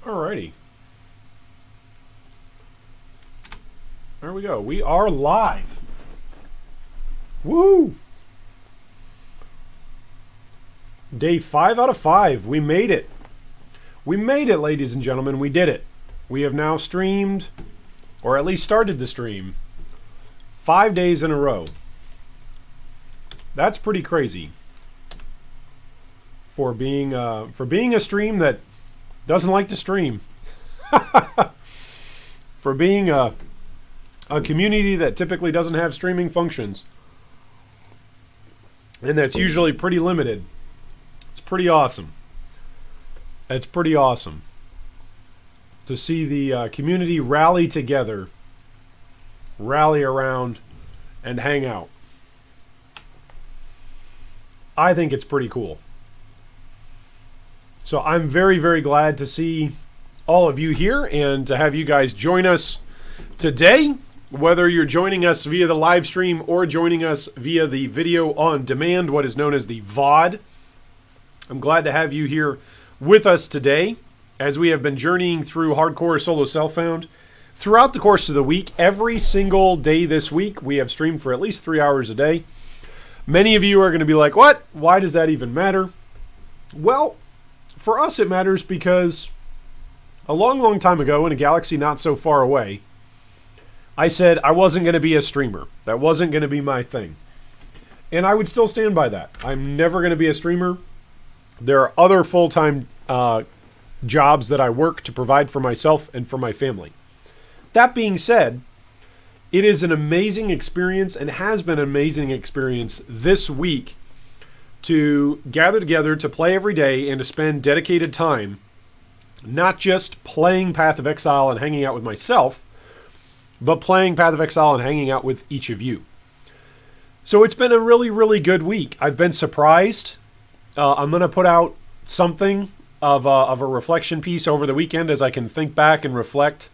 Alrighty. There we go. We are live. Woo! Day 5 out of 5. We made it. We made it, ladies and gentlemen. We did it. We have now streamed, or at least started the stream, 5 days in a row. That's pretty crazy for being a stream that doesn't like to stream. For being a community that typically doesn't have streaming functions, and that's usually pretty limited. It's pretty awesome. It's pretty awesome to see the community rally together, rally around, and hang out. I think it's pretty cool. So I'm very, very glad to see all of you here and to have you guys join us today. Whether you're joining us via the live stream or joining us via the video on demand, what is known as the VOD, I'm glad to have you here with us today as we have been journeying through Hardcore Solo Self-Found. Throughout the course of the week, every single day this week, we have streamed for at least 3 hours a day. Many of you are going to be like, what? Why does that even matter? Well, for us it matters because a long, long time ago in a galaxy not so far away, I said I wasn't going to be a streamer. That wasn't going to be my thing. And I would still stand by that. I'm never going to be a streamer. There are other full-time jobs that I work to provide for myself and for my family. That being said, it is an amazing experience and has been an amazing experience this week to gather together, to play every day, and to spend dedicated time not just playing Path of Exile and hanging out with myself, but playing Path of Exile and hanging out with each of you. So it's been a really, really good week. I've been surprised. I'm going to put out something of a reflection piece over the weekend as I can think back and reflect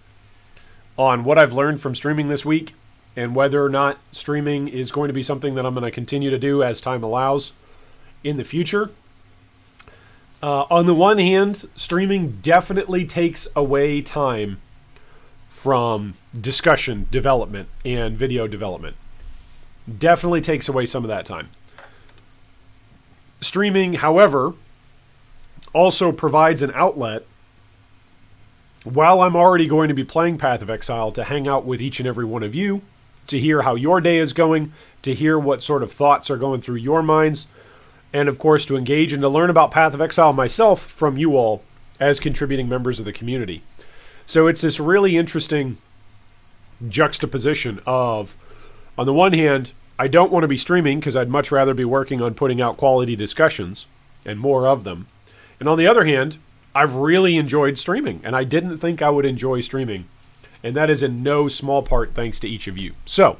on what I've learned from streaming this week and whether or not streaming is going to be something that I'm going to continue to do as time allows in the future. On the one hand, streaming definitely takes away time from discussion development and video development. Definitely takes away some of that time. Streaming, however, also provides an outlet while I'm already going to be playing Path of Exile to hang out with each and every one of you, to hear how your day is going, to hear what sort of thoughts are going through your minds, and of course to engage and to learn about Path of Exile myself from you all as contributing members of the community. So it's this really interesting juxtaposition of, on the one hand, I don't want to be streaming because I'd much rather be working on putting out quality discussions and more of them. And on the other hand, I've really enjoyed streaming, and I didn't think I would enjoy streaming. And that is in no small part thanks to each of you. So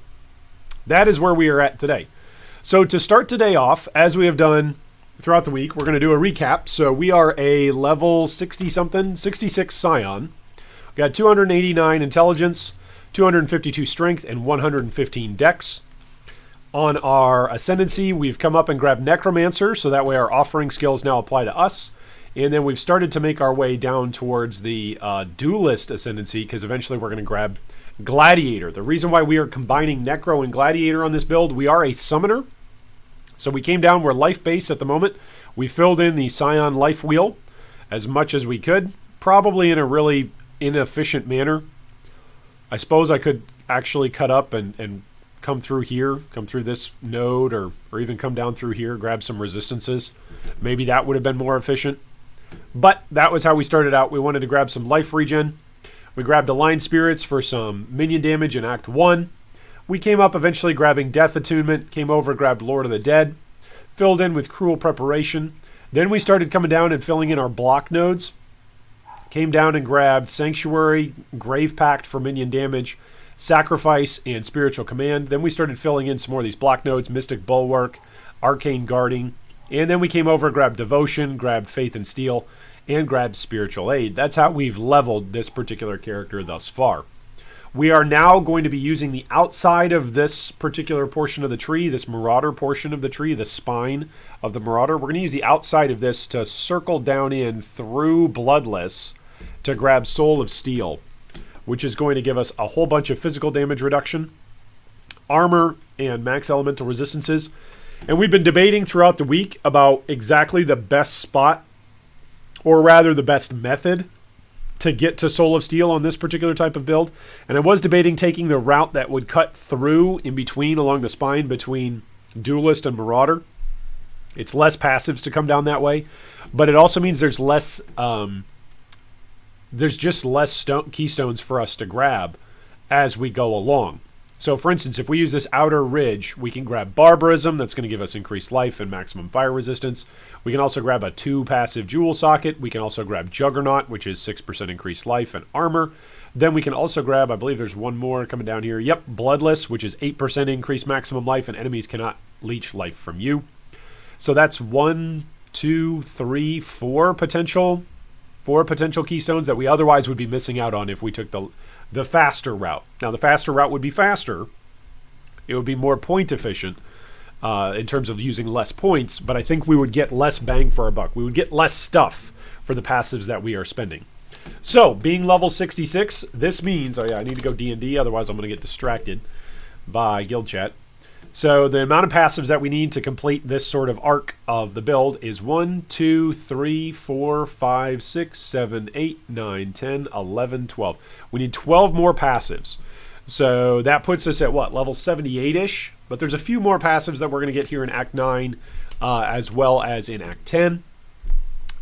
that is where we are at today. So to start today off, as we have done throughout the week, we're going to do a recap. So we are a level 60-something, 66 Scion. We got 289 intelligence, 252 strength, and 115 dex. On our Ascendancy, we've come up and grabbed Necromancer, so that way our offering skills now apply to us. And then we've started to make our way down towards the Duelist Ascendancy, because eventually we're going to grab Gladiator. The reason why we are combining Necro and Gladiator on this build, we are a Summoner. So we came down, we're life-based at the moment. We filled in the Scion life wheel as much as we could, probably in a really inefficient manner. I suppose I could actually cut up and come through here, come through this node, or even come down through here, grab some resistances. Maybe that would have been more efficient. But that was how we started out. We wanted to grab some life regen. We grabbed Aligned Spirits for some minion damage in Act 1. We came up eventually grabbing Death Attunement, came over, grabbed Lord of the Dead, filled in with Cruel Preparation. Then we started coming down and filling in our block nodes. Came down and grabbed Sanctuary, Grave Pact for minion damage, Sacrifice, and Spiritual Command. Then we started filling in some more of these block nodes, Mystic Bulwark, Arcane Guarding, and then we came over, grabbed Devotion, grabbed Faith and Steel, and grabbed Spiritual Aid. That's how we've leveled this particular character thus far. We are now going to be using the outside of this particular portion of the tree, this marauder portion of the tree, the spine of the marauder. We're going to use the outside of this to circle down in through Bloodless to grab Soul of Steel, which is going to give us a whole bunch of physical damage reduction, armor, and max elemental resistances. And we've been debating throughout the week about exactly the best spot, or rather the best method, to get to Soul of Steel on this particular type of build. And I was debating taking the route that would cut through in between along the spine between Duelist and Marauder. It's less passives to come down that way, but it also means there's less, there's just less keystones for us to grab as we go along. So for instance, if we use this outer ridge, we can grab Barbarism. That's going to give us increased life and maximum fire resistance. We can also grab a 2 passive Jewel Socket. We can also grab Juggernaut, which is 6% increased life and armor. Then we can also grab, I believe there's one more coming down here. Yep, Bloodless, which is 8% increased maximum life, and enemies cannot leech life from you. So that's 1, 2, 3, 4 potential keystones that we otherwise would be missing out on if we took the faster route. Now, the faster route would be faster. It would be more point efficient in terms of using less points, but I think we would get less bang for our buck. We would get less stuff for the passives that we are spending. So, being level 66, this means, oh yeah, I need to go D&D, otherwise I'm going to get distracted by guild chat. So the amount of passives that we need to complete this sort of arc of the build is 1, 2, 3, 4, 5, 6, 7, 8, 9, 10, 11, 12. We need 12 more passives. So that puts us at what, level 78-ish? But there's a few more passives that we're going to get here in Act 9 as well as in Act 10.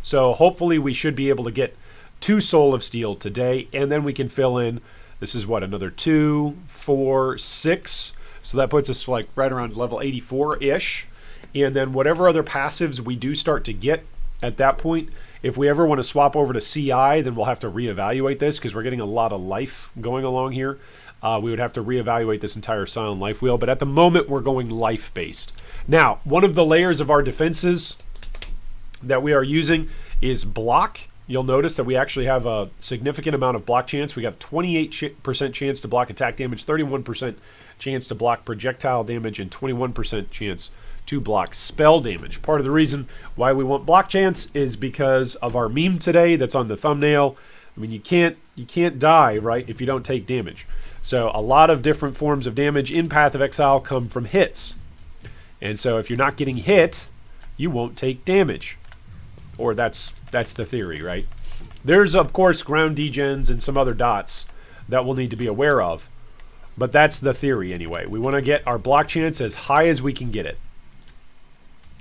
So hopefully we should be able to get 2 Soul of Steel today, and then we can fill in, this is what, another 2, 4, 6. So that puts us like right around level 84-ish. And then whatever other passives we do start to get at that point, if we ever want to swap over to CI, then we'll have to reevaluate this because we're getting a lot of life going along here. We would have to reevaluate this entire Silent Life Wheel. But at the moment, we're going life-based. Now, one of the layers of our defenses that we are using is block. You'll notice that we actually have a significant amount of block chance. We got 28% chance to block attack damage, 31% chance to block projectile damage, and 21% chance to block spell damage. Part of the reason why we want block chance is because of our meme today that's on the thumbnail. I mean, you can't die, right, if you don't take damage. So a lot of different forms of damage in Path of Exile come from hits. And so if you're not getting hit, you won't take damage. Or that's the theory, right? There's, of course, ground degens and some other dots that we'll need to be aware of. But that's the theory anyway. We want to get our block chance as high as we can get it.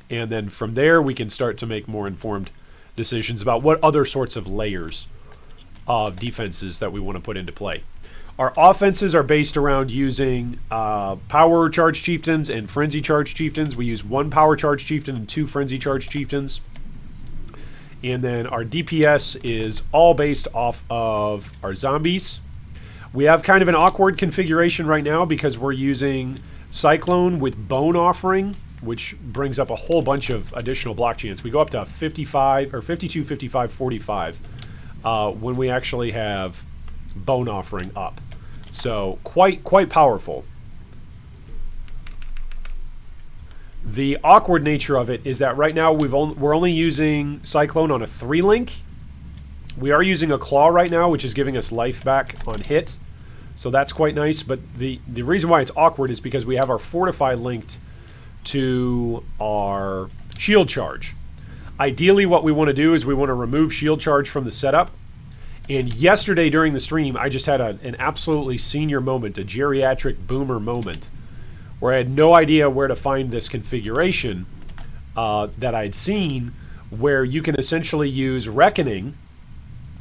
And then from there, we can start to make more informed decisions about what other sorts of layers of defenses that we want to put into play. Our offenses are based around using Power Charge Chieftains and Frenzy Charge Chieftains. We use 1 Power Charge Chieftain and 2 Frenzy Charge Chieftains. And then our DPS is all based off of our zombies. We have kind of an awkward configuration right now because we're using Cyclone with Bone Offering, which brings up a whole bunch of additional block chance. We go up to 55 or 52, 55, 45 when we actually have Bone Offering up. So quite powerful. The awkward nature of it is that right now we're only using Cyclone on a 3-link. We are using a Claw right now, which is giving us life back on hit. So that's quite nice. But the reason why it's awkward is because we have our Fortify linked to our Shield Charge. Ideally, what we want to do is we want to remove Shield Charge from the setup. And yesterday during the stream, I just had an absolutely senior moment, a geriatric boomer moment, where I had no idea where to find this configuration that I'd seen, where you can essentially use Reckoning,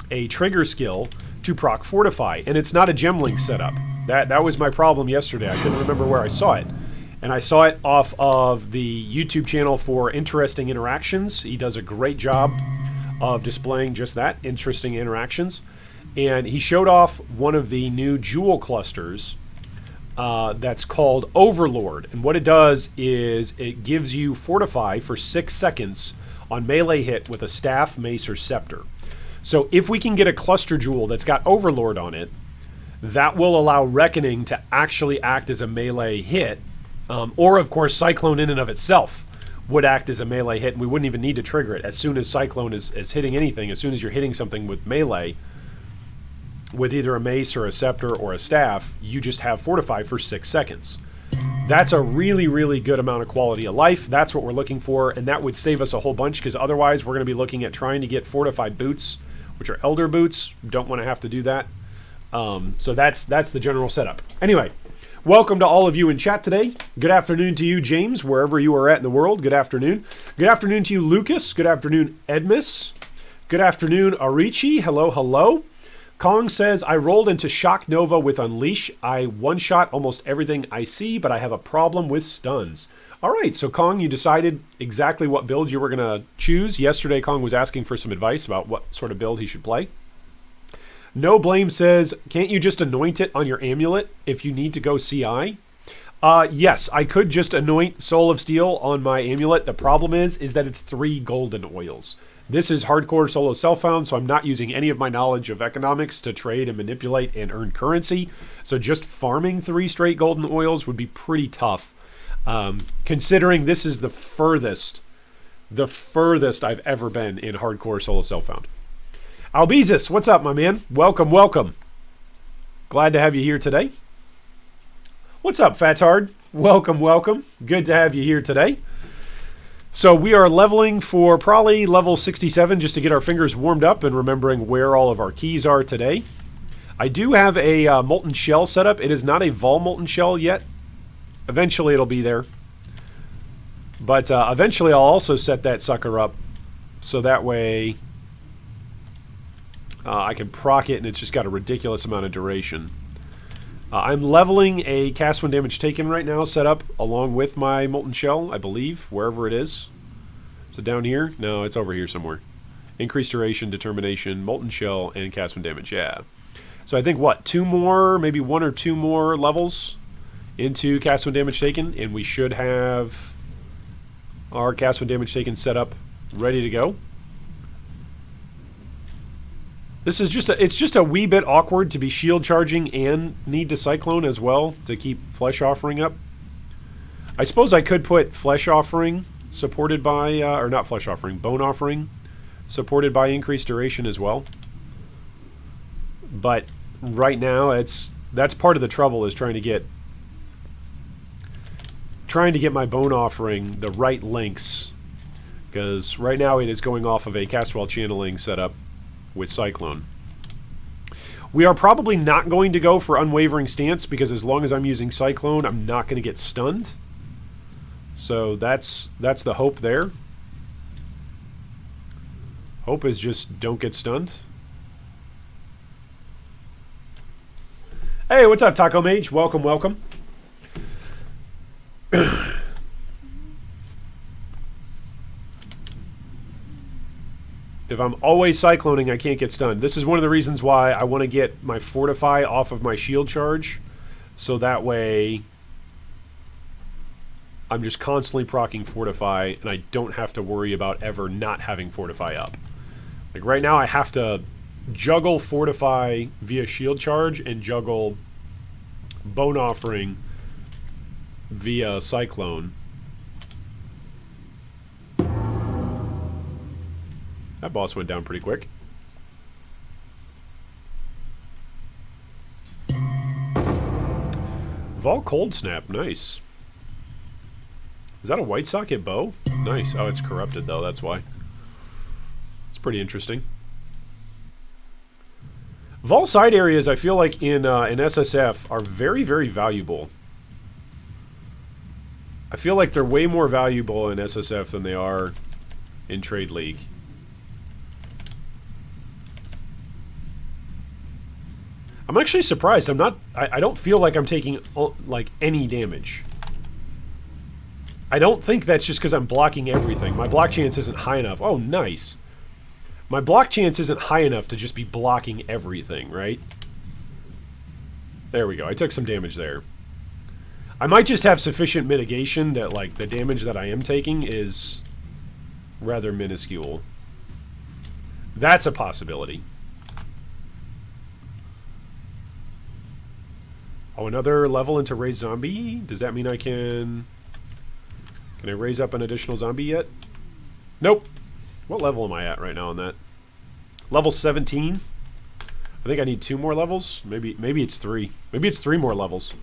a trigger skill, to proc Fortify. And it's not a Gemlink setup. That was my problem yesterday. I couldn't remember where I saw it. And I saw it off of the YouTube channel for Interesting Interactions. He does a great job of displaying just that, interesting interactions. And he showed off one of the new jewel clusters that's called Overlord. And what it does is it gives you Fortify for 6 seconds on melee hit with a staff, mace, or scepter. So if we can get a cluster jewel that's got Overlord on it, that will allow Reckoning to actually act as a melee hit. Or, of course, Cyclone in and of itself would act as a melee hit, and we wouldn't even need to trigger it. As soon as Cyclone is hitting anything, as soon as you're hitting something with melee, with either a mace or a scepter or a staff, you just have Fortify for 6 seconds. That's a really, really good amount of quality of life. That's what we're looking for, and that would save us a whole bunch, because otherwise we're going to be looking at trying to get Fortified boots, which are Elder boots. Don't want to have to do that. So that's the general setup. Anyway, welcome to all of you in chat today. Good afternoon to you, James, wherever you are at in the world. Good afternoon. Good afternoon to you, Lucas. Good afternoon, Edmus. Good afternoon, Arichi. Hello, hello. Kong says, I rolled into Shock Nova with Unleash. I one-shot almost everything I see, but I have a problem with stuns. All right, so Kong, you decided exactly what build you were going to choose. Yesterday, Kong was asking for some advice about what sort of build he should play. No Blame says, can't you just anoint it on your amulet if you need to go CI? Yes, I could just anoint Soul of Steel on my amulet. The problem is that it's 3 golden oils. This is hardcore solo self-found, so I'm not using any of my knowledge of economics to trade and manipulate and earn currency. So just farming 3 straight golden oils would be pretty tough, considering this is the furthest I've ever been in hardcore solo self-found. Albezus, what's up, my man? Welcome, welcome. Glad to have you here today. What's up, Fatard? Welcome, welcome. Good to have you here today. So we are leveling for probably level 67 just to get our fingers warmed up and remembering where all of our keys are today. I do have a molten shell set up. It is not a Vol molten shell yet. Eventually it'll be there. But eventually I'll also set that sucker up so that way I can proc it and it's just got a ridiculous amount of duration. I'm leveling a cast when damage taken right now, set up along with my molten shell, I believe, wherever it is. So down here? No, it's over here somewhere. Increased duration, determination, molten shell, and cast when damage. Yeah. So I think, what, 2 more, maybe 1 or 2 more levels into cast when damage taken, and we should have our cast when damage taken set up, ready to go. This is it's just a wee bit awkward to be shield charging and need to Cyclone as well to keep Flesh Offering up. I suppose I could put Flesh Offering supported by, or not Flesh Offering, Bone Offering supported by increased duration as well. But right now, that's part of the trouble, is trying to get my Bone Offering the right links, because right now it is going off of a cast while channeling setup with Cyclone. We are probably not going to go for Unwavering Stance, because as long as I'm using Cyclone, I'm not going to get stunned. So that's the hope there. Hope is just don't get stunned. Hey, what's up, Taco Mage? Welcome, welcome. If I'm always Cycloning, I can't get stunned. This is one of the reasons why I want to get my Fortify off of my shield charge, so that way I'm just constantly proccing Fortify, and I don't have to worry about ever not having Fortify up. Like right now, I have to juggle Fortify via shield charge and juggle Bone Offering via Cyclone. That boss went down pretty quick. Vol Cold Snap, nice. Is that a white socket bow? Nice. Oh, it's corrupted though, that's why. It's pretty interesting. Vol side areas, I feel like in SSF are very, very valuable. I feel like they're way more valuable in SSF than they are in Trade League. I'm actually surprised. I don't feel like I'm taking like any damage. I don't think that's just because I'm blocking everything. My block chance isn't high enough. Oh, nice. My block chance isn't high enough to just be blocking everything, right? There we go. I took some damage there. I might just have sufficient mitigation that like the damage that I am taking is rather minuscule. That's a possibility. Oh, another level into raise zombie? Does that mean I can... Can I raise up an additional zombie yet? Nope. What level am I at right now on that? Level 17? I think I need 2 more levels. Maybe it's 3. Maybe it's 3 more levels.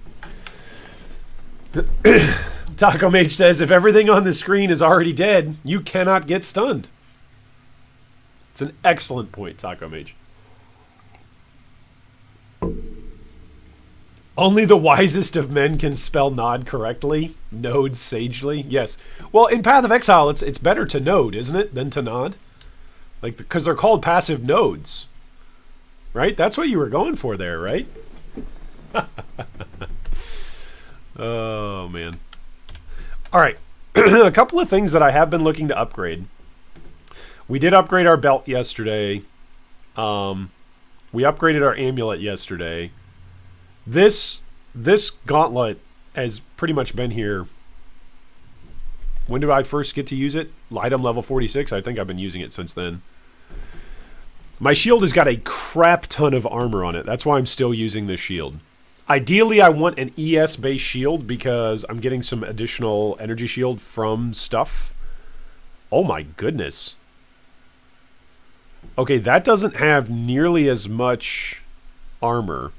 Taco Mage says, if everything on the screen is already dead, you cannot get stunned. It's an excellent point, Taco Mage. Only the wisest of men can spell nod correctly. Node sagely. Yes. Well, in Path of Exile, it's better to node, isn't it, than to nod? Like, because they're called passive nodes. Right? That's what you were going for there, right? Oh, man. All right. A couple of things that I have been looking to upgrade. We did upgrade our belt yesterday. We upgraded our amulet yesterday. This gauntlet has pretty much been here. When did I first get to use it? Item level 46. I think I've been using it since then. My shield has got a crap ton of armor on it. That's why I'm still using this shield. Ideally, I want an ES-based shield because I'm getting some additional energy shield from stuff. Oh my goodness. Okay, that doesn't have nearly as much armor.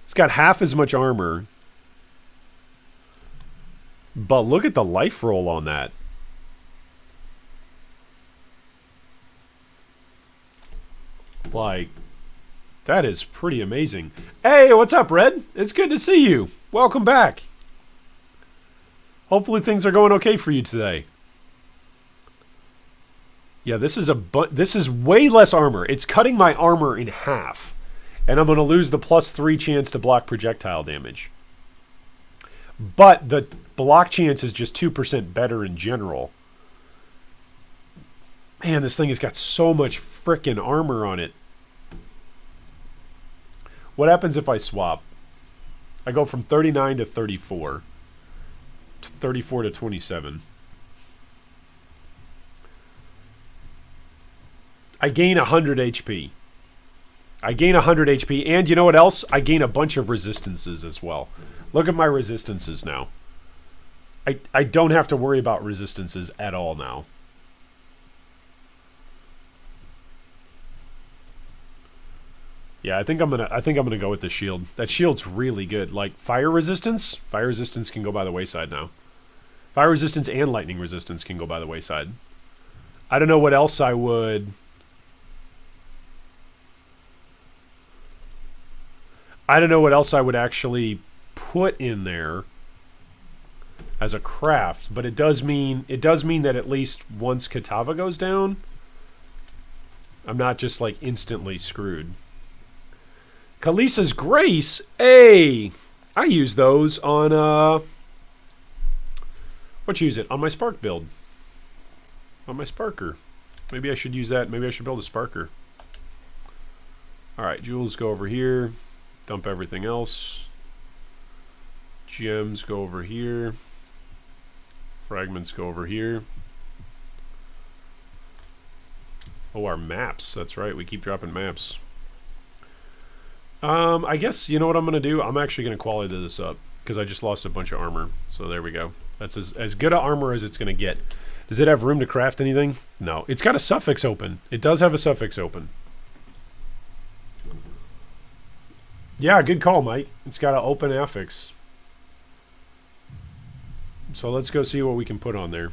It's got half as much armor. But look at the life roll on that. Like, that is pretty amazing. Hey, what's up, Red? It's good to see you. Welcome back. Hopefully things are going okay for you today. Yeah, this is way less armor. It's cutting my armor in half. And I'm going to lose the +3 chance to block projectile damage. But the block chance is just 2% better in general. Man, this thing has got so much frickin' armor on it. What happens if I swap? I go from 39 to 34. 34 to 27. I gain 100 HP. I gain 100 HP, and you know what else? I gain a bunch of resistances as well. Look at my resistances now. I don't have to worry about resistances at all now. Yeah, I think I'm gonna go with the shield. That shield's really good. Like fire resistance can go by the wayside now. Fire resistance and lightning resistance can go by the wayside. I don't know what else I would. I don't know what else I would actually put in there as a craft, but it does mean that at least once Kitava goes down, I'm not just like instantly screwed. Kalisa's Grace, hey, I use those on what use it on my Spark build, on my Sparker. Maybe I should use that. Maybe I should build a Sparker. All right, jewels go over here. Dump everything else. Gems go over here. Fragments go over here. Oh, our maps. That's right. We keep dropping maps. I guess, you know what I'm going to do? I'm actually going to quality this up because I just lost a bunch of armor. So there we go. That's as good a armor as it's going to get. Does it have room to craft anything? No. It's got a suffix open. It does have a suffix open. Yeah, good call, Mike. It's got an open affix. So let's go see what we can put on there.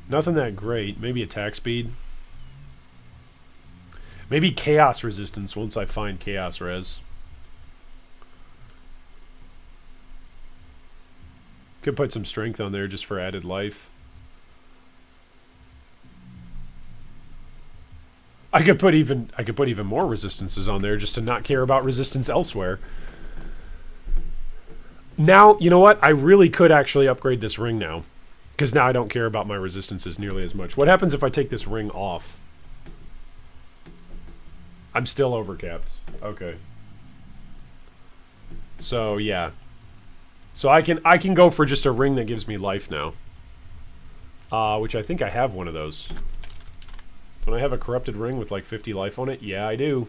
Nothing that great. Maybe attack speed. Maybe chaos resistance once I find chaos res. Could put some strength on there just for added life. I could put even more resistances on there just to not care about resistance elsewhere. Now, you know what? I really could actually upgrade this ring now. Because now I don't care about my resistances nearly as much. What happens if I take this ring off? I'm still overcapped. Okay. So, yeah. So I can go for just a ring that gives me life now. which I think I have one of those. Don't I have a corrupted ring with like 50 life on it? Yeah, I do.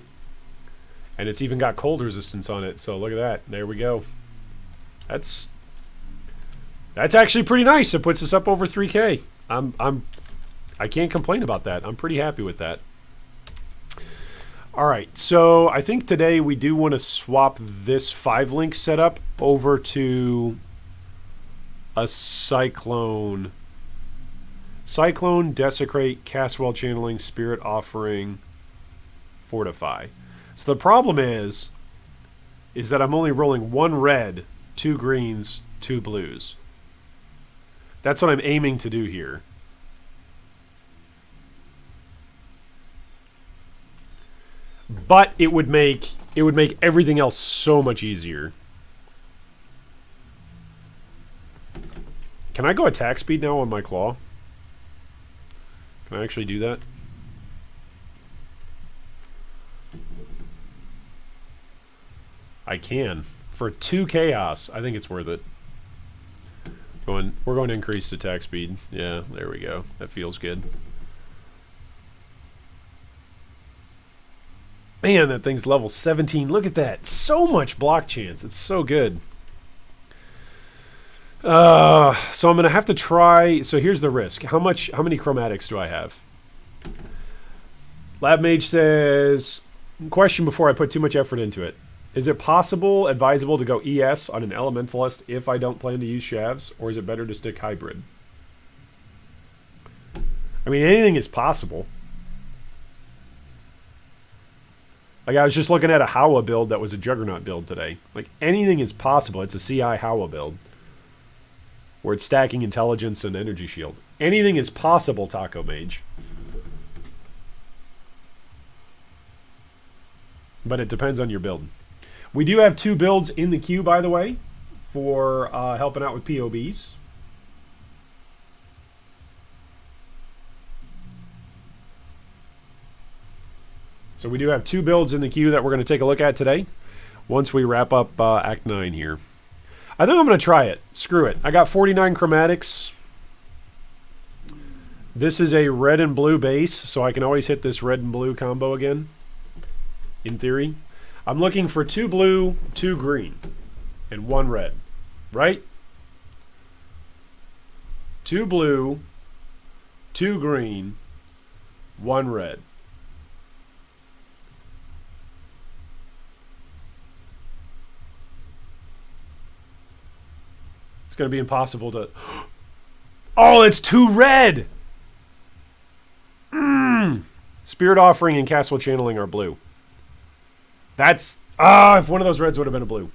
And it's even got cold resistance on it, so look at that. There we go. That's actually pretty nice. It puts us up over 3K. I can't complain about that. I'm pretty happy with that. All right, so I think today we do want to swap this 5-link setup over to a Cyclone. Cyclone, Desecrate, Castwell Channeling, Spirit Offering, Fortify. So the problem is that I'm only rolling 1 red, 2 greens, 2 blues. That's what I'm aiming to do here. But it would make everything else so much easier. Can I go attack speed now on my claw? Can I actually do that? I can. For 2 chaos, I think it's worth it. We're going to increase attack speed. Yeah, there we go. That feels good. Man, that thing's level 17. Look at that. So much block chance. It's so good. So I'm going to have to try. So here's the risk. How many chromatics do I have? Lab Mage says, question before I put too much effort into it. Is it advisable to go ES on an Elementalist if I don't plan to use Shavs, or is it better to stick hybrid? I mean, anything is possible. Like, I was just looking at a Hawa build that was a Juggernaut build today. Like, anything is possible. It's a CI Hawa build, where it's stacking Intelligence and Energy Shield. Anything is possible, Taco Mage. But it depends on your build. We do have 2 builds in the queue, by the way, for helping out with POBs. So we do have 2 builds in the queue that we're going to take a look at today, once we wrap up Act 9 here. I think I'm going to try it. Screw it. I got 49 chromatics. This is a red and blue base, so I can always hit this red and blue combo again, in theory. I'm looking for 2 blue, 2 green, and 1 red, right? 2 blue, 2 green, 1 red. It's going to be impossible to... Oh, it's 2 red! Spirit Offering and Castwell Channeling are blue. That's... if one of those reds would have been a blue.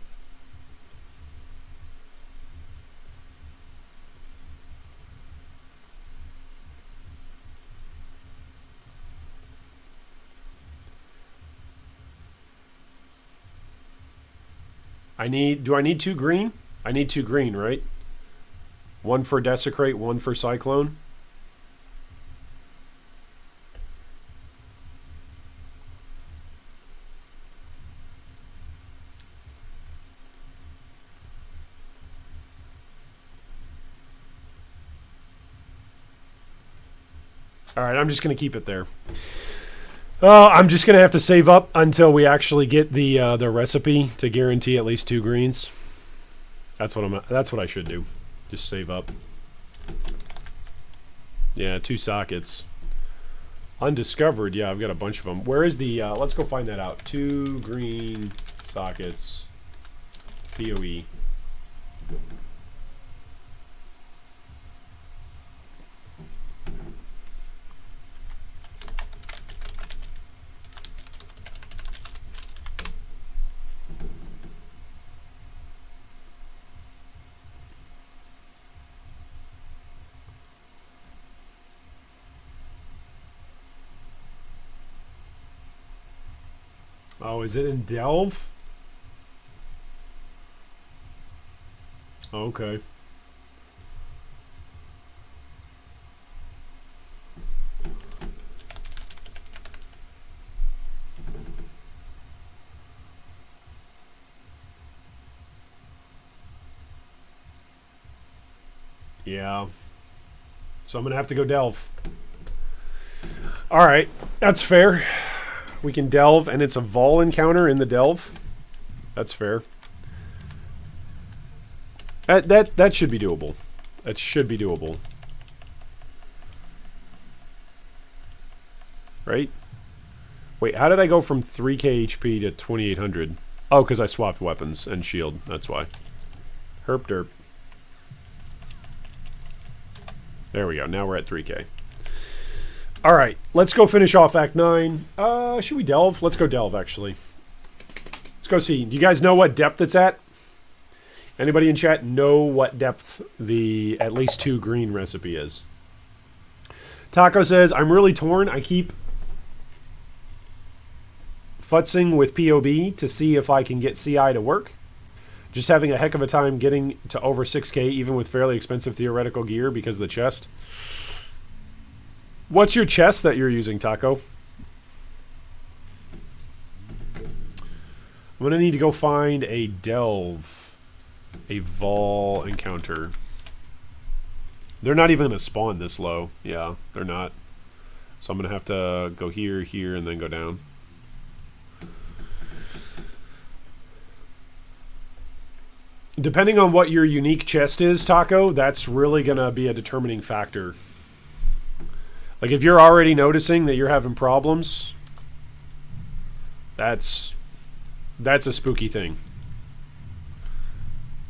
Do I need 2 green? I need 2 green, right? 1 for Desecrate, 1 for Cyclone. Alright, I'm just going to keep it there. I'm just going to have to save up until we actually get the recipe to guarantee at least 2 greens. That's what I should do. Just save up. Yeah, 2 sockets. Undiscovered. Yeah, I've got a bunch of them. Where is the... let's go find that out. 2 green sockets. POE. Oh, is it in Delve? Okay. Yeah. So I'm going to have to go delve. Alright, that's fair. We can delve, and it's a vol encounter in the delve. That's fair. That should be doable. That should be doable. Right? Wait, how did I go from 3k HP to 2800? Oh, because I swapped weapons and shield. That's why. Herp derp. There we go. Now we're at 3k. Alright, let's go finish off Act 9. Should we delve? Let's go delve, actually. Let's go see. Do you guys know what depth it's at? Anybody in chat know what depth the at least 2 green recipe is? Taco says, I'm really torn. I keep futzing with POB to see if I can get CI to work. Just having a heck of a time getting to over 6k even with fairly expensive theoretical gear because of the chest. What's your chest that you're using, Taco? I'm going to need to go find a delve. A vol encounter. They're not even going to spawn this low. Yeah, they're not. So I'm going to have to go here, here, and then go down. Depending on what your unique chest is, Taco, that's really going to be a determining factor. Like, if you're already noticing that you're having problems, that's a spooky thing.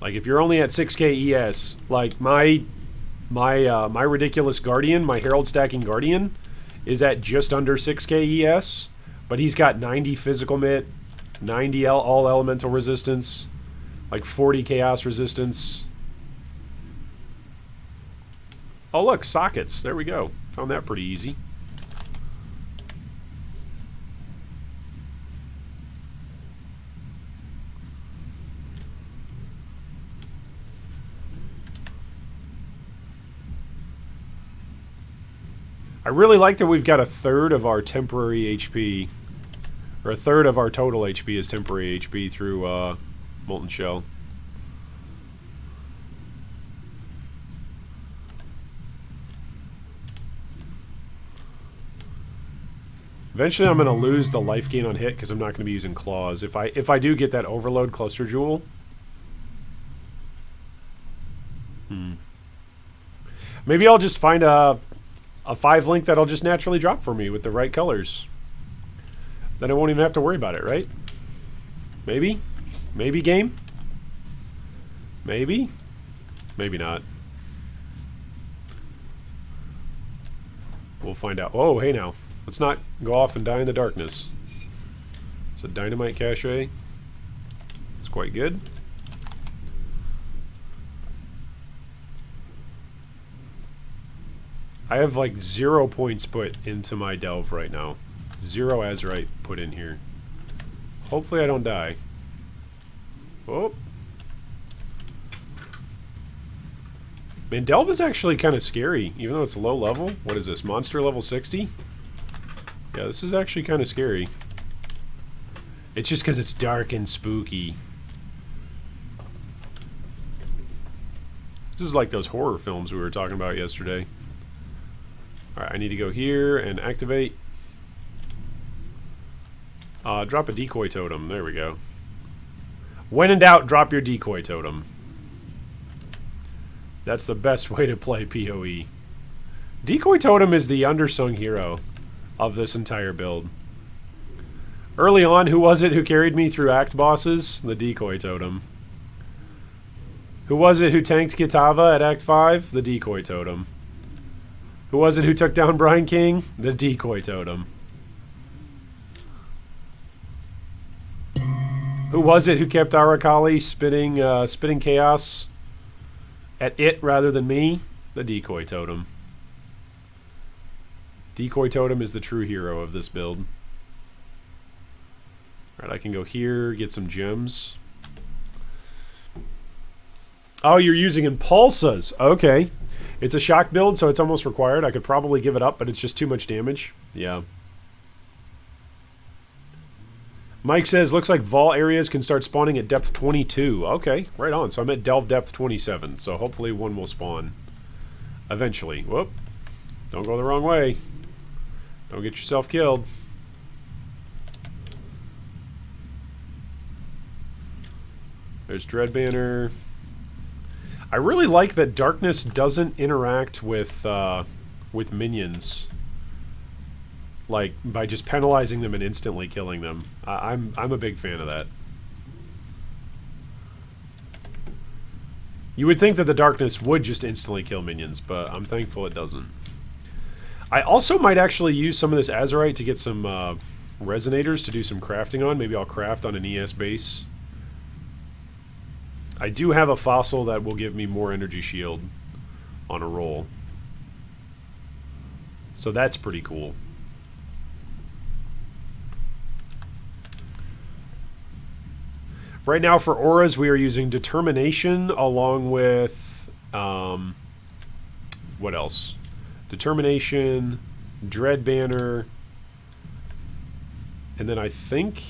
Like, if you're only at 6k ES, like, my ridiculous Guardian, my Herald stacking Guardian, is at just under 6k ES, but he's got 90 physical mit, 90 all elemental resistance, like 40 chaos resistance. Oh look, sockets. There we go. Found that pretty easy. I really like that we've got a third of our temporary HP, or a third of our total HP is temporary HP through Molten Shell. Eventually I'm going to lose the life gain on hit because I'm not going to be using claws. If I do get that overload cluster jewel. Maybe I'll just find a 5-link that'll just naturally drop for me with the right colors. Then I won't even have to worry about it, right? Maybe? Maybe, game? Maybe? Maybe not. We'll find out. Oh, hey now. Let's not go off and die in the darkness. It's a dynamite cache. It's quite good. I have like 0 points put into my delve right now. 0 azurite put in here. Hopefully I don't die. Oh. Man, delve is actually kind of scary, even though it's low level. What is this, monster level 60? Yeah, this is actually kind of scary. It's just because it's dark and spooky. This is like those horror films we were talking about yesterday. Alright, I need to go here and activate. Drop a decoy totem. There we go. When in doubt, drop your decoy totem. That's the best way to play PoE. Decoy totem is the undersung hero of this entire build. Early on, who was it who carried me through act bosses? The decoy totem. Who was it who tanked Kitava at Act 5? The decoy totem. Who was it who took down Brian King? The decoy totem. Who was it who kept Arakali spitting chaos at it rather than me? The decoy totem. Decoy totem is the true hero of this build. Alright, I can go here, get some gems. Oh, you're using Impulsas. Okay. It's a shock build, so it's almost required. I could probably give it up, but it's just too much damage. Yeah. Mike says, looks like Vol areas can start spawning at depth 22. Okay, right on. So I'm at delve depth 27, so hopefully one will spawn. Eventually. Whoop. Don't go the wrong way. Don't get yourself killed. There's Dread Banner. I really like that darkness doesn't interact with minions. Like, by just penalizing them and instantly killing them. I'm a big fan of that. You would think that the darkness would just instantly kill minions, but I'm thankful it doesn't. I also might actually use some of this azurite to get some resonators to do some crafting on. Maybe I'll craft on an ES base. I do have a fossil that will give me more energy shield on a roll. So that's pretty cool. Right now for auras we are using Determination along with what else? Determination, Dread Banner, and then I think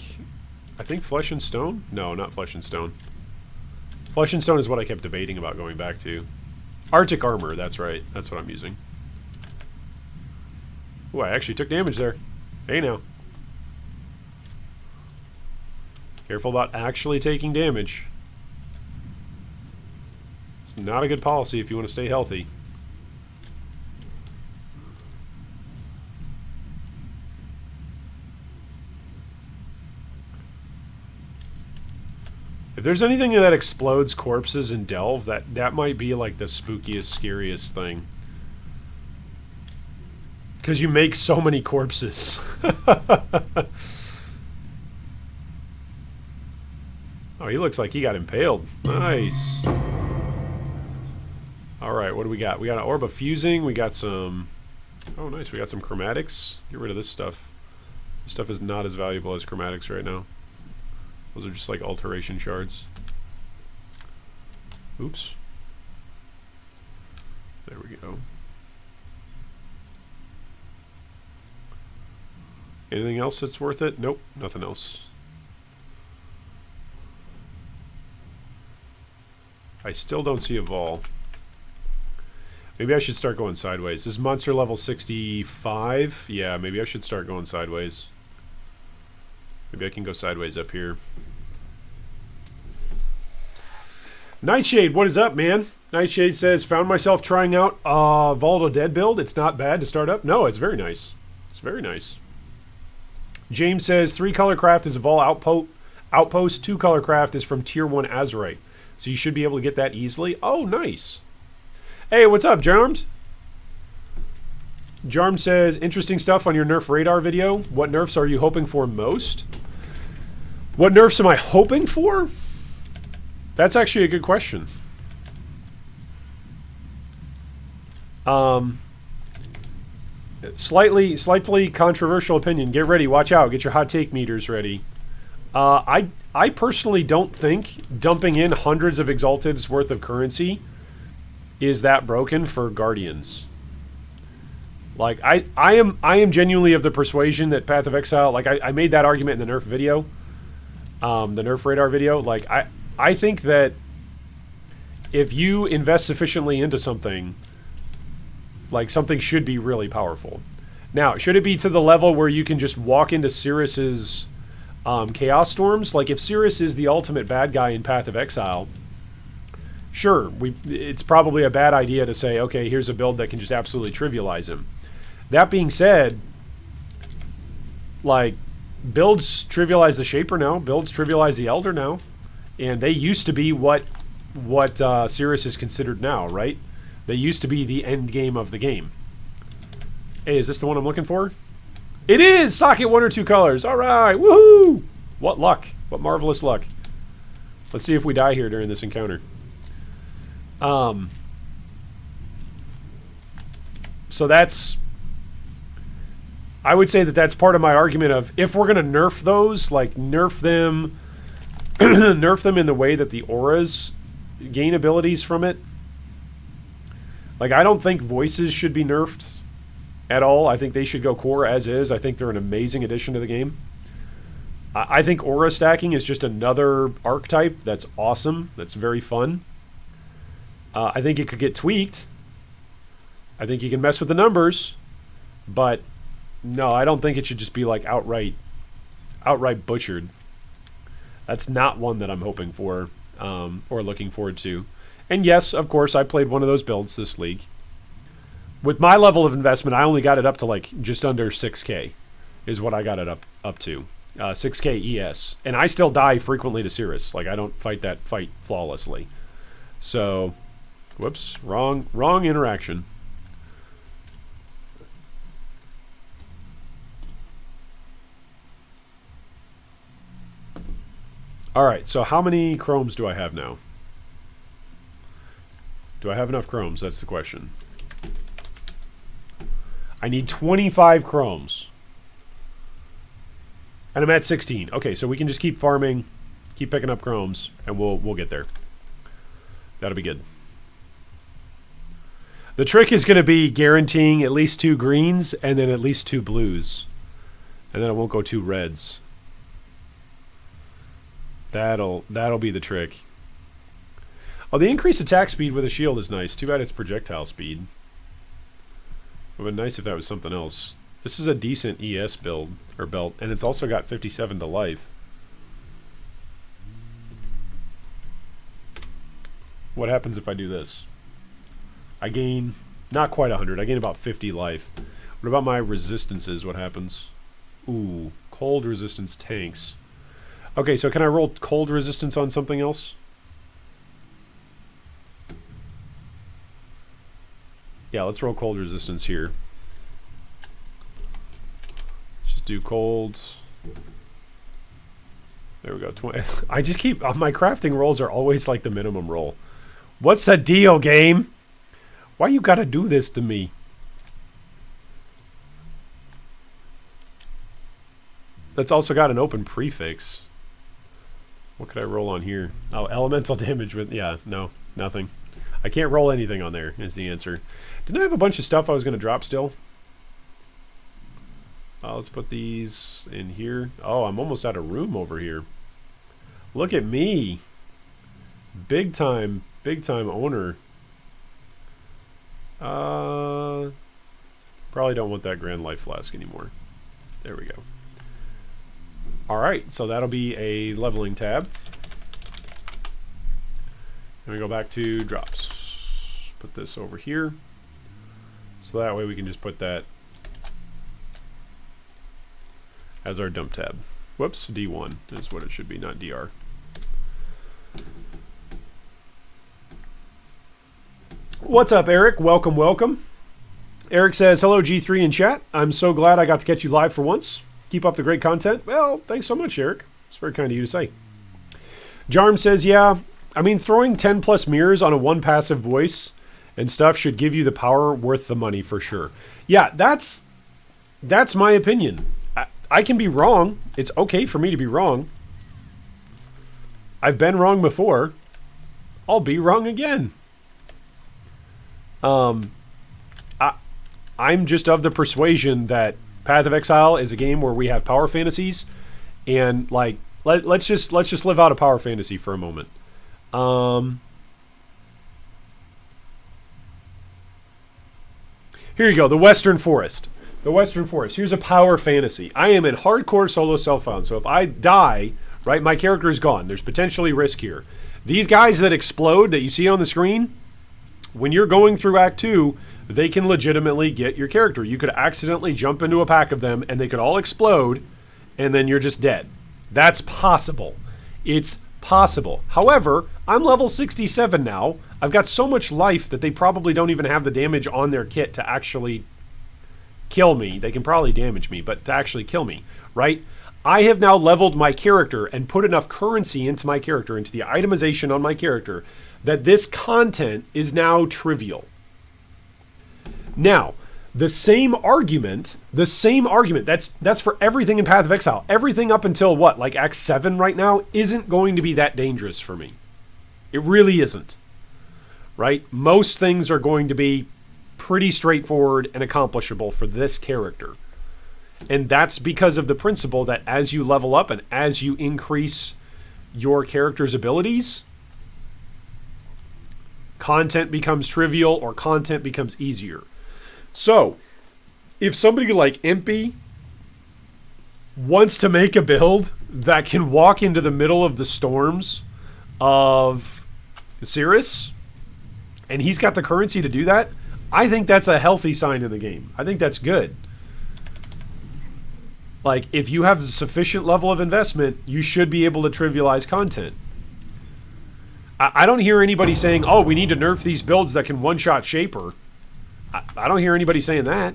Flesh and Stone? No, not Flesh and Stone. Flesh and Stone is what I kept debating about going back to. Arctic Armor, that's right. That's what I'm using. Ooh, I actually took damage there. Hey now. Careful about actually taking damage. It's not a good policy if you want to stay healthy. If there's anything that explodes corpses in Delve, that might be like the spookiest, scariest thing. Because you make so many corpses. Oh, he looks like he got impaled. Nice. Alright, what do we got? We got an Orb of Fusing. We got some... Oh, nice. We got some Chromatics. Get rid of this stuff. This stuff is not as valuable as Chromatics right now. Those are just like alteration shards. Oops. There we go. Anything else that's worth it? Nope, nothing else. I still don't see a Vol. Maybe I should start going sideways. This is monster level 65. Yeah, maybe I should start going sideways. Maybe I can go sideways up here. Nightshade, what is up, man? Nightshade says, found myself trying out Voldo Dead build. It's not bad to start up. No, it's very nice. It's very nice. James says, 3 color craft is a Vol outpost. 2 color craft is from tier 1 Azurite. So you should be able to get that easily. Oh, nice. Hey, what's up, Jarms? Jarm says, interesting stuff on your nerf radar video. What nerfs are you hoping for most? What nerfs am I hoping for? That's actually a good question. Slightly controversial opinion. Get ready. Watch out. Get your hot take meters ready. I personally don't think dumping in hundreds of Exalted's worth of currency is that broken for Guardians. Like, I am genuinely of the persuasion that Path of Exile, like, I made that argument in the nerf video, the nerf radar video. Like, I think that if you invest sufficiently into something, like, something should be really powerful. Now, should it be to the level where you can just walk into Cirrus's Chaos Storms? Like, if Cirrus is the ultimate bad guy in Path of Exile, sure, it's probably a bad idea to say, okay, here's a build that can just absolutely trivialize him. That being said, like, builds trivialize the Shaper now, builds trivialize the Elder now, and they used to be what Cirrus is considered now, right? They used to be the end game of the game. Hey, is this the one I'm looking for? It is! Socket 1 or 2 colors. All right, woohoo! What luck. What marvelous luck. Let's see if we die here during this encounter. So that's... I would say that that's part of my argument of, if we're going to nerf those, like, nerf them... nerf them in the way that the auras gain abilities from it. Like, I don't think voices should be nerfed at all. I think they should go core as is. I think they're an amazing addition to the game. I think aura stacking is just another archetype that's awesome, that's very fun. I think it could get tweaked, I think you can mess with the numbers, but no, I don't think it should just be like outright butchered. That's not one that I'm hoping for or looking forward to. And yes, of course, I played one of those builds this league. With my level of investment, I only got it up to like just under 6K is what I got it up to. 6K ES. And I still die frequently to Cirrus. Like, I don't fight that fight flawlessly. So, whoops, wrong interaction. All right, so how many chromes do I have now? Do I have enough chromes? That's the question. I need 25 chromes. And I'm at 16. Okay, so we can just keep farming, keep picking up chromes, and we'll get there. That'll be good. The trick is going to be guaranteeing at least 2 greens and then at least 2 blues. And then it won't go 2 reds. That'll be the trick. Oh, the increased attack speed with a shield is nice. Too bad it's projectile speed. It would have been nice if that was something else. This is a decent ES build, or belt, and it's also got 57 to life. What happens if I do this? I gain, not quite 100, I gain about 50 life. What about my resistances? What happens? Ooh, cold resistance tanks. Okay, so can I roll cold resistance on something else? Yeah, let's roll cold resistance here. Just do cold. There we go. 20. I just keep my crafting rolls are always like the minimum roll. What's the deal, game? Why you gotta do this to me? That's also got an open prefix. What could I roll on here? Oh, elemental damage with, yeah, no, nothing. I can't roll anything on there is the answer. Didn't I have a bunch of stuff I was going to drop still? Let's put these in here. Oh, I'm almost out of room over here. Look at me. Big time owner. Probably don't want that Grand Life Flask anymore. There we go. Alright, so that'll be a leveling tab. And we go back to drops. Put this over here. So that way we can just put that as our dump tab. Whoops, D1 is what it should be, not DR. What's up, Eric? Welcome, welcome. Eric says, hello, G3 in chat. I'm so glad I got to catch you live for once. Keep up the great content. Well, thanks so much, Eric. It's very kind of you to say. Jarm says, yeah, I mean, throwing 10 plus mirrors on a 1 passive voice and stuff should give you the power worth the money for sure. Yeah, that's my opinion. I can be wrong. It's okay for me to be wrong. I've been wrong before. I'll be wrong again. I'm just of the persuasion that Path of Exile is a game where we have power fantasies, and like let's just live out a power fantasy for a moment. Here you go, the Western Forest. The Western Forest. Here's a power fantasy. I am in hardcore solo self-found, so if I die, right, my character is gone. There's potentially risk here. These guys that explode that you see on the screen, when you're going through Act 2, they can legitimately get your character. You could accidentally jump into a pack of them, and they could all explode, and then you're just dead. That's possible. It's possible. However, I'm level 67 now. I've got so much life that they probably don't even have the damage on their kit to actually kill me. They can probably damage me, but to actually kill me, right? I have now leveled my character and put enough currency into my character, into the itemization on my character, that this content is now trivial. Now, the same argument, that's for everything in Path of Exile. Everything up until what, like Act 7 right now, isn't going to be that dangerous for me. It really isn't, right? Most things are going to be pretty straightforward and accomplishable for this character. And that's because of the principle that as you level up and as you increase your character's abilities, content becomes trivial or content becomes easier. So, if somebody like Impy wants to make a build that can walk into the middle of the storms of Cirrus, and he's got the currency to do that, I think that's a healthy sign in the game. I think that's good. Like, if you have a sufficient level of investment, you should be able to trivialize content. I don't hear anybody saying, oh, we need to nerf these builds that can one-shot Shaper. I don't hear anybody saying that.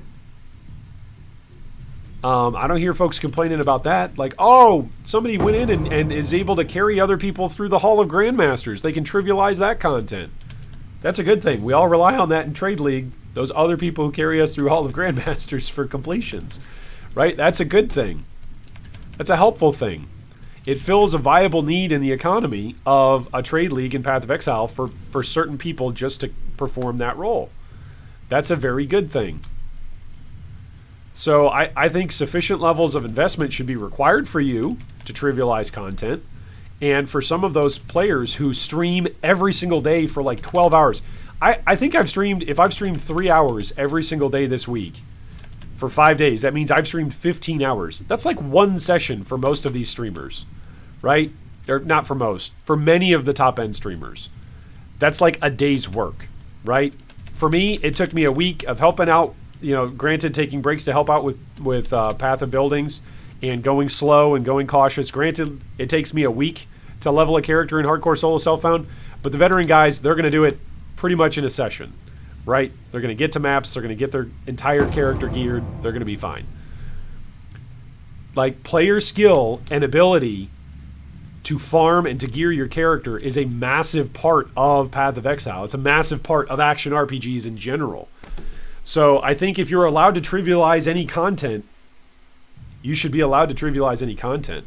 I don't hear folks complaining about that. Like, oh, somebody went in and is able to carry other people through the Hall of Grandmasters. They can trivialize that content. That's a good thing. We all rely on that in Trade League. Those other people who carry us through Hall of Grandmasters for completions. Right? That's a good thing. That's a helpful thing. It fills a viable need in the economy of a Trade League in Path of Exile for certain people just to perform that role. That's a very good thing. So I think sufficient levels of investment should be required for you to trivialize content. And for some of those players who stream every single day for like 12 hours. I think if I've streamed 3 hours every single day this week for 5 days, that means I've streamed 15 hours. That's like one session for most of these streamers, right? Or not for most, for many of the top end streamers. That's like a day's work, right? For me, it took me a week of helping out, granted taking breaks to help out with Path of Buildings and going slow and going cautious. Granted, it takes me a week to level a character in Hardcore Solo Self-Found, but the veteran guys, they're going to do it pretty much in a session, right? They're going to get to maps, they're going to get their entire character geared, they're going to be fine. Like, player skill and ability to farm and to gear your character is a massive part of Path of Exile. It's a massive part of action RPGs in general. So I think if you're allowed to trivialize any content, you should be allowed to trivialize any content.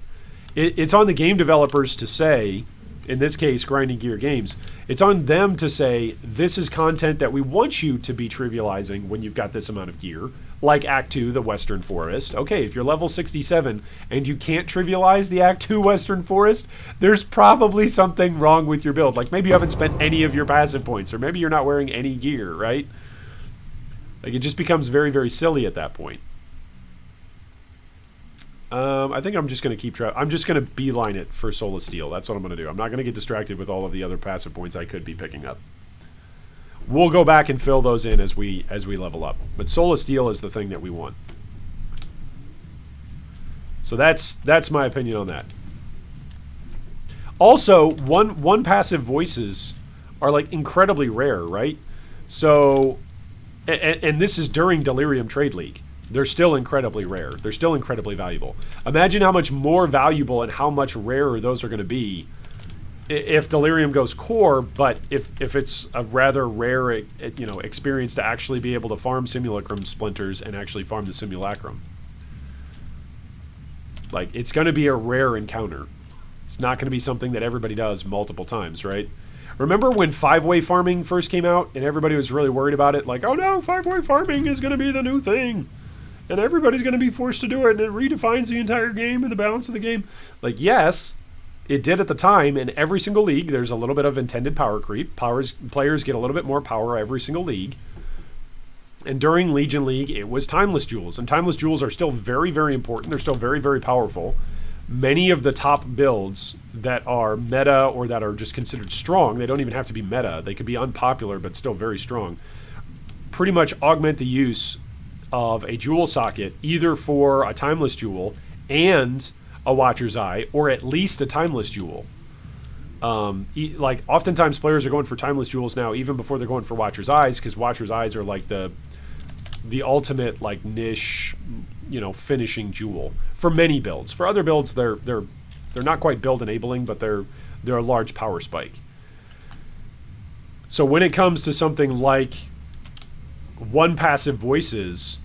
It's on the game developers to say, in this case, Grinding Gear Games, it's on them to say, this is content that we want you to be trivializing when you've got this amount of gear, like Act 2, the Western Forest. Okay, if you're level 67 and you can't trivialize the Act 2 Western Forest, there's probably something wrong with your build. Like, maybe you haven't spent any of your passive points, or maybe you're not wearing any gear, right? Like, it just becomes very, very silly at that point. I think I'm just going to keep track. I'm just going to beeline it for Soul of Steel. That's what I'm going to do. I'm not going to get distracted with all of the other passive points I could be picking up. We'll go back and fill those in as we level up. But Soul of Steel is the thing that we want. So that's my opinion on that. Also, one passive voices are like incredibly rare, right? So, and this is during Delirium Trade League. They're still incredibly rare. They're still incredibly valuable. Imagine how much more valuable and how much rarer those are going to be if Delirium goes core, but if it's a rather rare experience to actually be able to farm Simulacrum Splinters and actually farm the Simulacrum. Like, it's going to be a rare encounter. It's not going to be something that everybody does multiple times, right? Remember when 5-way farming first came out and everybody was really worried about it? Like, oh no, 5-way farming is going to be the new thing. And everybody's going to be forced to do it, and it redefines the entire game and the balance of the game. Like, yes, it did at the time. In every single league, there's a little bit of intended power creep. Players get a little bit more power every single league. And during Legion League, it was Timeless Jewels. And Timeless Jewels are still very, very important. They're still very, very powerful. Many of the top builds that are meta or that are just considered strong, they don't even have to be meta. They could be unpopular, but still very strong. Pretty much augment the use of a jewel socket, either for a Timeless Jewel and a Watcher's Eye, or at least a Timeless Jewel. Like, oftentimes players are going for Timeless Jewels now, even before they're going for Watcher's Eyes, because Watcher's Eyes are like the ultimate, like, niche, finishing jewel for many builds. For other builds, they're not quite build enabling, but they're a large power spike. So when it comes to something like one passive voices,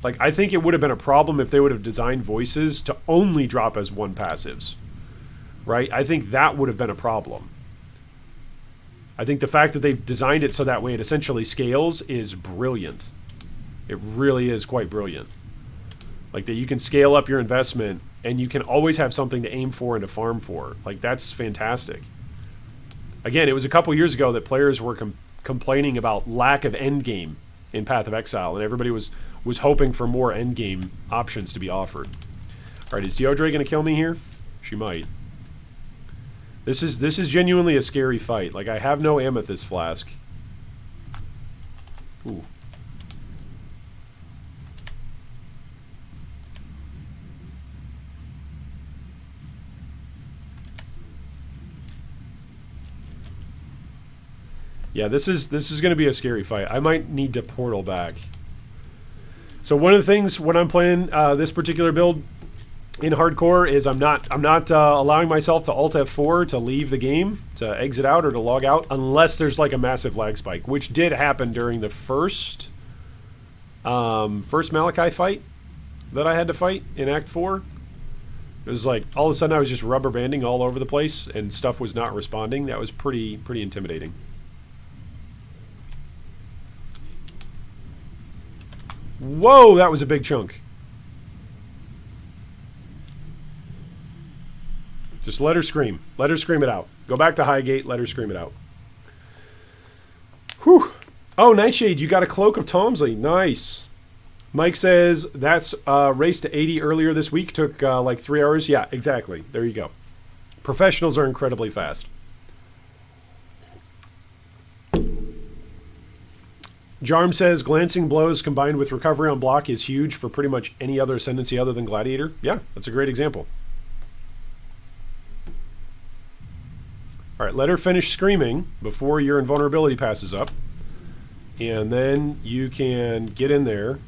like, I think it would have been a problem if they would have designed voices to only drop as one passives, right? I think that would have been a problem. I think the fact that they've designed it so that way it essentially scales is brilliant. It really is quite brilliant. Like, that you can scale up your investment and you can always have something to aim for and to farm for. Like, that's fantastic. Again, it was a couple years ago that players were complaining about lack of endgame in Path of Exile, and everybody was hoping for more endgame options to be offered. All right, is Deodre going to kill me here? She might. This is genuinely a scary fight. Like, I have no amethyst flask. Ooh. Yeah, this is going to be a scary fight. I might need to portal back. So one of the things when I'm playing this particular build in hardcore is I'm not allowing myself to Alt F4 to leave the game, to exit out or to log out, unless there's like a massive lag spike, which did happen during the first Malachi fight that I had to fight in Act 4. It was like all of a sudden I was just rubber banding all over the place and stuff was not responding. That was pretty intimidating. Whoa, that was a big chunk. Just let her scream. Let her scream it out. Go back to Highgate, let her scream it out. Whew. Oh, Nightshade, you got a Cloak of Tomsley. Nice. Mike says, that's race to 80 earlier this week. Took like 3 hours. Yeah, exactly. There you go. Professionals are incredibly fast. Jarm says, glancing blows combined with recovery on block is huge for pretty much any other Ascendancy other than Gladiator. Yeah, that's a great example. All right, let her finish screaming before your invulnerability passes up. And then you can get in there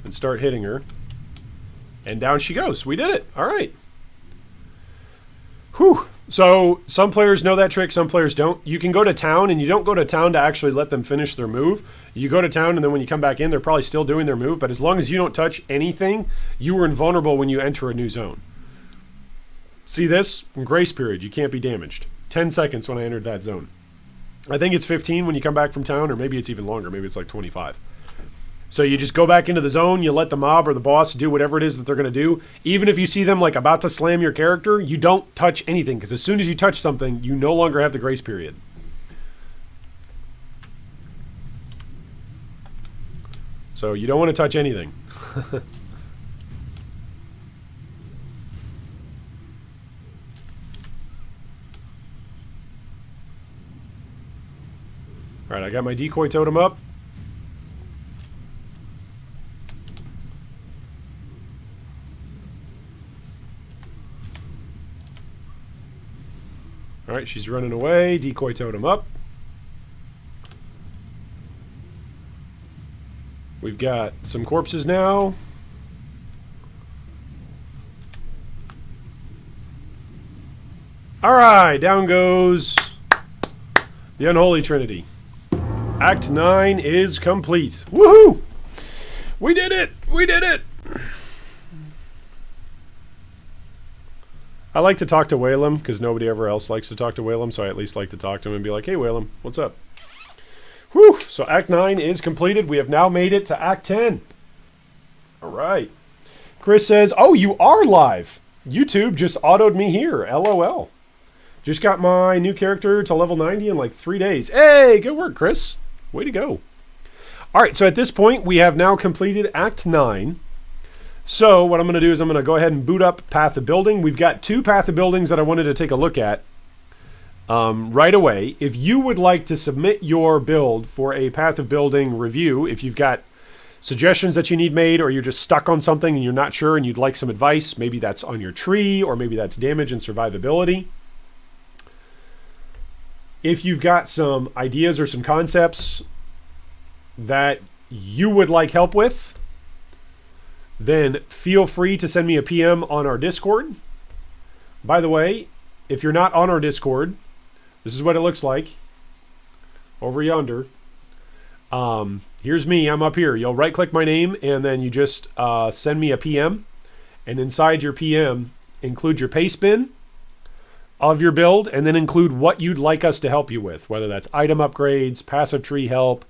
and start hitting her. And down she goes. We did it. All right. Whew. So some players know that trick, some players don't. You can go to town, and you don't go to town to actually let them finish their move. You go to town, and then when you come back in, they're probably still doing their move. But as long as you don't touch anything, you are invulnerable when you enter a new zone. See this? Grace period. You can't be damaged. 10 seconds when I entered that zone. I think it's 15 when you come back from town, or maybe it's even longer. Maybe it's like 25. So you just go back into the zone, you let the mob or the boss do whatever it is that they're going to do. Even if you see them like about to slam your character, you don't touch anything, because as soon as you touch something, you no longer have the grace period. So you don't want to touch anything. All right, I got my decoy totem up. All right, she's running away. Decoy totem up. We've got some corpses now. All right, down goes the Unholy Trinity. Act 9 is complete. Woohoo! We did it! We did it! I like to talk to Whalem because nobody ever else likes to talk to Whalem, so I at least like to talk to him and be like, hey, Whalem, what's up? Whew! So Act 9 is completed. We have now made it to Act 10. All right. Chris says, oh, you are live. YouTube just autoed me here. LOL. Just got my new character to level 90 in like 3 days. Hey, good work, Chris. Way to go. All right, so at this point, we have now completed Act 9. So what I'm going to do is I'm going to go ahead and boot up Path of Building. We've got 2 Path of Buildings that I wanted to take a look at right away. If you would like to submit your build for a Path of Building review, if you've got suggestions that you need made, or you're just stuck on something and you're not sure and you'd like some advice, maybe that's on your tree, or maybe that's damage and survivability. If you've got some ideas or some concepts that you would like help with, then feel free to send me a PM on our Discord. By the way, if you're not on our Discord, this is what it looks like over yonder. Here's me. I'm up here. You'll right-click my name, and then you just send me a PM. And inside your PM, include your paste bin of your build, and then include what you'd like us to help you with, whether that's item upgrades, passive tree help,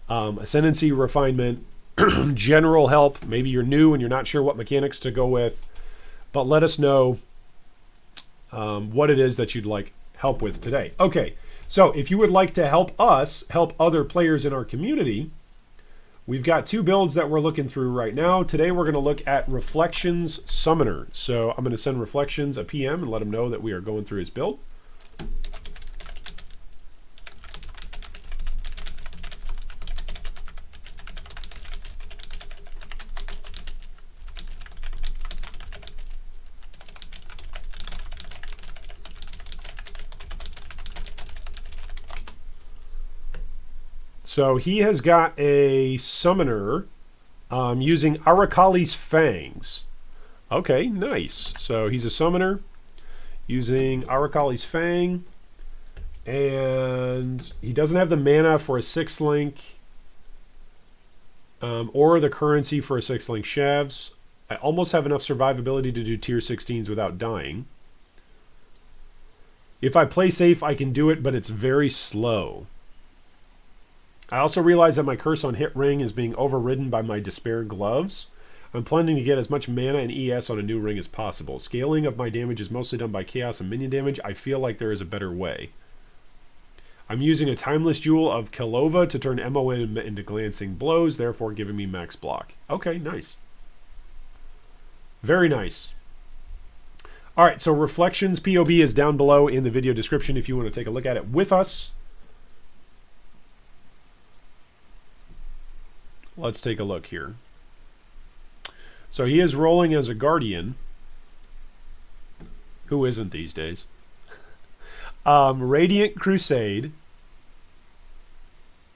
ascendancy refinement, general help. Maybe you're new and you're not sure what mechanics to go with, but let us know what it is that you'd like help with today. Okay, So if you would like to help us help other players in our community, we've got 2 builds that we're looking through right now. Today we're going to look at Reflections Summoner. So I'm going to send Reflections a PM and let him know that we are going through his build. So he has got a summoner using Arakali's Fangs. Okay, nice. So he's a summoner using Arakali's Fang. And he doesn't have the mana for a 6-link or the currency for a 6-link Shavs. I almost have enough survivability to do tier 16s without dying. If I play safe, I can do it, but it's very slow. I also realize that my curse on hit ring is being overridden by my despair gloves. I'm planning to get as much mana and ES on a new ring as possible. Scaling of my damage is mostly done by chaos and minion damage. I feel like there is a better way. I'm using a timeless jewel of Kitava to turn MOM into glancing blows, therefore giving me max block. Okay, nice. Very nice. Alright, so Reflections POB is down below in the video description if you want to take a look at it with us. Let's take a look here. So he is rolling as a Guardian. Who isn't these days? Radiant Crusade.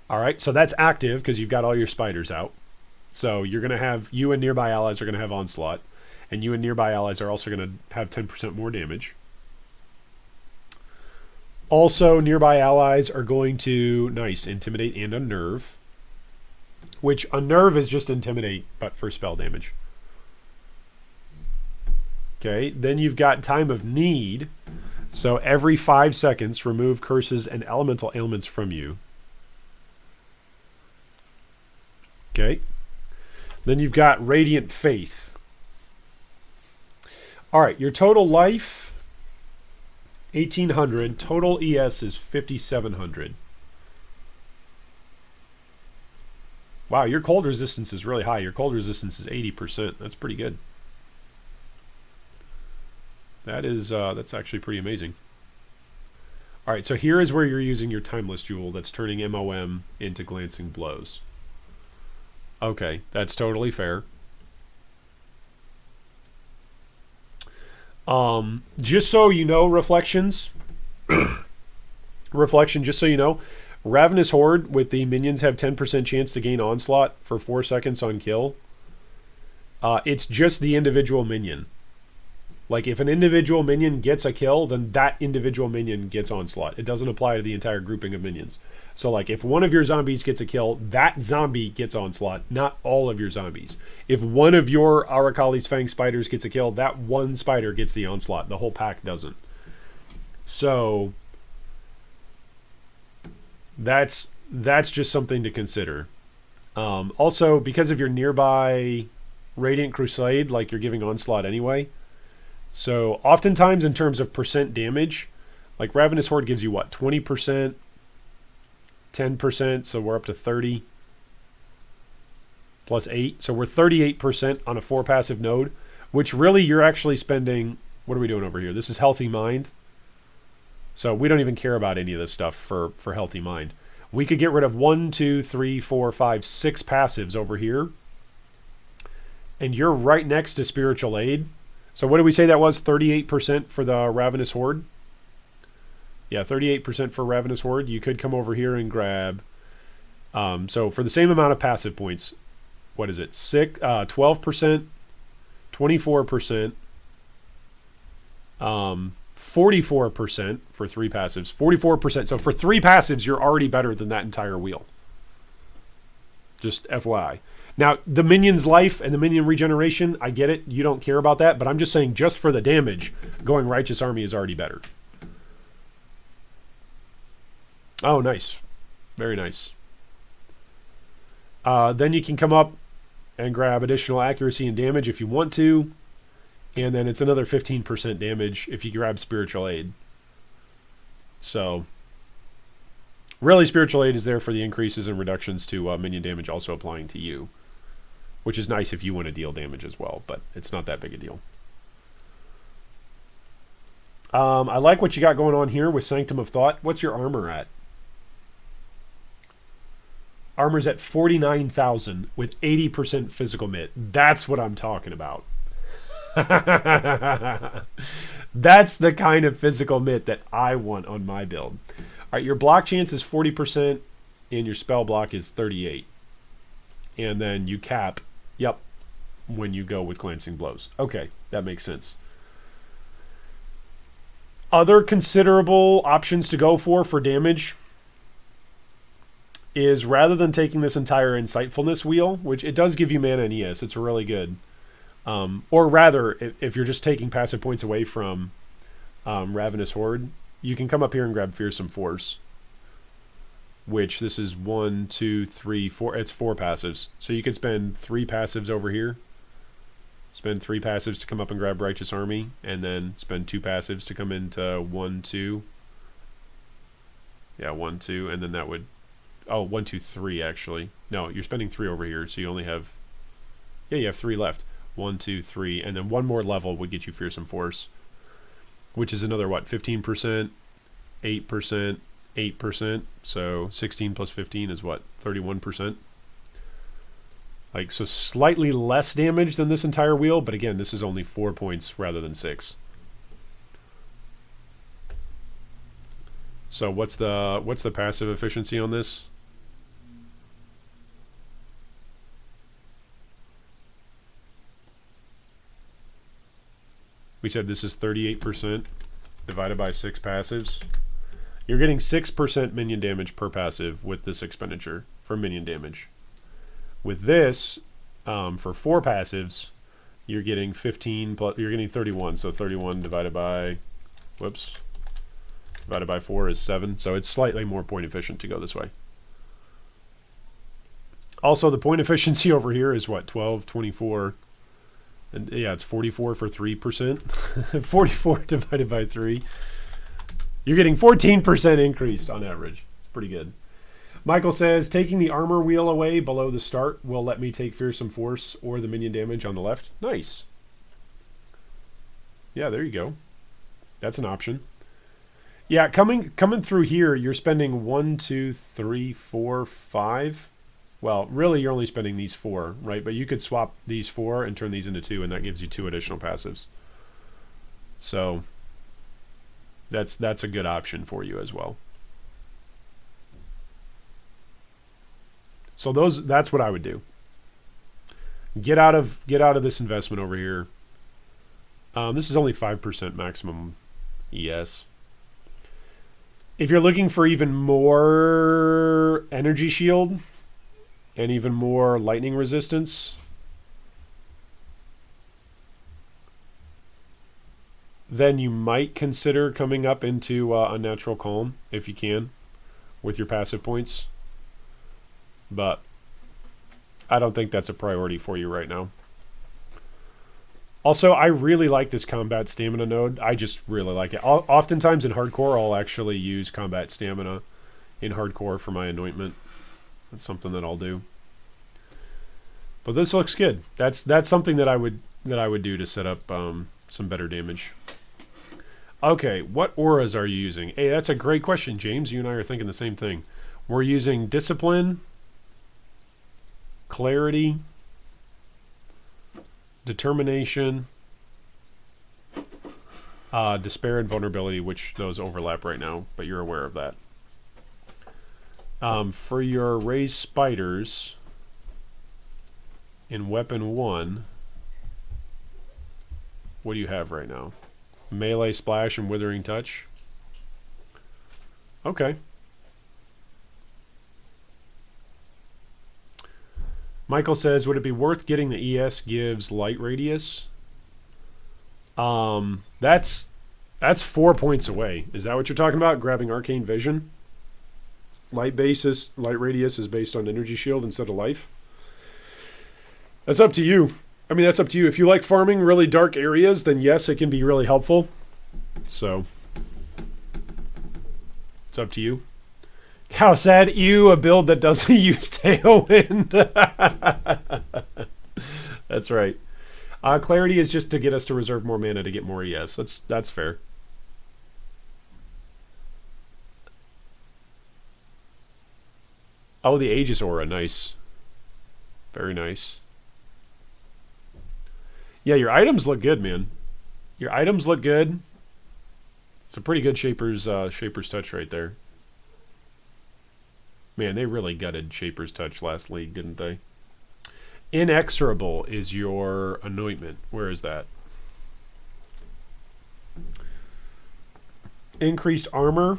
Alright, so that's active because you've got all your spiders out. So you're going to have, you and nearby allies are going to have Onslaught. And you and nearby allies are also going to have 10% more damage. Also, nearby allies are going to, nice, Intimidate and Unnerve. Which Unnerve is just Intimidate, but for spell damage. Okay, then you've got Time of Need. So every 5 seconds, remove curses and elemental ailments from you. Okay. Then you've got Radiant Faith. Alright, your total life, 1,800. Total ES is 5,700. Wow, your cold resistance is really high. Your cold resistance is 80%. That's pretty good. That is, that's actually pretty amazing. All right, so here is where you're using your Timeless Jewel that's turning MOM into Glancing Blows. Okay, that's totally fair. Just so you know, Reflections. Reflection, just so you know, Ravenous Horde with the minions have 10% chance to gain Onslaught for 4 seconds on kill. It's just the individual minion. Like, if an individual minion gets a kill, then that individual minion gets Onslaught. It doesn't apply to the entire grouping of minions. So, like, if one of your zombies gets a kill, that zombie gets Onslaught, not all of your zombies. If one of your Arakali's Fang spiders gets a kill, that one spider gets the Onslaught. The whole pack doesn't. So that's just something to consider. Also, because of your nearby Radiant Crusade, like, you're giving Onslaught anyway. So oftentimes in terms of percent damage, like Ravenous Horde gives you what, 20%, 10%, so we're up to 30 plus 8. So we're 38% on a 4 passive node, which really you're actually spending, what are we doing over here? This is Healthy Mind. So we don't even care about any of this stuff for Healthy Mind. We could get rid of 1, 2, 3, 4, 5, 6 passives over here. And you're right next to Spiritual Aid. So what did we say that was? 38% for the Ravenous Horde? Yeah, 38% for Ravenous Horde. You could come over here and grab... so for the same amount of passive points, what is it? 12%, 24%, 44% for 3 passives. 44%. So for 3 passives, you're already better than that entire wheel. Just FYI. Now, the minion's life and the minion regeneration, I get it. You don't care about that. But I'm just saying, just for the damage, going Righteous Army is already better. Oh, nice. Very nice. Then you can come up and grab additional accuracy and damage if you want to. And then it's another 15% damage if you grab Spiritual Aid. So, Really, Spiritual Aid is there for the increases and reductions to minion damage also applying to you, which is nice if you want to deal damage as well, but it's not that big a deal. I like what you got going on here with Sanctum of Thought. What's your armor at? Armor's at 49,000 with 80% physical mit. That's what I'm talking about. That's the kind of physical mit that I want on my build. All right, your block chance is 40% and your spell block is 38. And then you cap, yep, when you go with Glancing Blows. Okay, that makes sense. Other considerable options to go for damage is rather than taking this entire Insightfulness wheel, which it does give you mana and ES, it's really good. Or rather, if you're just taking passive points away from Ravenous Horde, you can come up here and grab Fearsome Force, which this is 1, 2, 3, 4. It's 4 passives. So you could spend 3 passives over here, spend 3 passives to come up and grab Righteous Army, and then spend 2 passives to come into 1, 2. Yeah, 1, 2, and then that would... Oh, 1, 2, 3 actually. No, you're spending 3 over here, so you only have... Yeah, you have 3 left. 1, 2, 3, and then 1 more level would get you Fearsome Force, which is another, what, 15%, 8%, 8%, so 16 plus 15 is what, 31%? Like, so slightly less damage than this entire wheel, but again, this is only 4 points rather than 6. So what's the passive efficiency on this? We said this is 38% divided by 6 passives. You're getting 6% minion damage per passive with this expenditure for minion damage. With this, for 4 passives, you're getting 15 plus, you're getting 31. So 31 divided by, whoops, divided by 4 is 7. So it's slightly more point efficient to go this way. Also, the point efficiency over here is what, 12, 24. And yeah, it's 44 for 3%. 44 divided by 3. You're getting 14% increased on average. It's pretty good. Michael says, taking the armor wheel away below the start will let me take Fearsome Force or the minion damage on the left. Nice. Yeah, there you go. That's an option. Yeah, coming through here, you're spending 1, 2, 3, 4, 5. Well, really, you're only spending these 4, right? But you could swap these 4 and turn these into 2, and that gives you 2 additional passives. So that's a good option for you as well. So that's what I would do. Get out of this investment over here. This is only 5% maximum ES. If you're looking for even more energy shield and even more lightning resistance, then you might consider coming up into Unnatural Calm if you can with your passive points. But I don't think that's a priority for you right now. Also, I really like this combat stamina node. I just really like it. Oftentimes in hardcore, I'll actually use combat stamina in hardcore for my anointment. That's something that I'll do. But this looks good. That's something that I would do to set up some better damage. Okay, what auras are you using? Hey, that's a great question, James. You and I are thinking the same thing. We're using Discipline, Clarity, Determination, Despair, and Vulnerability, which those overlap right now, but you're aware of that. For your Raised Spiders in Weapon 1, what do you have right now? Melee, Splash, and Withering Touch. Okay. Michael says, would it be worth getting the ES gives light radius? That's 4 points away. Is that what you're talking about? Grabbing Arcane Vision? Light radius is based on energy shield instead of life. That's up to you. I mean, that's up to you. If you like farming really dark areas, then yes, it can be really helpful. So, it's up to you. How sad. You a build that doesn't use Tailwind. That's right. Clarity is just to get us to reserve more mana to get more ES. That's fair. Oh, the Aegis Aura. Nice. Very nice. Yeah, your items look good, man. Your items look good. It's a pretty good Shaper's Touch right there. Man, they really gutted Shaper's Touch last league, didn't they? Inexorable is your anointment. Where is that? Increased armor.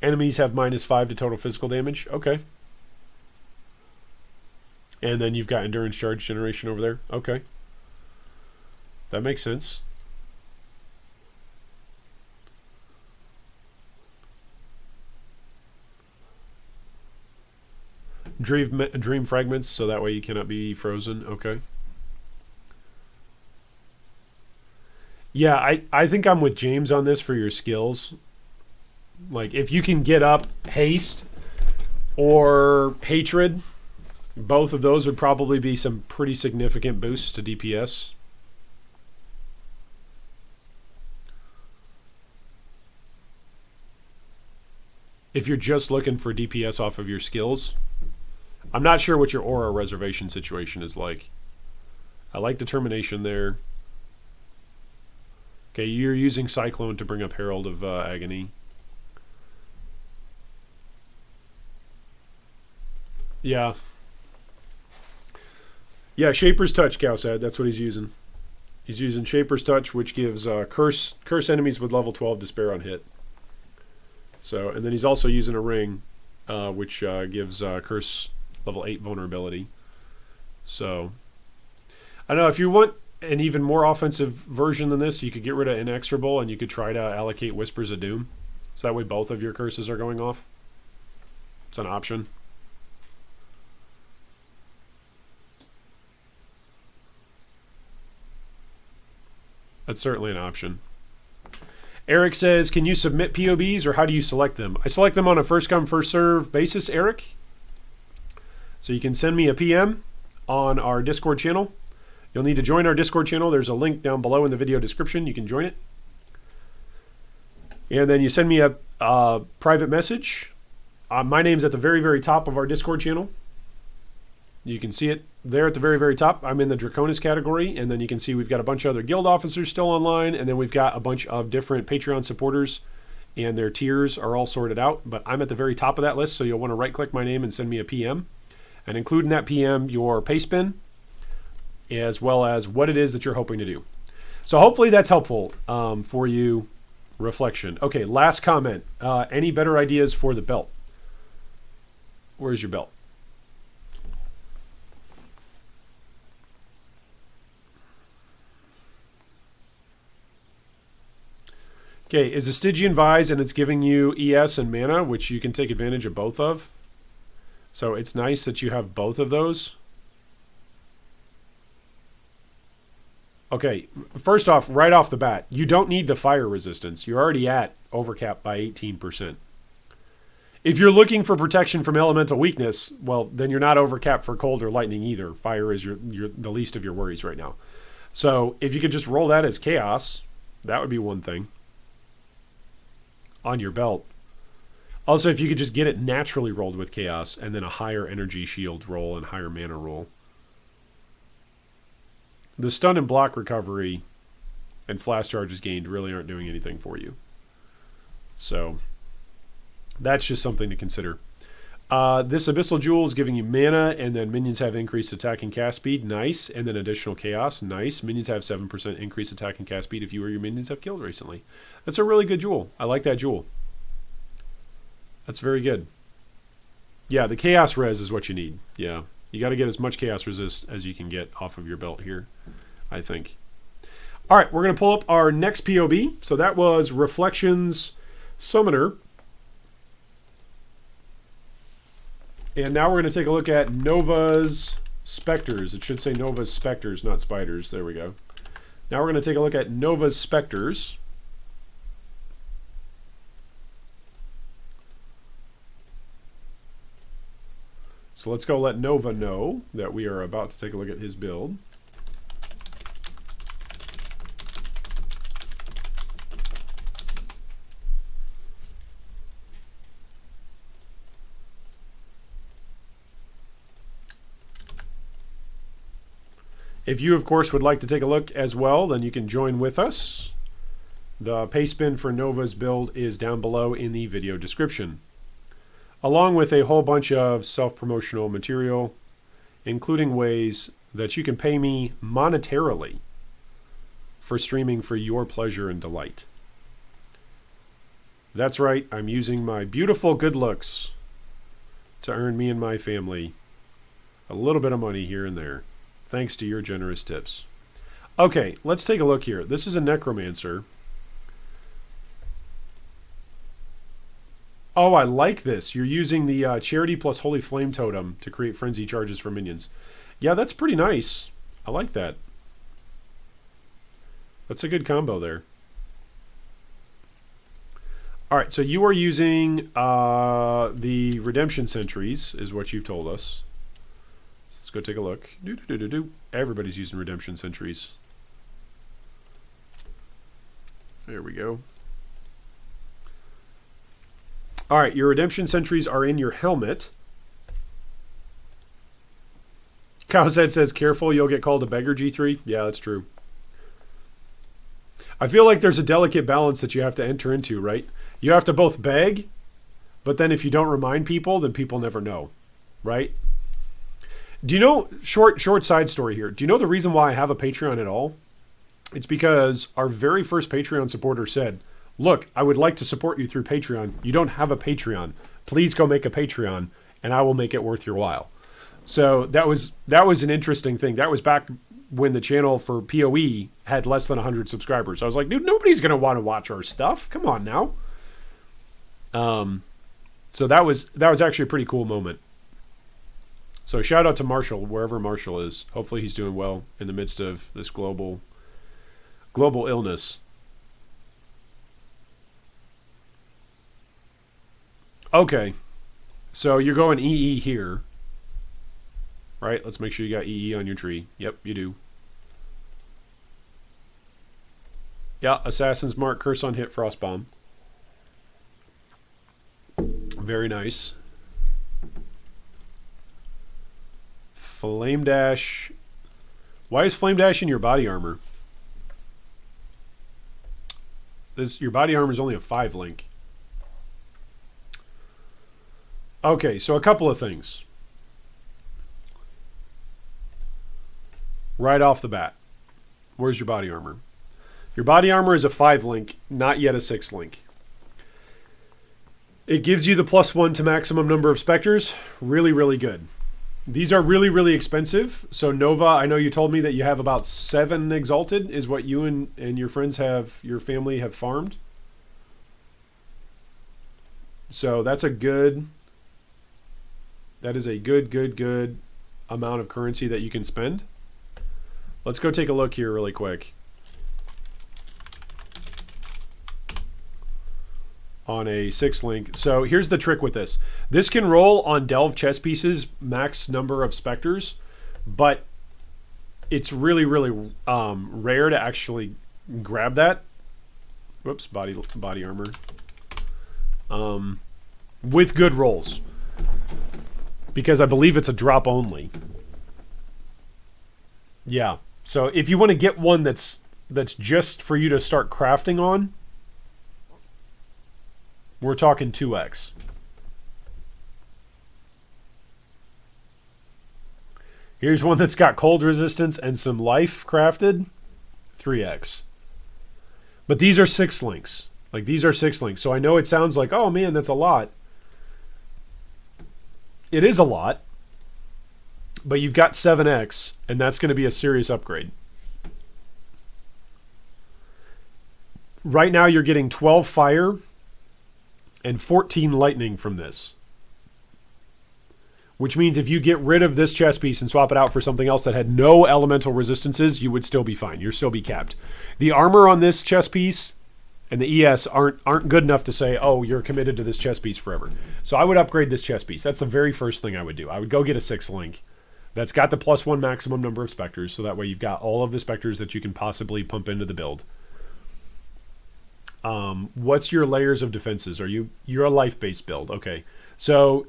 Enemies have -5 to total physical damage. Okay. And then you've got endurance charge generation over there. Okay. That makes sense. Dream fragments, so that way you cannot be frozen. Okay. Yeah, I think I'm with James on this for your skills. Like, if you can get up haste or hatred, both of those would probably be some pretty significant boosts to DPS. If you're just looking for DPS off of your skills. I'm not sure what your aura reservation situation is like. I like determination there. Okay, you're using Cyclone to bring up Herald of Agony. Yeah. Yeah, Shaper's Touch, Cowsad. That's what he's using. He's using Shaper's Touch, which gives curse enemies with level 12 Despair on hit. So, and then he's also using a ring, which gives curse level 8 vulnerability. So, I don't know, if you want an even more offensive version than this, you could get rid of Inexorable and you could try to allocate Whispers of Doom. So that way both of your curses are going off. It's an option. That's certainly an option. Eric says, can you submit POBs or how do you select them? I select them on a first come, first serve basis, Eric. So you can send me a PM on our Discord channel. You'll need to join our Discord channel. There's a link down below in the video description. You can join it. And then you send me a private message. My name's at the very, very top of our Discord channel. You can see it there at the very, very top. I'm in the Draconis category, and then you can see we've got a bunch of other guild officers still online, and then we've got a bunch of different Patreon supporters, and their tiers are all sorted out, but I'm at the very top of that list, so you'll want to right-click my name and send me a PM, and include in that PM your pay spin, as well as what it is that you're hoping to do. So hopefully that's helpful for you. Reflection. Okay, last comment. Any better ideas for the belt? Where's your belt? Okay, is a Stygian Vise, and it's giving you ES and mana, which you can take advantage of both of. So it's nice that you have both of those. Okay, first off, right off the bat, you don't need the fire resistance. You're already at overcap by 18%. If you're looking for protection from elemental weakness, well, then you're not overcapped for cold or lightning either. Fire is the least of your worries right now. So if you could just roll that as chaos, that would be one thing on your belt. Also, if you could just get it naturally rolled with chaos and then a higher energy shield roll and higher mana roll. The stun and block recovery and flash charges gained really aren't doing anything for you. So that's just something to consider. This Abyssal Jewel is giving you mana, and then minions have increased attack and cast speed. Nice. And then additional chaos. Nice. Minions have 7% increased attack and cast speed if you or your minions have killed recently. That's a really good jewel. I like that jewel. That's very good. Yeah, the chaos res is what you need. Yeah. You got to get as much chaos resist as you can get off of your belt here, I think. All right, we're going to pull up our next POB. So that was Reflections Summoner. And now we're going to take a look at Nova's Spectres. It should say Nova's Spectres, not Spiders. There we go. Now we're going to take a look at Nova's Spectres. So let's go let Nova know that we are about to take a look at his build. If you, of course, would like to take a look as well, then you can join with us. The paste bin for Nova's build is down below in the video description, along with a whole bunch of self-promotional material, including ways that you can pay me monetarily for streaming for your pleasure and delight. That's right, I'm using my beautiful good looks to earn me and my family a little bit of money here and there, thanks to your generous tips. Okay, let's take a look here. This is a necromancer. Oh, I like this. You're using the Charity plus Holy Flame Totem to create frenzy charges for minions. Yeah, that's pretty nice. I like that. That's a good combo there. All right, so you are using the Redemption Sentries, is what you've told us. So let's go take a look. Everybody's using Redemption Sentries. There we go. All right, your Redemption Sentries are in your helmet. Cowshead says, careful, you'll get called a beggar, G3. Yeah, that's true. I feel like there's a delicate balance that you have to enter into, right? You have to both beg, but then if you don't remind people, then people never know, right? Do you know, short side story here, do you know the reason why I have a Patreon at all? It's because our very first Patreon supporter said, look, I would like to support you through Patreon. You don't have a Patreon. Please go make a Patreon, and I will make it worth your while. So that was an interesting thing. That was back when the channel for POE had less than 100 subscribers. I was like, dude, nobody's going to want to watch our stuff. Come on now. So that was actually a pretty cool moment. So shout out to Marshall, wherever Marshall is. Hopefully he's doing well in the midst of this global illness. Okay, so you're going EE here, right? Let's make sure you got EE on your tree. Yep, you do. Yeah, Assassin's Mark, Curse on Hit, Frostbomb. Very nice. Flame Dash. Why is Flame Dash in your body armor? Your body armor is only a 5 link. Okay, so a couple of things. Right off the bat, where's your body armor? Your body armor is a 5 link, not yet a 6 link. It gives you the +1 to maximum number of Spectres. Really, really good. These are really, really expensive. So Nova, I know you told me that you have about 7 Exalted, is what you and your friends have, your family have farmed. So that's a good... That is a good amount of currency that you can spend. Let's go take a look here really quick. On a 6 link. So here's the trick with this. This can roll on Delve chess pieces, max number of Spectres, but it's really, really rare to actually grab that. Whoops, body armor. With good rolls. Because I believe it's a drop only. Yeah. So if you want to get one that's just for you to start crafting on, we're talking 2x. Here's one that's got cold resistance and some life crafted, 3x. But these are 6 links. Like, these are 6 links. So I know it sounds like, oh man, that's a lot. It is a lot, but you've got 7x, and that's going to be a serious upgrade. Right now, you're getting 12 fire and 14 lightning from this. Which means if you get rid of this chess piece and swap it out for something else that had no elemental resistances, you would still be fine. You'd still be capped. The armor on this chess piece And the ES aren't good enough to say, oh, you're committed to this chess piece forever. So I would upgrade this chess piece. That's the very first thing I would do. I would go get a 6 link that's got the +1 maximum number of Spectres, so that way you've got all of the Spectres that you can possibly pump into the build. What's your layers of defenses? You're a life-based build. Okay. So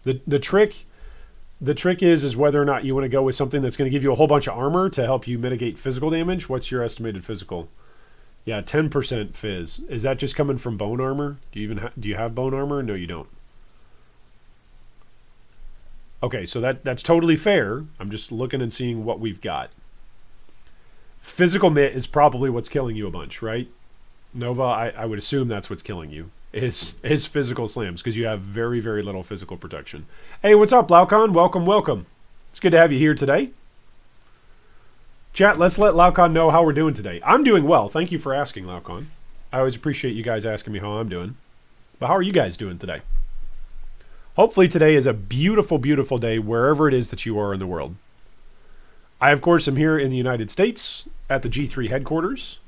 the trick is whether or not you want to go with something that's going to give you a whole bunch of armor to help you mitigate physical damage. What's your estimated physical? Yeah, 10% phys. Is that just coming from bone armor? Do you have bone armor? No, you don't. Okay, so that's totally fair. I'm just looking and seeing what we've got. Physical mitt is probably what's killing you a bunch, right? Nova, I would assume that's what's killing you. Is physical slams, because you have very, very little physical protection. Hey, what's up, Laucon? Welcome. It's good to have you here today. Chat, let's let Laucon know how we're doing today. I'm doing well. Thank you for asking, Laucon. I always appreciate you guys asking me how I'm doing. But how are you guys doing today? Hopefully today is a beautiful, beautiful day wherever it is that you are in the world. I, of course, am here in the United States at the G3 headquarters,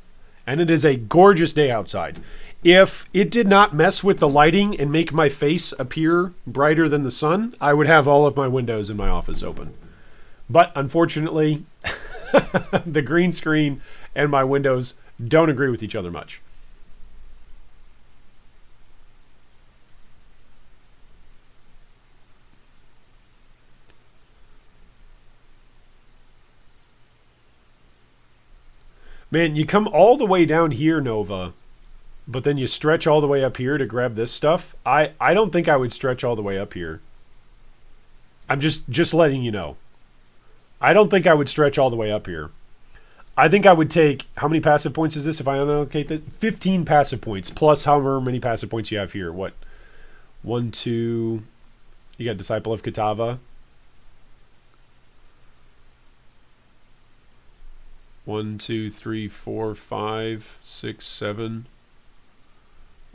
and it is a gorgeous day outside. If it did not mess with the lighting and make my face appear brighter than the sun, I would have all of my windows in my office open. But unfortunately, the green screen and my windows don't agree with each other much. Man, you come all the way down here, Nova, but then you stretch all the way up here to grab this stuff. I don't think I would stretch all the way up here. I'm just letting you know. I don't think I would stretch all the way up here. I think I would take, how many passive points is this if I unallocate that? 15 passive points, plus however many passive points you have here. What? 1, 2, you got Disciple of Kitava. 1, 2, 3, 4, 5, 6, 7,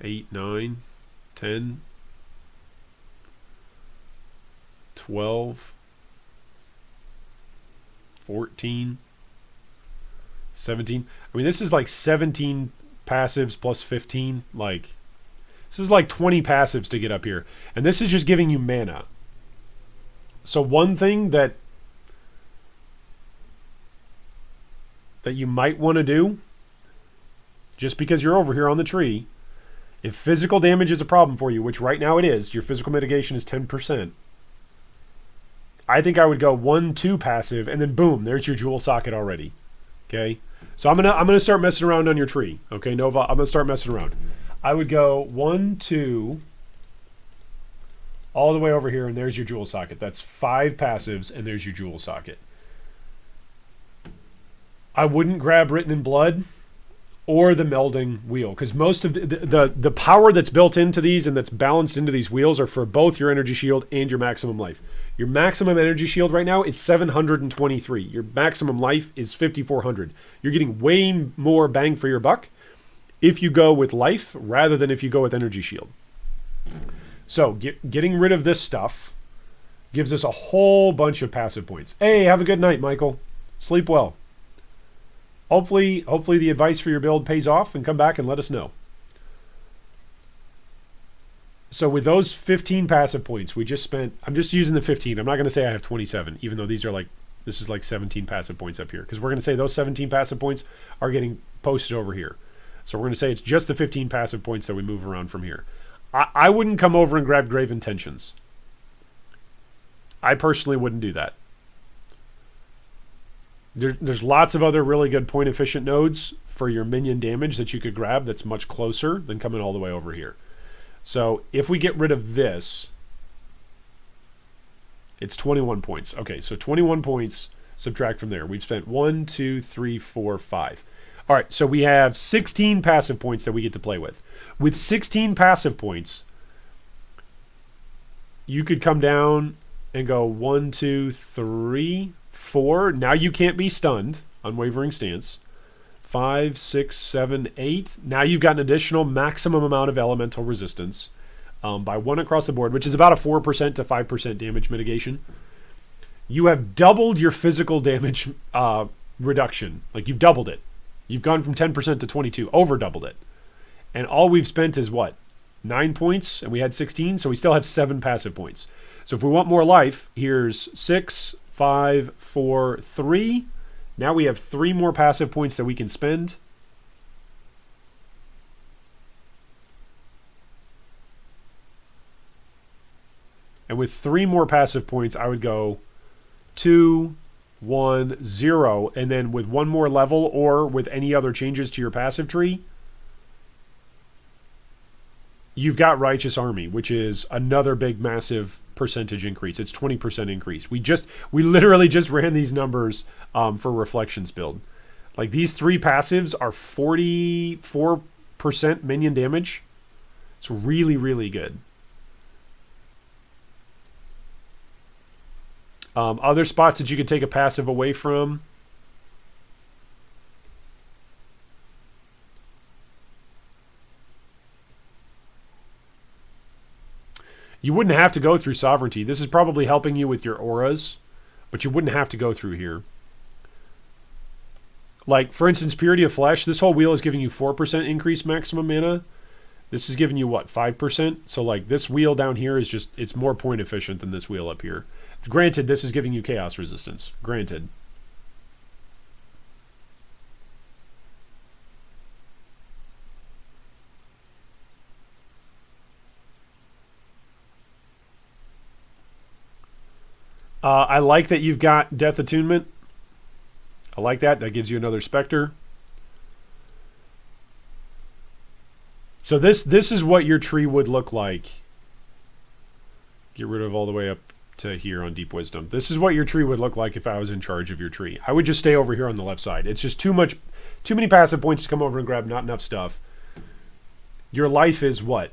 8, 9, 10, 12, 14, 17. I mean, this is like 17 passives plus 15. Like, this is like 20 passives to get up here. And this is just giving you mana. So one thing that you might want to do, just because you're over here on the tree, if physical damage is a problem for you, which right now it is, your physical mitigation is 10%, I think I would go 1, 2 passive, and then boom, there's your jewel socket already. Okay? So I'm gonna start messing around on your tree. Okay, Nova, I'm gonna start messing around. I would go 1, 2, all the way over here, and there's your jewel socket. That's 5 passives, and there's your jewel socket. I wouldn't grab Written in Blood or the melding wheel, because most of the power that's built into these and that's balanced into these wheels are for both your energy shield and your maximum life. Your maximum energy shield right now is 723. Your maximum life is 5,400. You're getting way more bang for your buck if you go with life rather than if you go with energy shield. So getting rid of this stuff gives us a whole bunch of passive points. Hey, have a good night, Michael. Sleep well. Hopefully the advice for your build pays off, and come back and let us know. So with those 15 passive points, we just spent, I'm just using the 15. I'm not going to say I have 27, even though this is like 17 passive points up here, because we're going to say those 17 passive points are getting posted over here. So we're going to say it's just the 15 passive points that we move around from here. I wouldn't come over and grab Grave Intentions. I personally wouldn't do that. There's lots of other really good point efficient nodes for your minion damage that you could grab that's much closer than coming all the way over here. So if we get rid of this, it's 21 points. Okay, so 21 points, subtract from there. We've spent 1, 2, 3, 4, 5. All right, so we have 16 passive points that we get to play with. With 16 passive points, you could come down and go 1, 2, 3, 4. Now you can't be stunned. Unwavering Stance. 5, 6, 7, 8. Now you've got an additional maximum amount of elemental resistance by 1 across the board, which is about a 4% to 5% damage mitigation. You have doubled your physical damage reduction. Like, you've doubled it. You've gone from 10% to 22, over doubled it. And all we've spent is what? 9 points, and we had 16, so we still have 7 passive points. So if we want more life, here's 6, 5, 4, 3. Now we have 3 more passive points that we can spend. And with 3 more passive points, I would go 2, 1, 0. And then with 1 more level or with any other changes to your passive tree, you've got Righteous Army, which is another big, massive percentage increase. It's 20% increase. We literally just ran these numbers for Reflections build. Like, these 3 passives are 44% minion damage. It's really, really good. Other spots that you could take a passive away from. You wouldn't have to go through Sovereignty. This is probably helping you with your auras, but you wouldn't have to go through here. Like, for instance, Purity of Flesh, this whole wheel is giving you 4% increased maximum mana. This is giving you, what, 5%? So, like, this wheel down here is just, it's more point efficient than this wheel up here. Granted, this is giving you chaos resistance. Granted. I like that you've got Death Attunement. I like that. That gives you another Spectre. So this is what your tree would look like. Get rid of all the way up to here on Deep Wisdom. This is what your tree would look like if I was in charge of your tree. I would just stay over here on the left side. It's just too many passive points to come over and grab not enough stuff. Your life is what?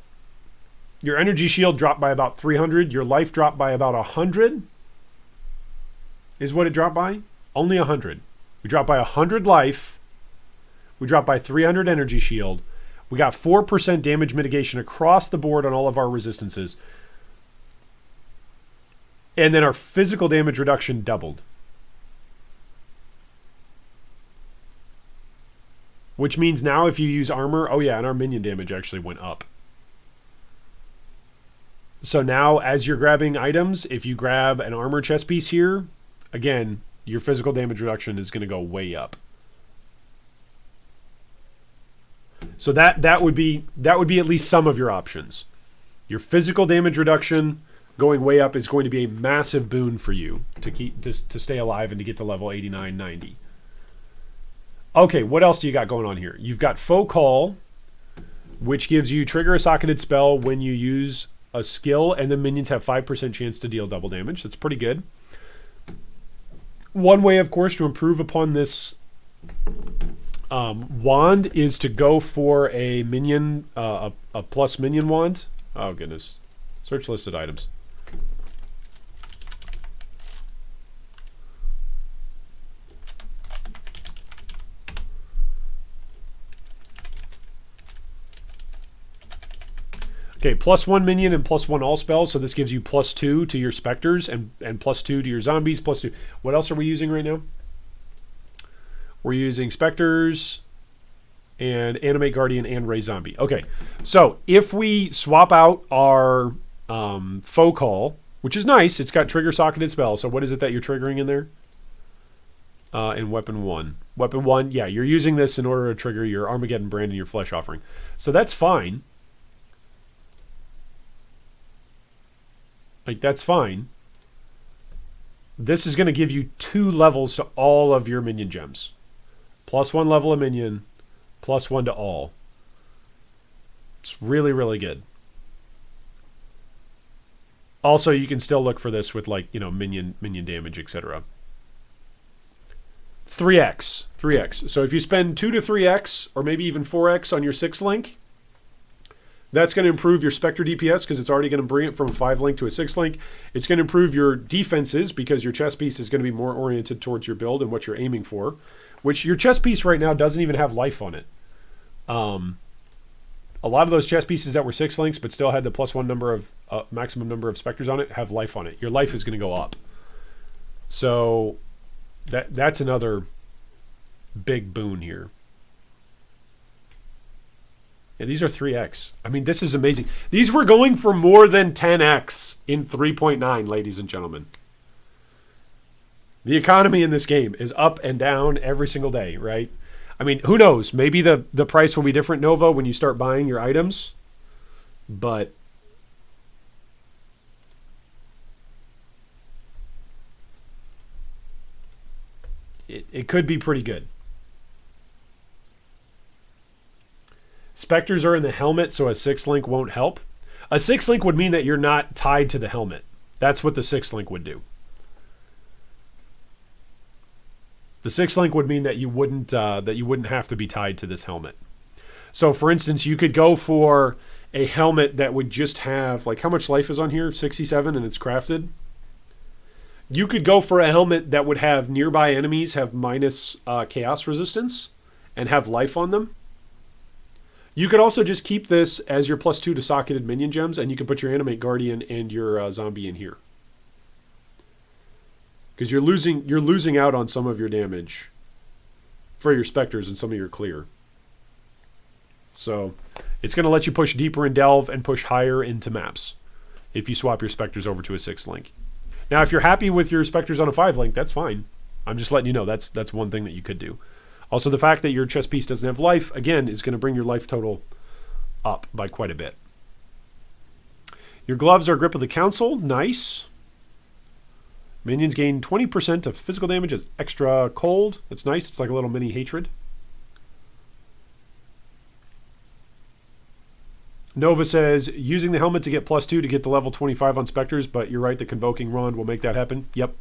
Your energy shield dropped by about 300. Your life dropped by about 100. Is what it dropped by? Only 100. We dropped by 100 life. We dropped by 300 energy shield. We got 4% damage mitigation across the board on all of our resistances. And then our physical damage reduction doubled. Which means now if you use armor, oh yeah, and our minion damage actually went up. So now as you're grabbing items, if you grab an armor chest piece here, again, your physical damage reduction is going to go way up. So that would be at least some of your options. Your physical damage reduction going way up is going to be a massive boon for you to stay alive and to get to level 89, 90. Okay, what else do you got going on here? You've got Faux Call, which gives you trigger a socketed spell when you use a skill, and the minions have 5% chance to deal double damage. That's pretty good. One way, of course, to improve upon this wand is to go for a minion, a plus minion wand. Oh, goodness. Search listed items. Okay, +1 minion and +1 all spells. So this gives you +2 to your Spectres and +2 to your zombies, +2. What else are we using right now? We're using Spectres and Animate Guardian and Ray Zombie. Okay, so if we swap out our Faux Call, which is nice, it's got trigger socketed spell. So what is it that you're triggering in there? In Weapon 1. Weapon 1, yeah, you're using this in order to trigger your Armageddon Brand and your Flesh Offering. So that's fine. Like, that's fine. This is going to give you 2 levels to all of your minion gems. +1 level of minion, +1 to all. It's really, really good. Also, you can still look for this with, like, you know, minion damage, etc. 3x. 3x. So if you spend 2 to 3x, or maybe even 4x on your 6 link, that's going to improve your Spectre DPS because it's already going to bring it from a 5 link to a 6 link. It's going to improve your defenses because your chest piece is going to be more oriented towards your build and what you're aiming for, which your chest piece right now doesn't even have life on it. A lot of those chest pieces that were 6 links but still had the +1 number of maximum number of Spectres on it have life on it. Your life is going to go up. So that's another big boon here. Yeah, these are 3x. I mean, this is amazing. These were going for more than 10x in 3.9, ladies and gentlemen. The economy in this game is up and down every single day, right? I mean, who knows? Maybe the price will be different, Nova, when you start buying your items. But it could be pretty good. Spectres are in the helmet, so a 6-link won't help. A 6-link would mean that you're not tied to the helmet. That's what the 6-link would do. The 6-link would mean that you wouldn't have to be tied to this helmet. So, for instance, you could go for a helmet that would just have, like, how much life is on here? 67, and it's crafted. You could go for a helmet that would have nearby enemies have minus chaos resistance and have life on them. You could also just keep this as your +2 to socketed minion gems, and you can put your Animate Guardian and your zombie in here. Because you're losing out on some of your damage for your Spectres and some of your clear. So it's going to let you push deeper in Delve and push higher into maps if you swap your Spectres over to a 6-link. Now, if you're happy with your Spectres on a 5-link, that's fine. I'm just letting you know that's one thing that you could do. Also, the fact that your chess piece doesn't have life, again, is going to bring your life total up by quite a bit. Your gloves are Grip of the Council. Nice. Minions gain 20% of physical damage as extra cold. That's nice. It's like a little mini hatred. Nova says, using the helmet to get +2 to get to level 25 on Spectres, but you're right, the Convoking Rod will make that happen. Yep.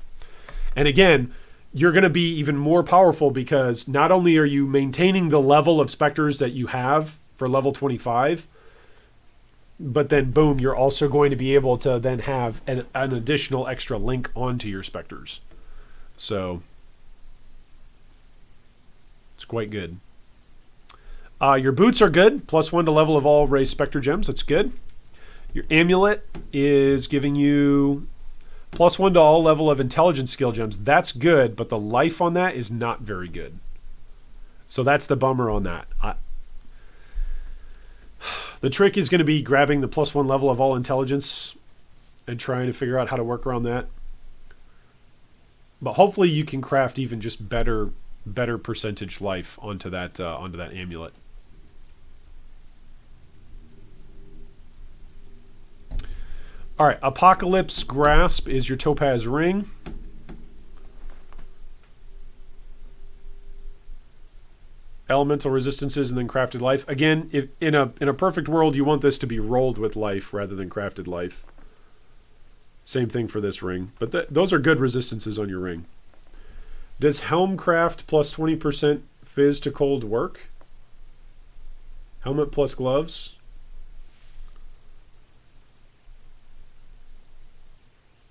And again, you're going to be even more powerful because not only are you maintaining the level of Spectres that you have for level 25, but then, boom, you're also going to be able to then have an additional extra link onto your Spectres. So, it's quite good. Your boots are good. +1 to level of all raised Spectre gems. That's good. Your amulet is giving you +1 to all level of intelligence skill gems. That's good, but the life on that is not very good. So that's the bummer on that. The trick is going to be grabbing the +1 level of all intelligence and trying to figure out how to work around that. But hopefully you can craft even just better percentage life onto that amulet. All right, Apocalypse Grasp is your topaz ring. Elemental resistances and then crafted life. Again, if in a perfect world, you want this to be rolled with life rather than crafted life. Same thing for this ring, but those are good resistances on your ring. Does Helmcraft +20% fizz to cold work? Helmet plus gloves.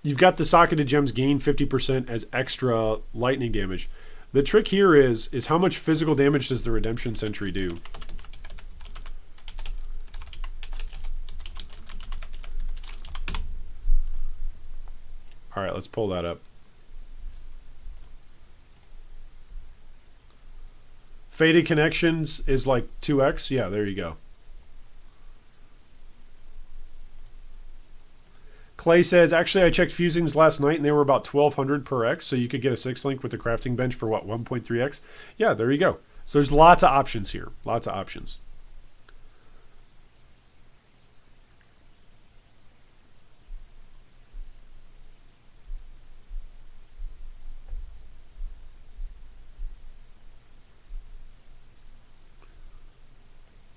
You've got the socketed gems gain 50% as extra lightning damage. The trick here is how much physical damage does the Redemption Sentry do? All right, let's pull that up. Faded Connections is like 2x. Yeah, there you go. Clay says, actually, I checked fusings last night and they were about 1,200 per X, so you could get a 6-link with the crafting bench for what, 1.3x? Yeah, there you go. So there's lots of options here. Lots of options.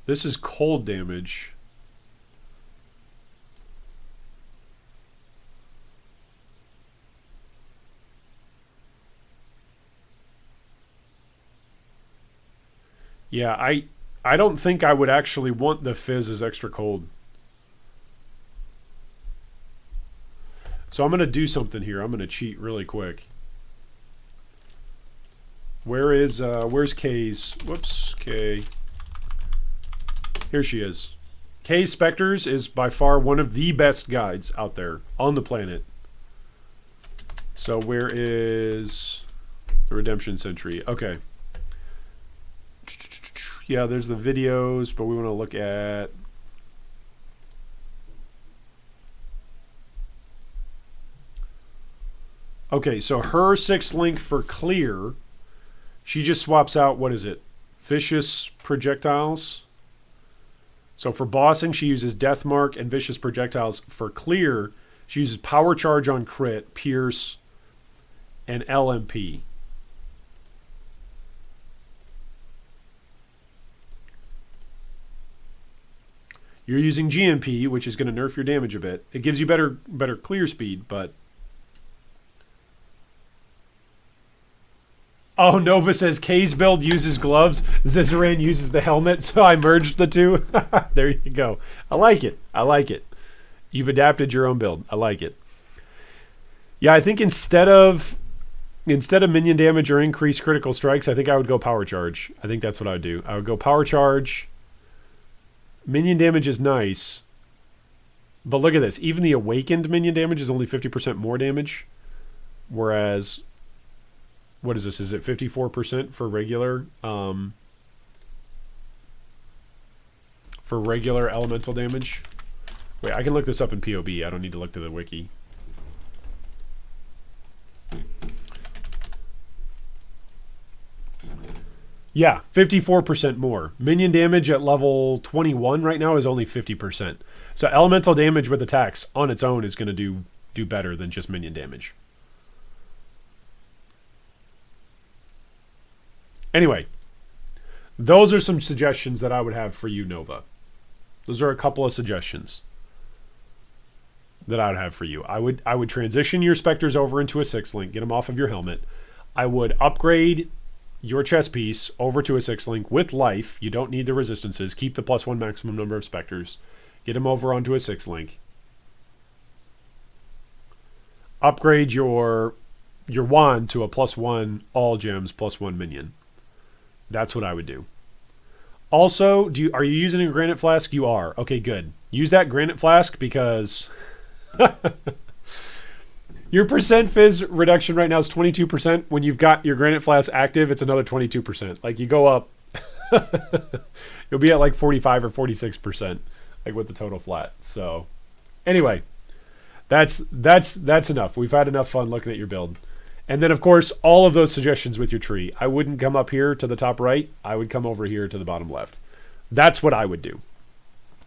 This is cold damage. Yeah, I don't think I would actually want the fizz as extra cold. So I'm going to do something here. I'm going to cheat really quick. Where's Kay's? Whoops, Kay. Here she is. Kay's Spectres is by far one of the best guides out there on the planet. So where is the Redemption Sentry? Okay. Yeah, there's the videos, but we want to look at... Okay, so her 6th link for clear, she just swaps out, what is it? Vicious projectiles. So for bossing, she uses Death Mark and Vicious projectiles. For clear, she uses Power Charge on crit, Pierce, and LMP. You're using GMP, which is going to nerf your damage a bit. It gives you better clear speed, but... Oh, Nova says Kay's build uses gloves, Zizaran uses the helmet, so I merged the two. There you go. I like it. I like it. You've adapted your own build. I like it. Yeah, I think instead of minion damage or increased critical strikes, I think I would go Power Charge. I think that's what I would do. I would go Power Charge. Minion damage is nice. But look at this. Even the awakened minion damage is only 50% more damage. Whereas... What is this? Is it 54% for regular? For regular elemental damage? Wait, I can look this up in POB. I don't need to look to the wiki. Yeah, 54% more. Minion damage at level 21 right now is only 50%. So elemental damage with attacks on its own is going to do better than just minion damage. Anyway, those are some suggestions that I would have for you, Nova. Those are a couple of suggestions that I would have for you. I would transition your Spectres over into a 6 link, get them off of your helmet. I would upgrade your chest piece over to a 6 link with life. You don't need the resistances. Keep the +1 maximum number of Spectres. Get them over onto a 6 link. Upgrade your wand to a +1 all gems +1 minion. That's what I would do. Also, are you using a granite flask? You are. Okay, good. Use that granite flask because your percent fizz reduction right now is 22%. When you've got your granite flask active, it's another 22%. Like you go up, you'll be at like 45 or 46%, like with the total flat. So, anyway, that's enough. We've had enough fun looking at your build. And then, of course, all of those suggestions with your tree. I wouldn't come up here to the top right. I would come over here to the bottom left. That's what I would do.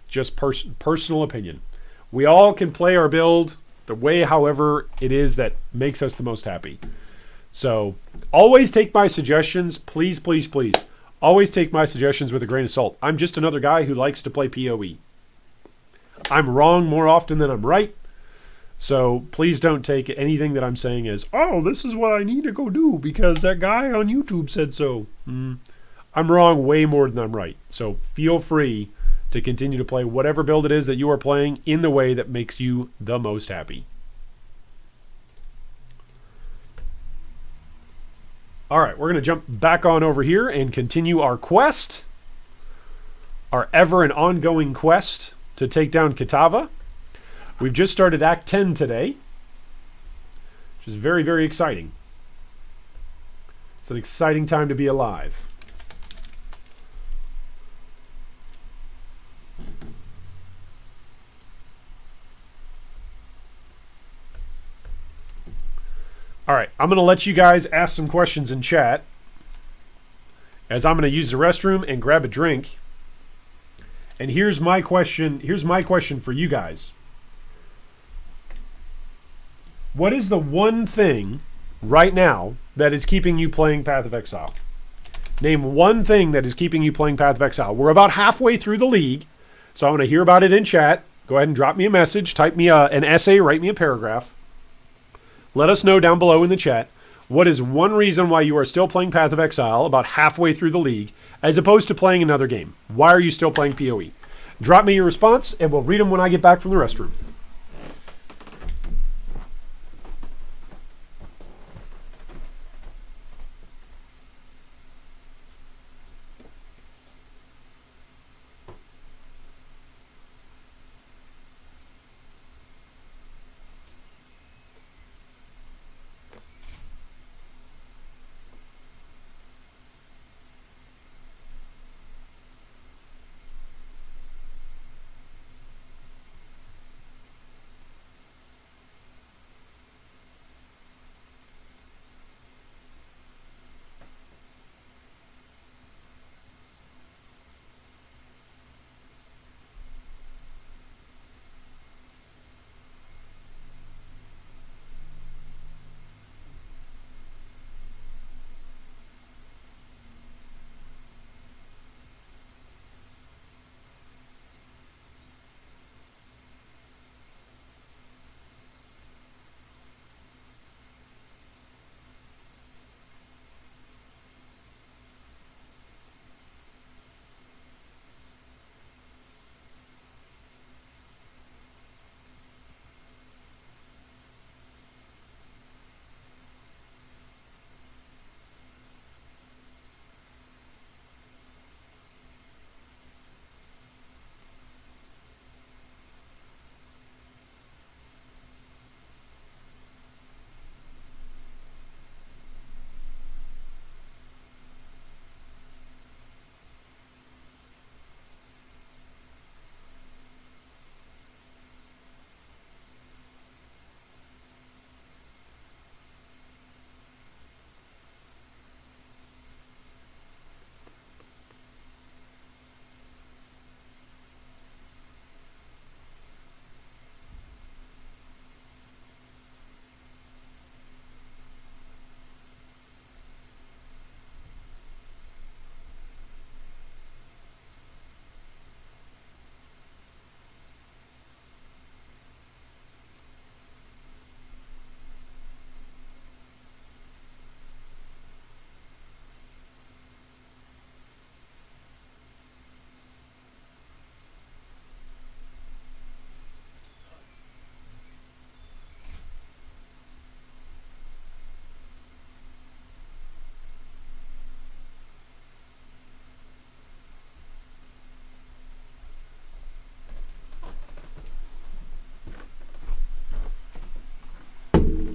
Just personal opinion. We all can play our build the way, however, it is that makes us the most happy. So, always take my suggestions. Please, please, please. Always take my suggestions with a grain of salt. I'm just another guy who likes to play PoE. I'm wrong more often than I'm right. So please don't take anything that I'm saying as, oh, this is what I need to go do because that guy on YouTube said so. I'm wrong way more than I'm right. So feel free to continue to play whatever build it is that you are playing in the way that makes you the most happy. All right, we're going to jump back on over here and continue our quest, our ever and ongoing quest to take down Kitava. We've just started Act 10 today, which is very, very exciting. It's an exciting time to be alive. All right, I'm going to let you guys ask some questions in chat as I'm going to use the restroom and grab a drink. And here's my question. Here's my question for you guys. What is the one thing right now that is keeping you playing Path of Exile? Name one thing that is keeping you playing Path of Exile. We're about halfway through the league, so I want to hear about it in chat. Go ahead and drop me a message. Type me an essay. Write me a paragraph. Let us know down below in the chat what is one reason why you are still playing Path of Exile about halfway through the league as opposed to playing another game. Why are you still playing PoE? Drop me your response, and we'll read them when I get back from the restroom.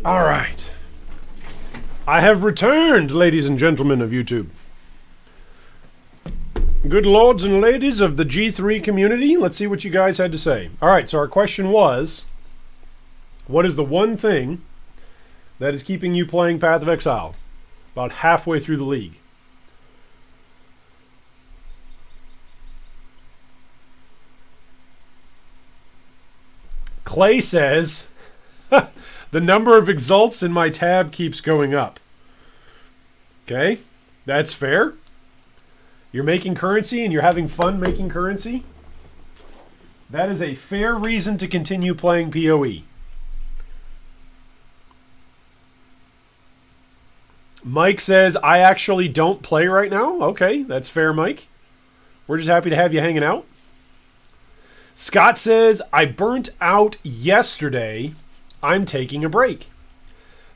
All right. I have returned, ladies and gentlemen of YouTube. Good lords and ladies of the G3 community, let's see what you guys had to say. All right, so our question was, what is the one thing that is keeping you playing Path of Exile about halfway through the league? Clay says, the number of exalts in my tab keeps going up. Okay, that's fair. You're making currency and you're having fun making currency. That is a fair reason to continue playing PoE. Mike says, I actually don't play right now. Okay, that's fair, Mike. We're just happy to have you hanging out. Scott says, I burnt out yesterday. I'm taking a break.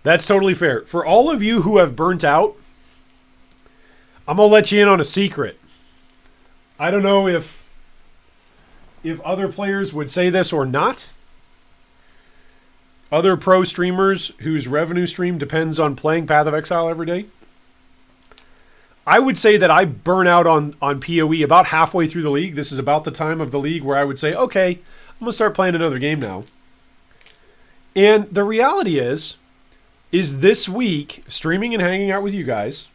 That's totally fair. For all of you who have burnt out, I'm going to let you in on a secret. I don't know if other players would say this or not. Other pro streamers whose revenue stream depends on playing Path of Exile every day. I would say that I burn out on PoE about halfway through the league. This is about the time of the league where I would say, okay, I'm going to start playing another game now. And the reality is this week, streaming and hanging out with you guys,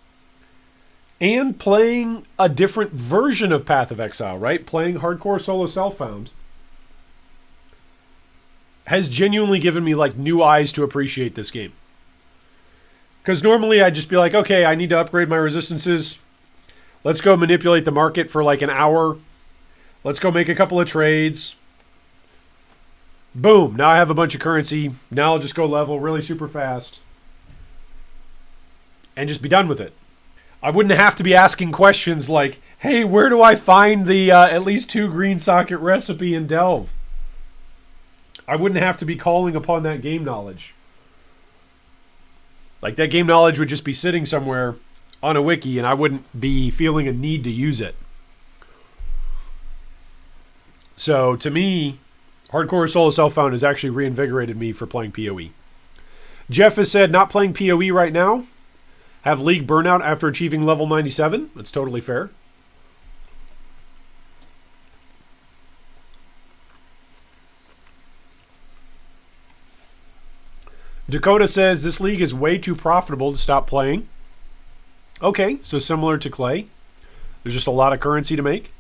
and playing a different version of Path of Exile, right? Playing Hardcore Solo Self-Found has genuinely given me like new eyes to appreciate this game. Because normally I'd just be like, okay, I need to upgrade my resistances. Let's go manipulate the market for like an hour. Let's go make a couple of trades. Boom, now I have a bunch of currency. Now I'll just go level really super fast. And just be done with it. I wouldn't have to be asking questions like, hey, where do I find the at least 2 green socket recipe in Delve? I wouldn't have to be calling upon that game knowledge. Like, that game knowledge would just be sitting somewhere on a wiki, and I wouldn't be feeling a need to use it. So, to me, Hardcore Solo Self-Found has actually reinvigorated me for playing PoE. Jeff has said, not playing PoE right now. Have league burnout after achieving level 97. That's totally fair. Dakota says, this league is way too profitable to stop playing. Okay, so similar to Clay. There's just a lot of currency to make.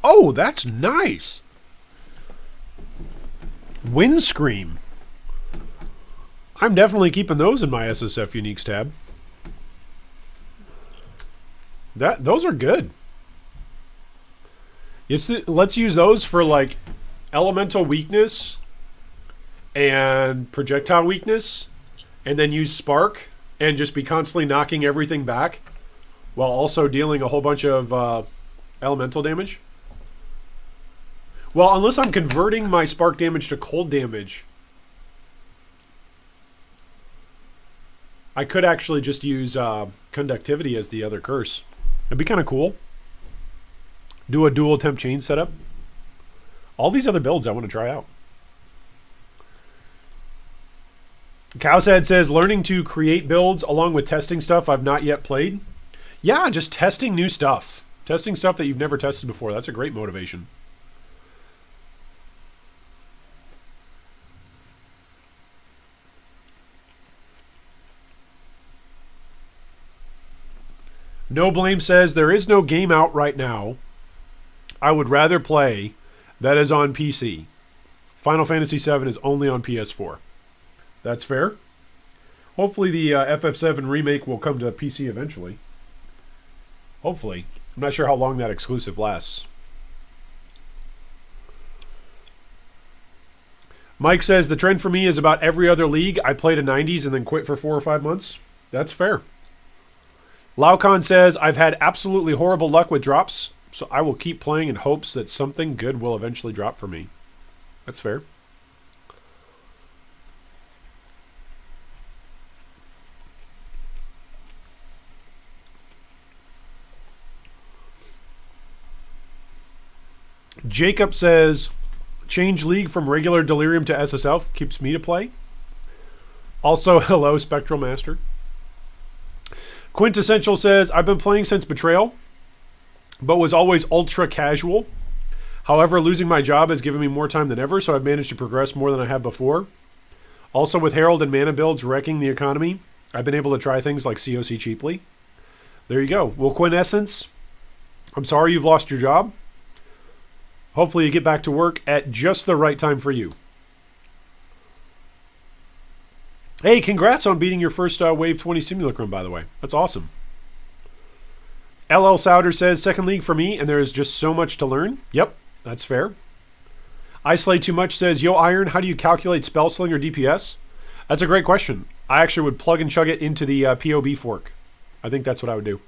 Oh, that's nice. Windscream. I'm definitely keeping those in my SSF Uniques tab. Those are good. Let's use those for like elemental weakness and projectile weakness, and then use spark and just be constantly knocking everything back while also dealing a whole bunch of elemental damage. Well, unless I'm converting my spark damage to cold damage, I could actually just use conductivity as the other curse. That'd be kind of cool. Do a dual temp chain setup. All these other builds I want to try out. Cowsad says, learning to create builds along with testing stuff I've not yet played. Yeah, just testing new stuff. Testing stuff that you've never tested before. That's a great motivation. No Blame says, there is no game out right now I would rather play that is on PC. Final Fantasy VII is only on PS4. That's fair. Hopefully the FF7 remake will come to PC eventually. Hopefully. I'm not sure how long that exclusive lasts. Mike says, the trend for me is about every other league. I played a 90s and then quit for 4 or 5 months. That's fair. Laucon says, I've had absolutely horrible luck with drops, so I will keep playing in hopes that something good will eventually drop for me. That's fair. Jacob says, change league from regular Delirium to SSF. Keeps me to play. Also, hello, Spectral Master. Quintessential says, I've been playing since Betrayal, but was always ultra casual. However, losing my job has given me more time than ever, so I've managed to progress more than I have before. Also, with Herald and mana builds wrecking the economy, I've been able to try things like COC cheaply. There you go. Well, Quintessence, I'm sorry you've lost your job. Hopefully you get back to work at just the right time for you. Hey, congrats on beating your first Wave 20 Simulacrum, by the way. That's awesome. LL Souder says, second league for me, and there is just so much to learn. Yep, that's fair. Isolate Too Much says, yo, Iron, how do you calculate spell slinger DPS? That's a great question. I actually would plug and chug it into the POB fork. I think that's what I would do.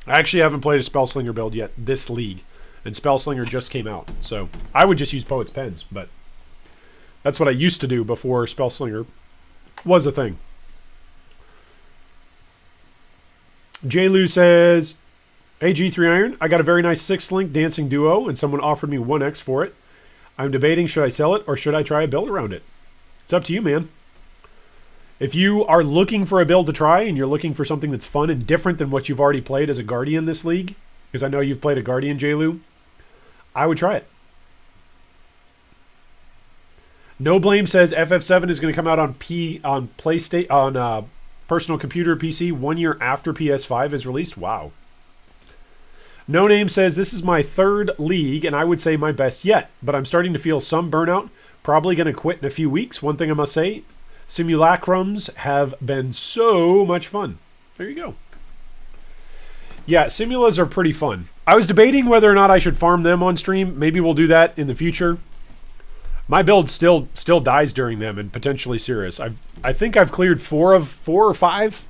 I actually haven't played a spell slinger build yet this league, and spell slinger just came out. So I would just use Poet's Pens, but that's what I used to do before spell slinger was a thing. J. Lou says, hey, G3 Iron, I got a very nice 6-link dancing duo, and someone offered me 1x for it. I'm debating, should I sell it, or should I try a build around it? It's up to you, man. If you are looking for a build to try, and you're looking for something that's fun and different than what you've already played as a Guardian this league, because I know you've played a Guardian, J. Lou, I would try it. No Blame says FF7 is going to come out on PlayStation, on personal computer PC 1 year after PS5 is released. Wow. No Name says, this is my third league, and I would say my best yet, but I'm starting to feel some burnout. Probably going to quit in a few weeks. One thing I must say, simulacrums have been so much fun. There you go. Yeah, simulas are pretty fun. I was debating whether or not I should farm them on stream. Maybe we'll do that in the future. My build still dies during them, and potentially serious. I think I've cleared 4 or 5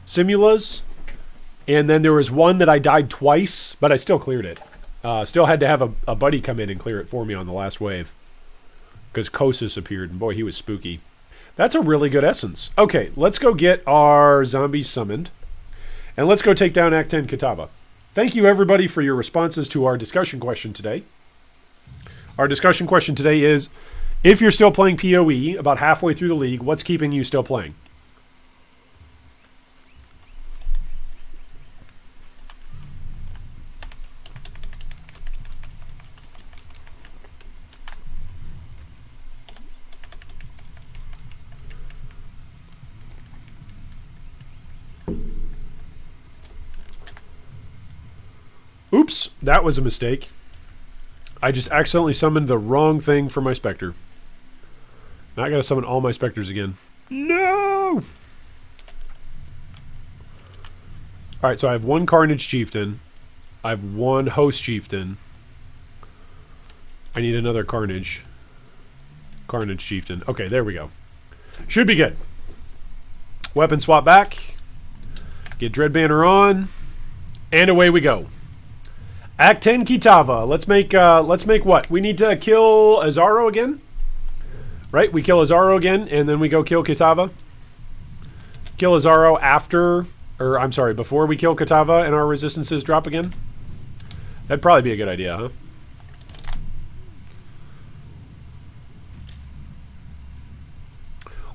simulas, and then there was one that I died twice, but I still cleared it. Still had to have a buddy come in and clear it for me on the last wave, because Kosis appeared, and boy, he was spooky. That's a really good essence. Okay, let's go get our zombies summoned, and let's go take down Act 10 Kitava. Thank you, everybody, for your responses to our discussion question today. Our discussion question today is, if you're still playing PoE about halfway through the league, what's keeping you still playing? Oops, that was a mistake. I just accidentally summoned the wrong thing for my Spectre. Now I gotta summon all my Spectres again. No! Alright, so I have 1 Carnage Chieftain. I have 1 Host Chieftain. I need another Carnage Chieftain. Okay, there we go. Should be good. Weapon swap back. Get Dread Banner on. And away we go. Act 10 Kitava. Let's make what? We need to kill Azaro again? Right? We kill Azaro again, and then we go kill Kitava. Kill Azaro after, or I'm sorry, before we kill Kitava and our resistances drop again? That'd probably be a good idea, huh?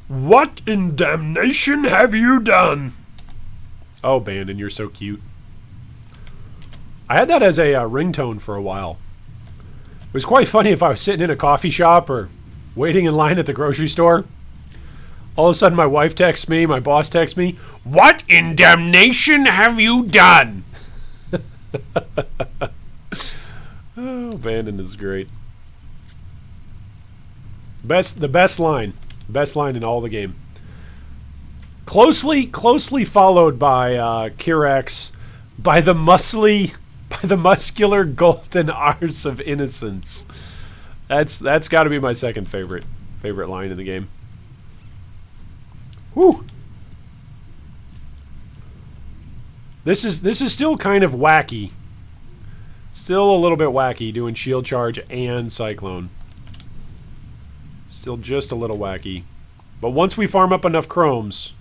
What in damnation have you done? Oh, Bandon, you're so cute. I had that as a ringtone for a while. It was quite funny if I was sitting in a coffee shop or waiting in line at the grocery store. All of a sudden my wife texts me, my boss texts me, what in damnation have you done? Oh, Bandon is great. The best line in all the game. Closely followed by Kirax, by the muscular golden arse of innocence. That's got to be my second favorite line in the game. Whew. This is still kind of wacky. Still a little bit wacky doing shield charge and cyclone. Still just a little wacky. But once we farm up enough chromes,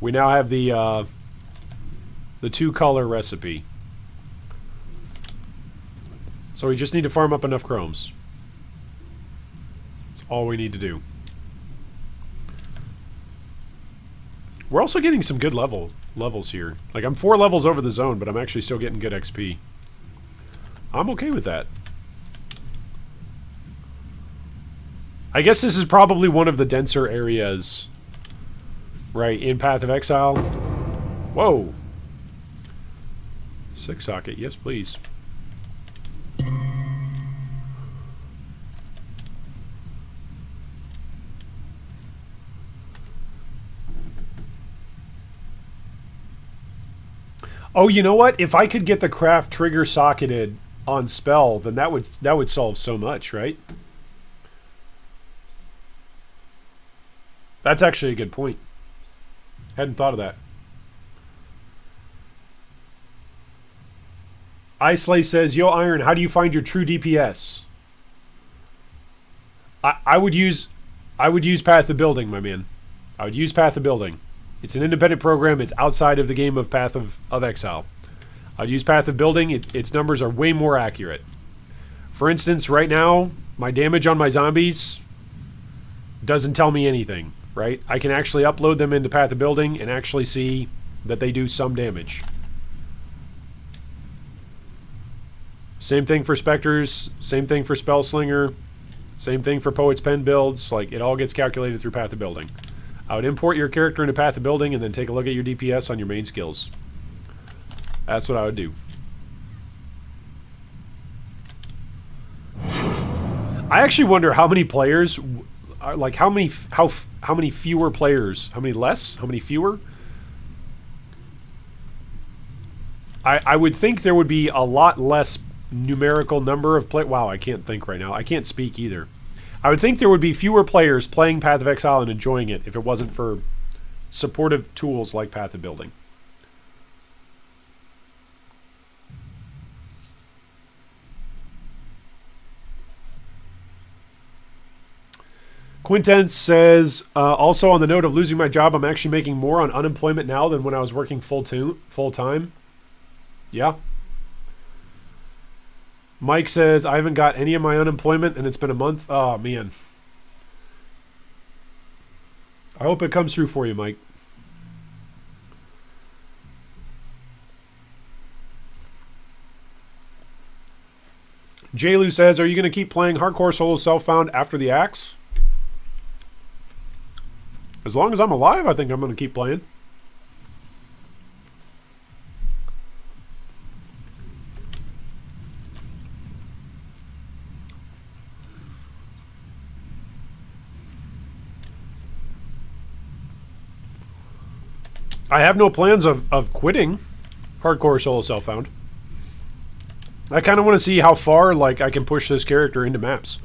we now have the 2-color recipe. So we just need to farm up enough chromes. That's all we need to do. We're also getting some good levels here. Like, I'm 4 levels over the zone, but I'm actually still getting good XP. I'm okay with that. I guess this is probably one of the denser areas, right, in Path of Exile. Whoa. 6 socket, yes please. Oh, you know what? If I could get the craft trigger socketed on spell, then that would solve so much, right? That's actually a good point. Hadn't thought of that. Icelay says, "Yo, Iron, how do you find your true DPS?" I would use Path of Building, my man. I would use Path of Building. It's an independent program. It's outside of the game of Path of Exile. I'd use Path of Building. Its numbers are way more accurate. For instance, right now, my damage on my zombies doesn't tell me anything, right? I can actually upload them into Path of Building and actually see that they do some damage. Same thing for Spectres, same thing for Spellslinger, same thing for Poet's Pen builds. Like, it all gets calculated through Path of Building. I would import your character into Path of Building and then take a look at your DPS on your main skills. That's what I would do. I actually wonder how many players, like how many fewer players, how many less, how many fewer? I would think there would be a lot less numerical number of play. Wow, I can't think right now. I can't speak either. I would think there would be fewer players playing Path of Exile and enjoying it if it wasn't for supportive tools like Path of Building. Quintense says, also on the note of losing my job, I'm actually making more on unemployment now than when I was working full time. Yeah. Mike says, I haven't got any of my unemployment and it's been a month. Oh, man. I hope it comes through for you, Mike. J-Lu says, are you going to keep playing Hardcore Solo Self-Found after the Axe? As long as I'm alive, I think I'm going to keep playing. I have no plans of quitting Hardcore Solo Self-Found. I kind of want to see how far like I can push this character into maps.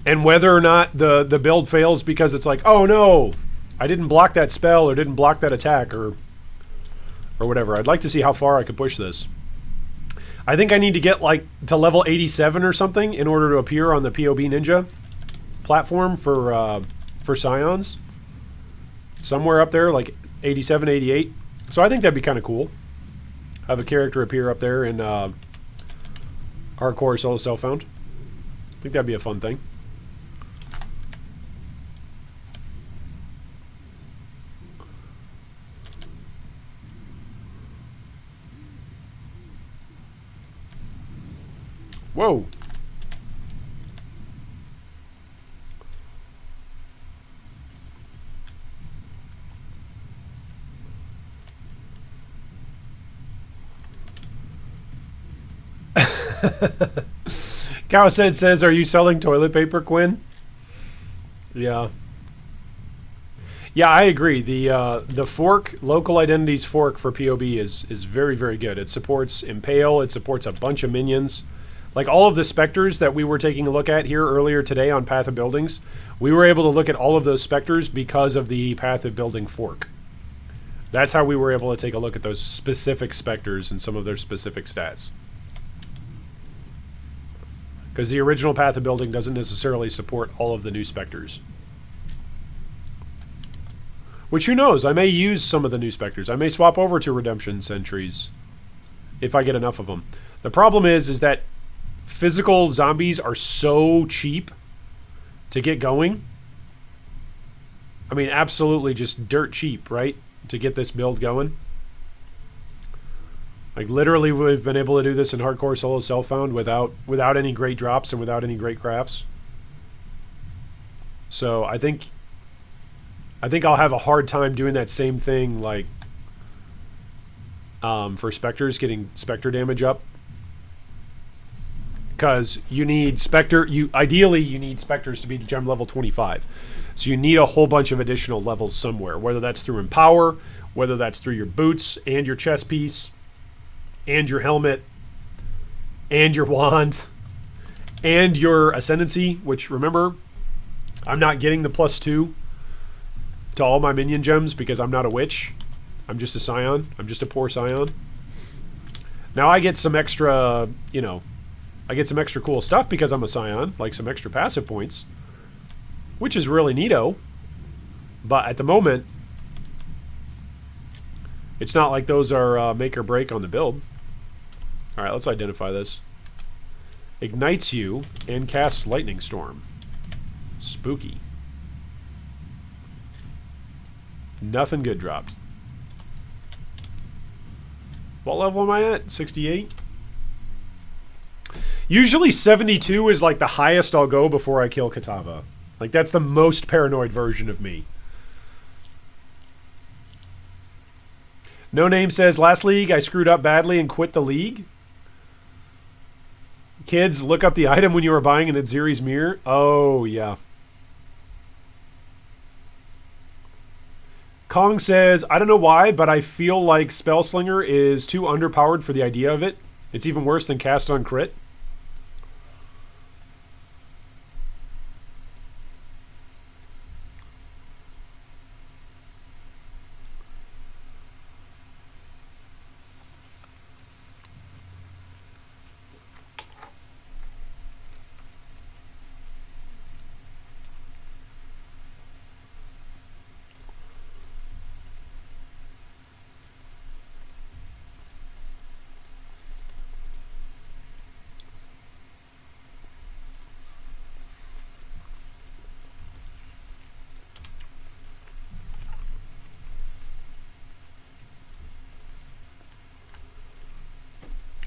And whether or not the build fails because it's like, oh no, I didn't block that spell or didn't block that attack or whatever. I'd like to see how far I could push this. I think I need to get like to level 87 or something in order to appear on the POB Ninja platform for Scions. Somewhere up there, like 87, 88. So I think that'd be kind of cool. Have a character appear up there in Hardcore Solo Self-Found. I think that'd be a fun thing. Whoa. Cowsaid says, are you selling toilet paper, Quinn? Yeah. Yeah, I agree. The fork, Local Identities fork for POB is very, very good. It supports Impale. It supports a bunch of minions. Like all of the Spectres that we were taking a look at here earlier today on Path of Buildings, we were able to look at all of those Spectres because of the Path of Building fork. That's how we were able to take a look at those specific Spectres and some of their specific stats. Because the original Path of Building doesn't necessarily support all of the new Spectres. Which, who knows, I may use some of the new Spectres. I may swap over to Redemption Sentries if I get enough of them. The problem is that physical zombies are so cheap to get going. I mean, absolutely just dirt cheap, right? To get this build going. Like, literally, we've been able to do this in hardcore solo self-found without any great drops and without any great crafts. So I think I'll have a hard time doing that same thing, like, for Spectres, getting Spectre damage up. Because you need ideally you need Spectres to be gem level 25. So you need a whole bunch of additional levels somewhere, whether that's through Empower, whether that's through your boots and your chest piece, and your helmet, and your wand, and your Ascendancy, which, remember, I'm not getting the +2 to all my minion gems because I'm not a witch. I'm just a scion. I'm just a poor scion. Now I get some extra, you know, I get some extra cool stuff because I'm a scion, like some extra passive points, which is really neato. But at the moment, it's not like those are make or break on the build. All right, let's identify this. Ignites you and casts Lightning Storm. Spooky. Nothing good dropped. What level am I at? 68? Usually 72 is like the highest I'll go before I kill Kitava. Like, that's the most paranoid version of me. No Name says, last league I screwed up badly and quit the league. Kids, look up the item when you were buying an Adziri's mirror. Oh, yeah. Kong says, I don't know why, but I feel like Spellslinger is too underpowered for the idea of it. It's even worse than Cast on Crit.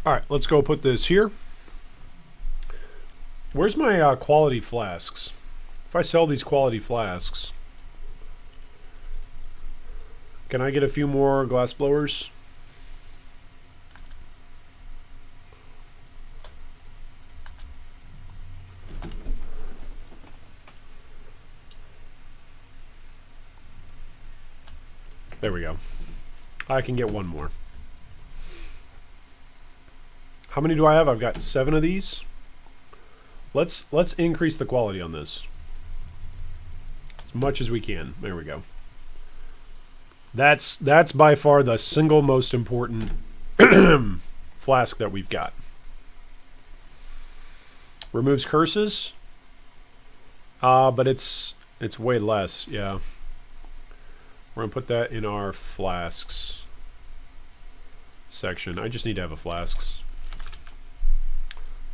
All right, let's go put this here. Where's my quality flasks? If I sell these quality flasks, can I get a few more glass blowers? There we go. I can get one more. How many do I have? I've got 7 of these. Let's increase the quality on this as much as we can. There we go. That's by far the single most important flask that we've got. Removes curses, but it's way less. Yeah, we're gonna put that in our flasks section. I just need to have a flasks.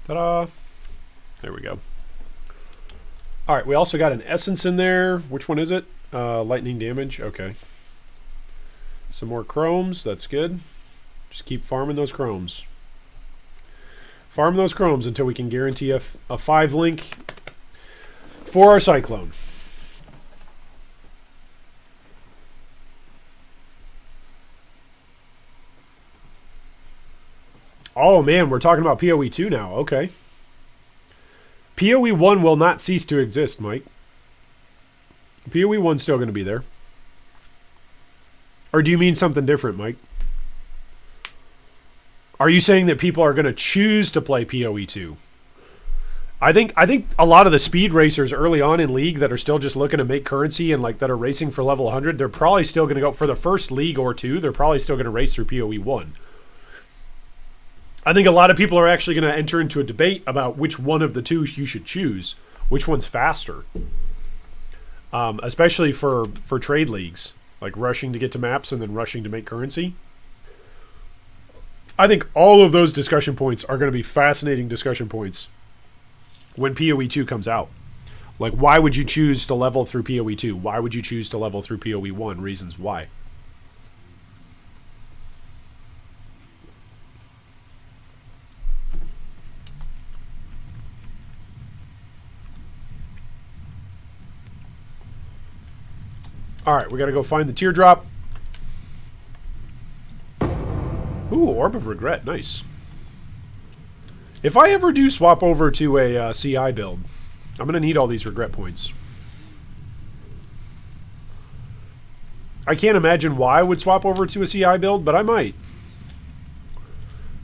Ta-da! There we go. All right, we also got an essence in there. Which one is it? Lightning damage. Okay. Some more chromes. That's good. Just keep farming those chromes. Farm those chromes until we can guarantee a 5 link for our cyclone. Oh man, we're talking about PoE 2 now. Okay. PoE 1 will not cease to exist, Mike. PoE 1's still going to be there. Or do you mean something different, Mike? Are you saying that people are going to choose to play PoE 2? I think a lot of the speed racers early on in League that are still just looking to make currency and like that are racing for level 100, they're probably still going to go for the first league or two. They're probably still going to race through PoE 1. I think a lot of people are actually going to enter into a debate about which one of the two you should choose. Which one's faster? Especially for trade leagues, like rushing to get to maps and then rushing to make currency. I think all of those discussion points are going to be fascinating discussion points when PoE 2 comes out. Like, why would you choose to level through PoE 2? Why would you choose to level through PoE 1? Reasons why. Alright, we gotta go find the teardrop. Ooh, Orb of Regret. Nice. If I ever do swap over to a CI build, I'm gonna need all these regret points. I can't imagine why I would swap over to a CI build, but I might.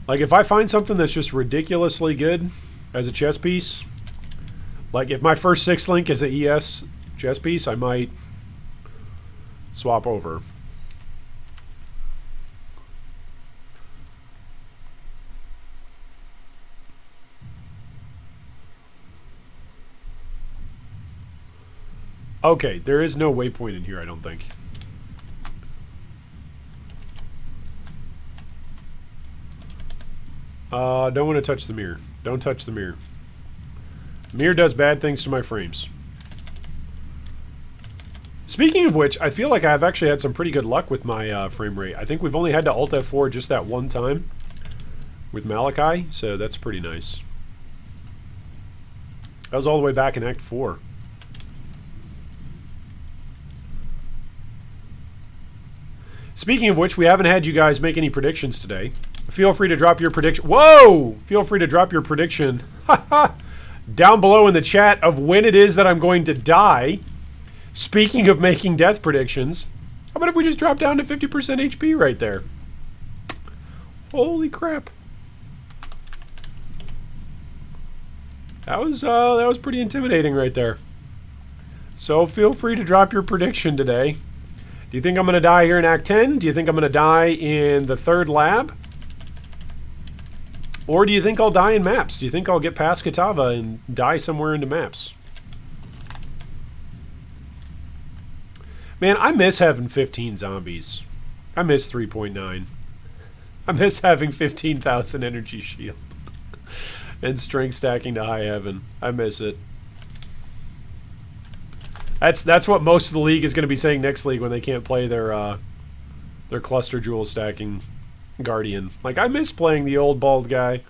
Like, if I find something that's just ridiculously good as a chess piece, like if my first 6 link is a ES chess piece, I might swap over. Okay, there is no waypoint in here, I don't think. Don't want to touch the mirror. Don't touch the mirror. Mirror does bad things to my frames. Speaking of which, I feel like I've actually had some pretty good luck with my frame rate. I think we've only had to Alt F4 just that one time with Malachi, so that's pretty nice. That was all the way back in Act 4. Speaking of which, we haven't had you guys make any predictions today. Feel free to drop your prediction. Whoa! Feel free to drop your prediction down below in the chat of when it is that I'm going to die. Speaking of making death predictions, how about if we just drop down to 50% HP right there? Holy crap. That was pretty intimidating right there. So feel free to drop your prediction today. Do you think I'm going to die here in Act 10? Do you think I'm going to die in the 3rd lab? Or do you think I'll die in maps? Do you think I'll get past Kitava and die somewhere into maps? Man, I miss having 15 zombies. I miss 3.9. I miss having 15,000 energy shield. And strength stacking to high heaven. I miss it. That's what most of the league is going to be saying next league when they can't play their cluster jewel stacking Guardian. Like, I miss playing the old bald guy.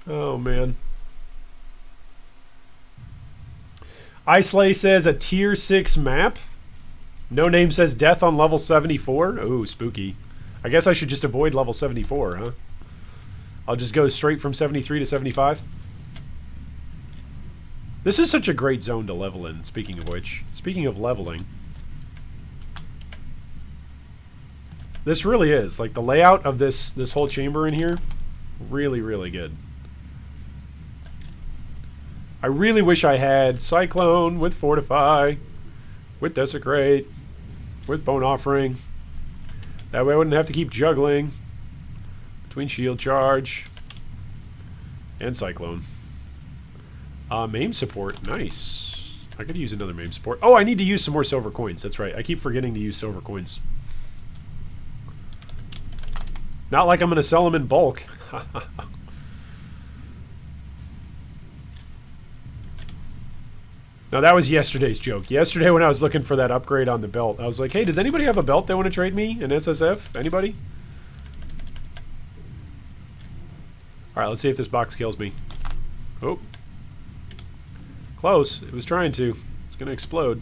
Oh, man. Icelay says a tier 6 map. No Name says death on level 74. Ooh, spooky. I guess I should just avoid level 74, huh? I'll just go straight from 73 to 75. This is such a great zone to level in, speaking of which. Speaking of leveling. This really is. Like, the layout of this whole chamber in here, really, really good. I really wish I had Cyclone with Fortify, with Desecrate, with Bone Offering. That way I wouldn't have to keep juggling between Shield Charge and Cyclone. MAME support, nice. I could use another MAME support. Oh, I need to use some more silver coins. That's right. I keep forgetting to use silver coins. Not like I'm going to sell them in bulk. No, that was yesterday's joke. Yesterday when I was looking for that upgrade on the belt, I was like, hey, does anybody have a belt they want to trade me in SSF? Anybody? Alright, let's see if this box kills me. Oh. Close. It was trying to. It's going to explode.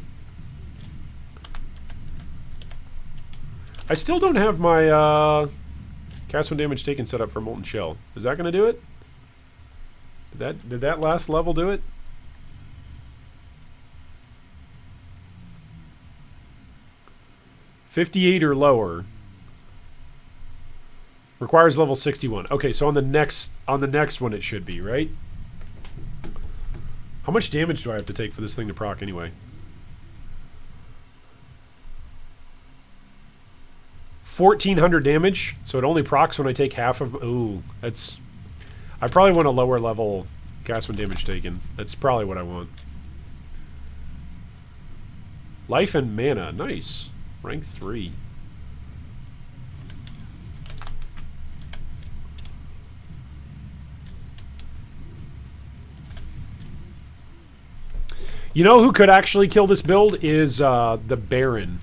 I still don't have my cast when damage taken set up for Molten Shell. Is that going to do it? Did that last level do it? $58 or lower. Requires level 61. Okay, so on the next one it should be, right? How much damage do I have to take for this thing to proc anyway? 1,400 damage, so it only procs when I take half of... Ooh, that's... I probably want a lower level cast when damage taken. That's probably what I want. Life and mana, nice. Rank 3. You know who could actually kill this build is the Baron.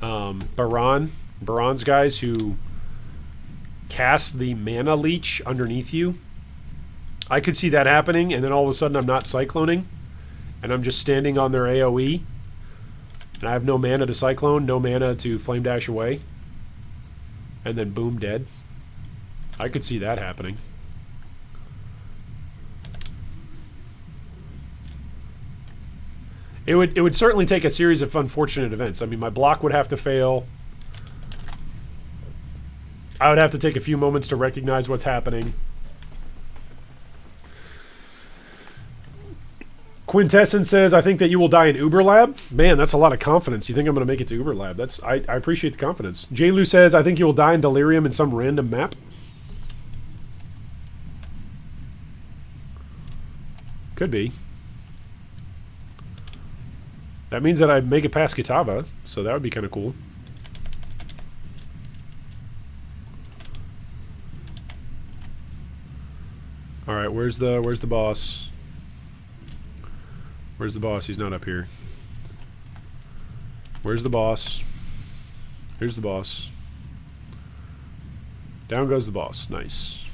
Baron's guys who cast the mana leech underneath you. I could see that happening, and then all of a sudden I'm not cycloning, and I'm just standing on their AoE, and I have no mana to cyclone, no mana to flame dash away, and then boom, dead. I could see that happening. It would certainly take a series of unfortunate events. I mean, my block would have to fail. I would have to take a few moments to recognize what's happening. Quintessence says, I think that you will die in Uber Lab. Man, that's a lot of confidence. You think I'm going to make it to Uber Lab. I appreciate the confidence. J. Lou says, I think you will die in Delirium in some random map. Could be. That means that I'd make it past Kitava, so that would be kind of cool. All right, where's the boss? Where's the boss? He's not up here. Where's the boss? Here's the boss. Down goes the boss. Nice.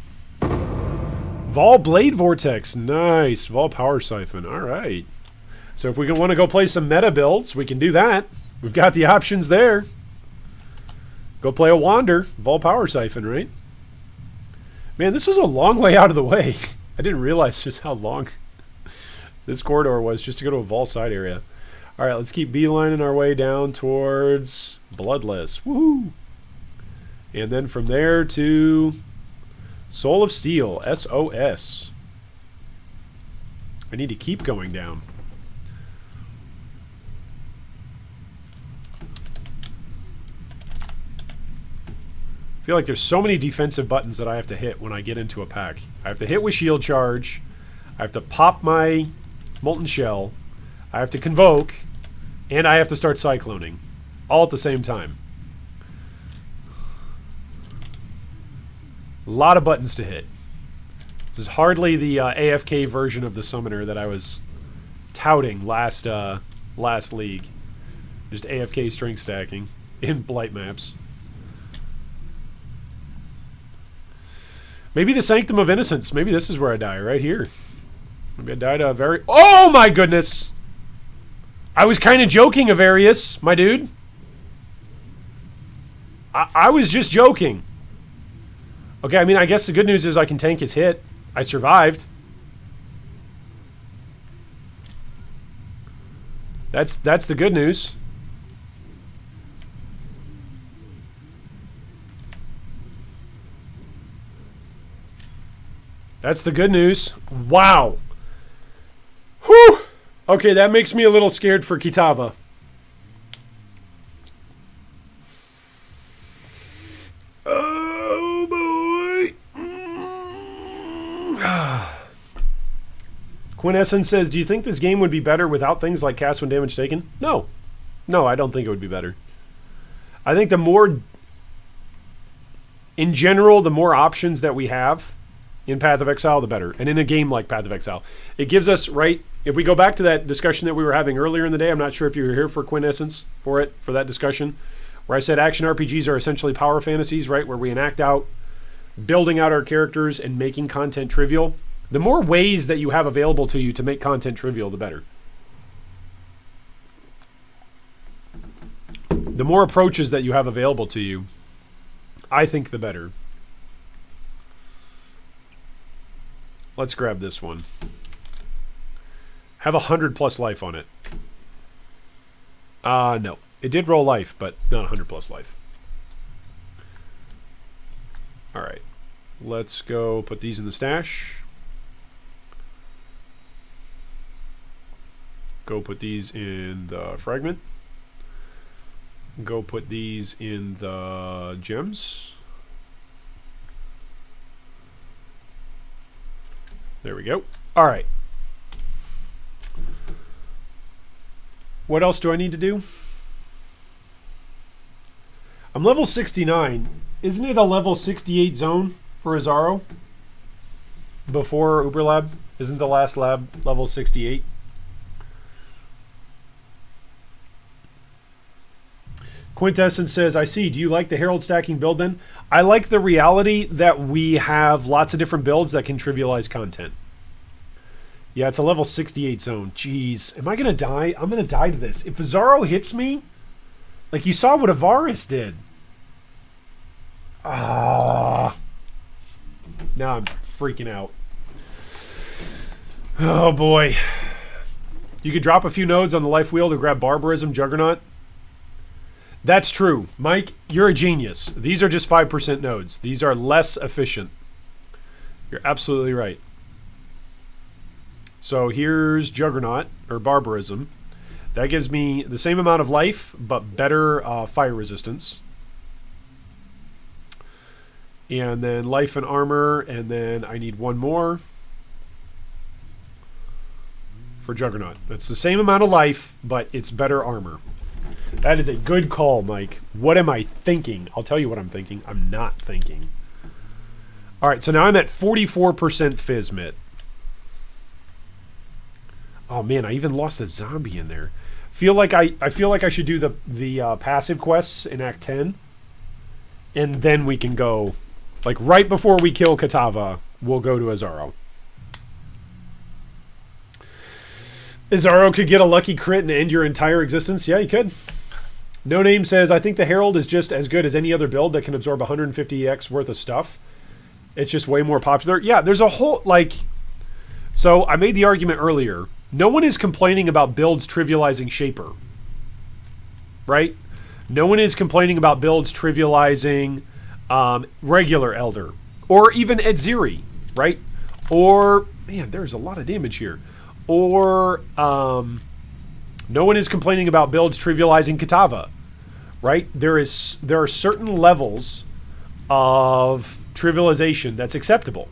Vol Blade Vortex. Nice. Vol Power Siphon. All right. So if we want to go play some meta builds, we can do that. We've got the options there. Go play a Wander. Vol Power Siphon, right? Man, this was a long way out of the way. I didn't realize just how long this corridor was just to go to a Vol side area. All right, let's keep beelining our way down towards Bloodless. Woohoo! And then from there to Soul of Steel, SOS. I need to keep going down. I feel like there's so many defensive buttons that I have to hit when I get into a pack. I have to hit with Shield Charge. I have to pop my Molten Shell. I have to Convoke. And I have to start Cycloning. All at the same time. A lot of buttons to hit. This is hardly the AFK version of the Summoner that I was touting last league. Just AFK strength stacking in Blight maps. Maybe the Sanctum of Innocence. Maybe this is where I die, right here. Maybe I died a very... Oh my goodness! I was kind of joking, Avarius, my dude. I was just joking. Okay, I mean, I guess the good news is I can tank his hit. I survived. That's the good news. That's the good news. Wow. Whew. Okay, that makes me a little scared for Kitava. Oh, boy. Quintessence says, do you think this game would be better without things like cast when damage taken? No. No, I don't think it would be better. I think the more... In general, the more options that we have in Path of Exile, the better. And in a game like Path of Exile. It gives us, right... If we go back to that discussion that we were having earlier in the day, I'm not sure if you were here for Quintessence for that discussion, where I said action RPGs are essentially power fantasies, right? Where we enact out building out our characters and making content trivial. The more ways that you have available to you to make content trivial, the better. The more approaches that you have available to you, I think the better. Let's grab this one. Have 100+ life on it. No. It did roll life, but not 100+ life. Alright. Let's go put these in the stash. Go put these in the fragment. Go put these in the gems. There we go. Alright. What else do I need to do? I'm level 69. Isn't it a level 68 zone for Azaro? Before Uber Lab? Isn't the last lab level 68? Quintessence says, I see. Do you like the Herald stacking build then? I like the reality that we have lots of different builds that can trivialize content. Yeah, it's a level 68 zone. Jeez. Am I going to die? I'm going to die to this. If Zaro hits me, like you saw what Avaris did. Ah. Now I'm freaking out. Oh, boy. You could drop a few nodes on the life wheel to grab Barbarism, Juggernaut. That's true. Mike, you're a genius. These are just 5% nodes. These are less efficient. You're absolutely right. So here's Juggernaut, or Barbarism. That gives me the same amount of life, but better fire resistance. And then life and armor, and then I need one more for Juggernaut. That's the same amount of life, but it's better armor. That is a good call, Mike. What am I thinking? I'll tell you what I'm thinking. I'm not thinking. All right, so now I'm at 44% Physmit. Oh man, I even lost a zombie in there. I feel like I should do the passive quests in Act 10, and then we can go, like right before we kill Kitava, we'll go to Azaro. Azaro could get a lucky crit and end your entire existence. Yeah, you could. No Name says, I think the Herald is just as good as any other build that can absorb 150x worth of stuff. It's just way more popular. Yeah, there's a whole, like... So, I made the argument earlier. No one is complaining about builds trivializing Shaper. Right? No one is complaining about builds trivializing regular Elder. Or even Edziri. Right? Or... Man, there's a lot of damage here. Or... no one is complaining about builds trivializing Kitava, right? There are certain levels of trivialization that's acceptable.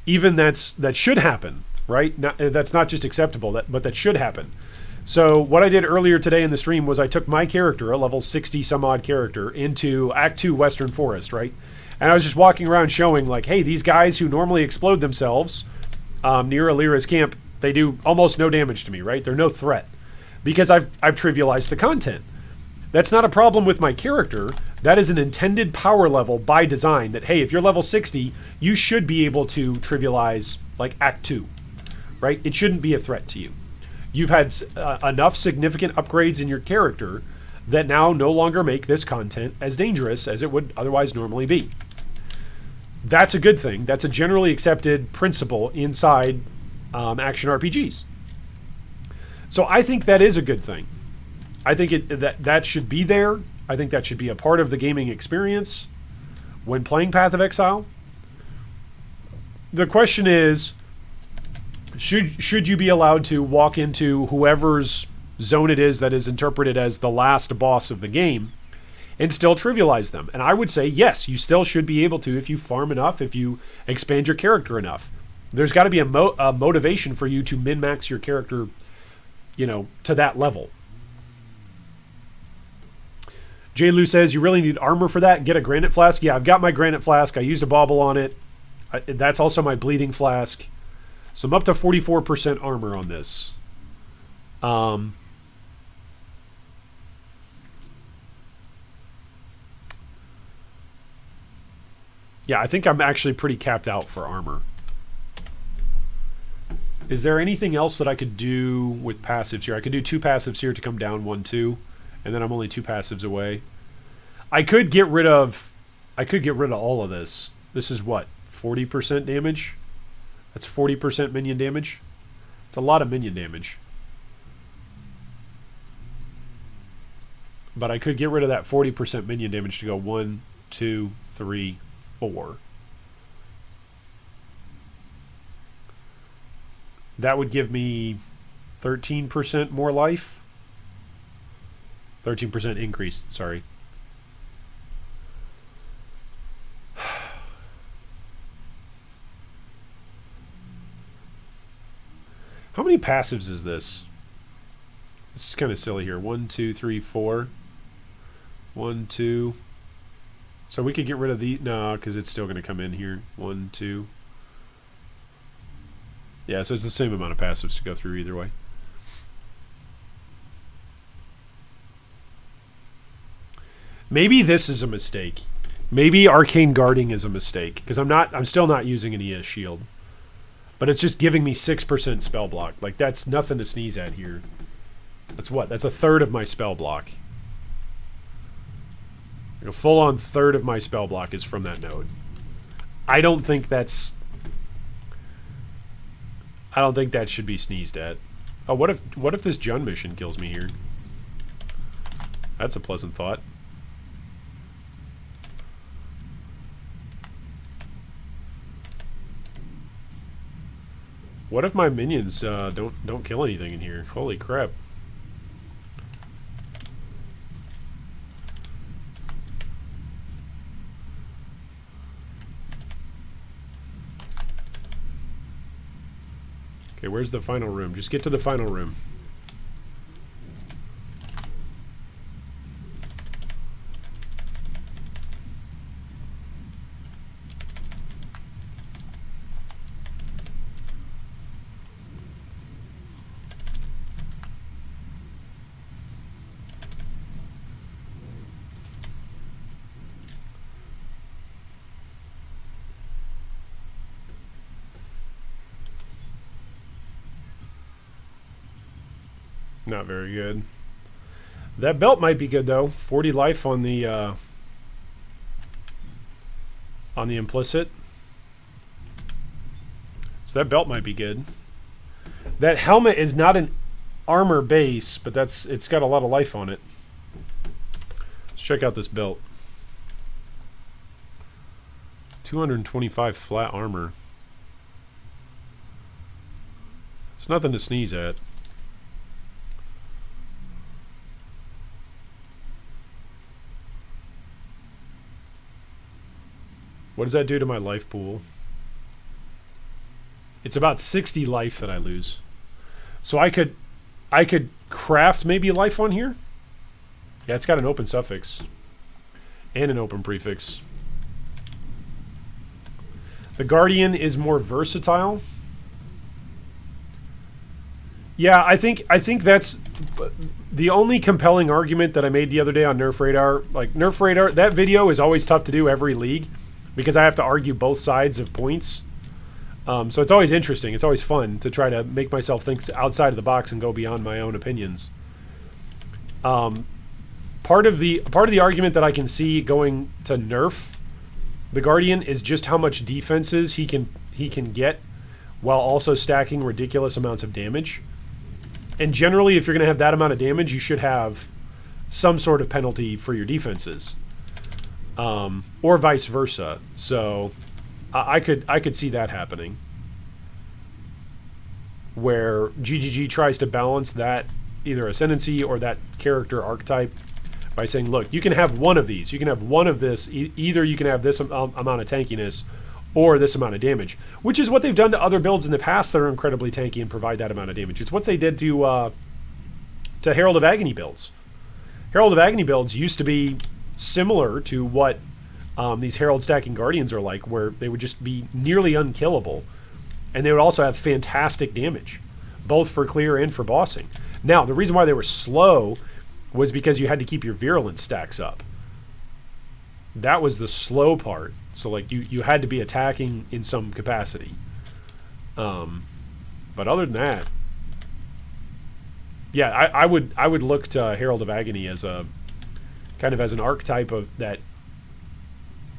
Even that should happen, right? That's not just acceptable, but that should happen. So what I did earlier today in the stream was I took my character, a level 60 some odd character, into Act 2 Western Forest, right? And I was just walking around showing like, hey, these guys who normally explode themselves near Alira's camp, they do almost no damage to me, right? They're no threat because I've trivialized the content. That's not a problem with my character. That is an intended power level by design that, hey, if you're level 60, you should be able to trivialize like Act 2, right? It shouldn't be a threat to you. You've had enough significant upgrades in your character that now no longer make this content as dangerous as it would otherwise normally be. That's a good thing. That's a generally accepted principle inside action RPGs. So I think that is a good thing. I think that should be there. I think that should be a part of the gaming experience when playing Path of Exile. The question is, should you be allowed to walk into whoever's zone it is that is interpreted as the last boss of the game and still trivialize them? And I would say yes, you still should be able to if you farm enough, if you expand your character enough. There's got to be a motivation for you to min-max your character, to that level. J. Lou says, you really need armor for that? Get a granite flask? Yeah, I've got my granite flask. I used a bauble on it. That's also my bleeding flask. So I'm up to 44% armor on this. Yeah, I think I'm actually pretty capped out for armor. Is there anything else that I could do with passives here? I could do 2 passives here to come down 1, 2, and then I'm only 2 passives away. I could get rid of all of this. This is what, 40% damage? That's 40% minion damage. It's a lot of minion damage. But I could get rid of that 40% minion damage to go 1, 2, 3, 4. That would give me 13% more life. 13% increase, sorry. How many passives is this? This is kind of silly here. 1, 2, 3, 4. 1, 2. So we could get rid of the... No, because it's still going to come in here. 1, 2. Yeah, so it's the same amount of passives to go through either way. Maybe this is a mistake. Maybe Arcane Guarding is a mistake, because I'm still not using an ES shield. But it's just giving me 6% spell block. Like, that's nothing to sneeze at here. That's what? That's a third of my spell block. Like a full-on third of my spell block is from that node. I don't think that should be sneezed at. Oh, what if this Jun mission kills me here? That's a pleasant thought. What if my minions don't kill anything in here? Holy crap. Okay, where's the final room? Just get to the final room. Not very good. That belt might be good though. 40 life on the implicit. So that belt might be good. That helmet is not an armor base, but it's got a lot of life on it. Let's check out this belt. 225 flat armor. It's nothing to sneeze at. What does that do to my life pool? It's about 60 life that I lose. So I could craft maybe life on here. Yeah, it's got an open suffix and an open prefix. The Guardian is more versatile. Yeah, I think that's the only compelling argument that I made the other day on Nerf Radar. Like, Nerf Radar, that video is always tough to do every league, because I have to argue both sides of points. So it's always interesting. It's always fun to try to make myself think outside of the box and go beyond my own opinions. Part of the argument that I can see going to nerf the Guardian is just how much defenses he can get while also stacking ridiculous amounts of damage. And generally, if you're going to have that amount of damage, you should have some sort of penalty for your defenses. Or vice versa. So I could see that happening, where GGG tries to balance that either Ascendancy or that character archetype by saying, look, you can have one of these. You can have one of this. Either you can have this amount of tankiness or this amount of damage, which is what they've done to other builds in the past that are incredibly tanky and provide that amount of damage. It's what they did to Herald of Agony builds. Herald of Agony builds used to be similar to what these Herald stacking Guardians are like, where they would just be nearly unkillable, and they would also have fantastic damage, both for clear and for bossing. Now, the reason why they were slow was because you had to keep your virulence stacks up. That was the slow part. So, like, you had to be attacking in some capacity. But other than that, yeah, I would look to Herald of Agony as a kind of as an archetype of that.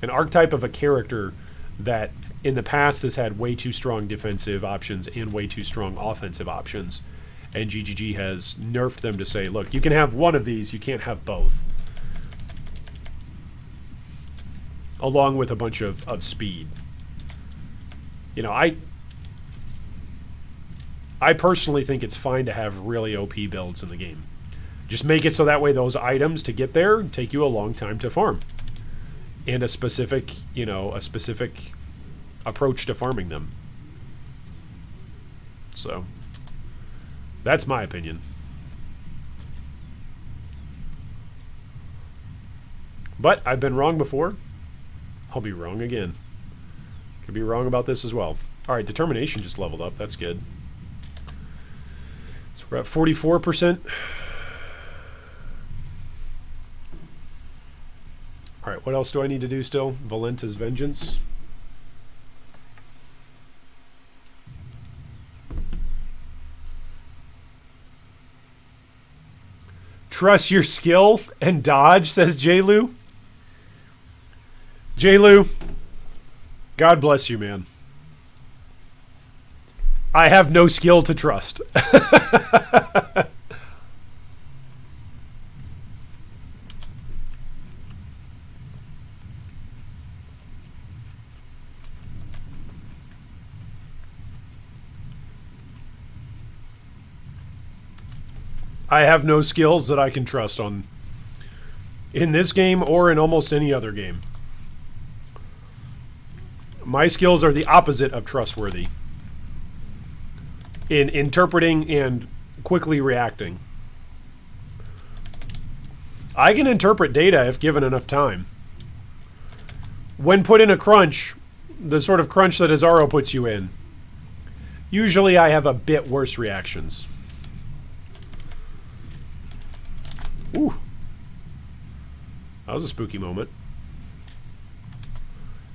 An archetype of a character that in the past has had way too strong defensive options and way too strong offensive options. And GGG has nerfed them to say, look, you can have one of these, you can't have both. Along with a bunch of speed. You know, I personally think it's fine to have really OP builds in the game. Just make it so that way those items to get there take you a long time to farm. And a specific approach to farming them. So, that's my opinion. But I've been wrong before. I'll be wrong again. Could be wrong about this as well. All right, determination just leveled up. That's good. So we're at 44%. All right, what else do I need to do still? Valenta's Vengeance. Trust your skill and dodge, says J-Lu. J-Lu, God bless you, man. I have no skill to trust. I have no skills that I can trust on in this game or in almost any other game. My skills are the opposite of trustworthy in interpreting and quickly reacting. I can interpret data if given enough time. When put in a crunch, the sort of crunch that Azaro puts you in, usually I have a bit worse reactions. Ooh. That was a spooky moment.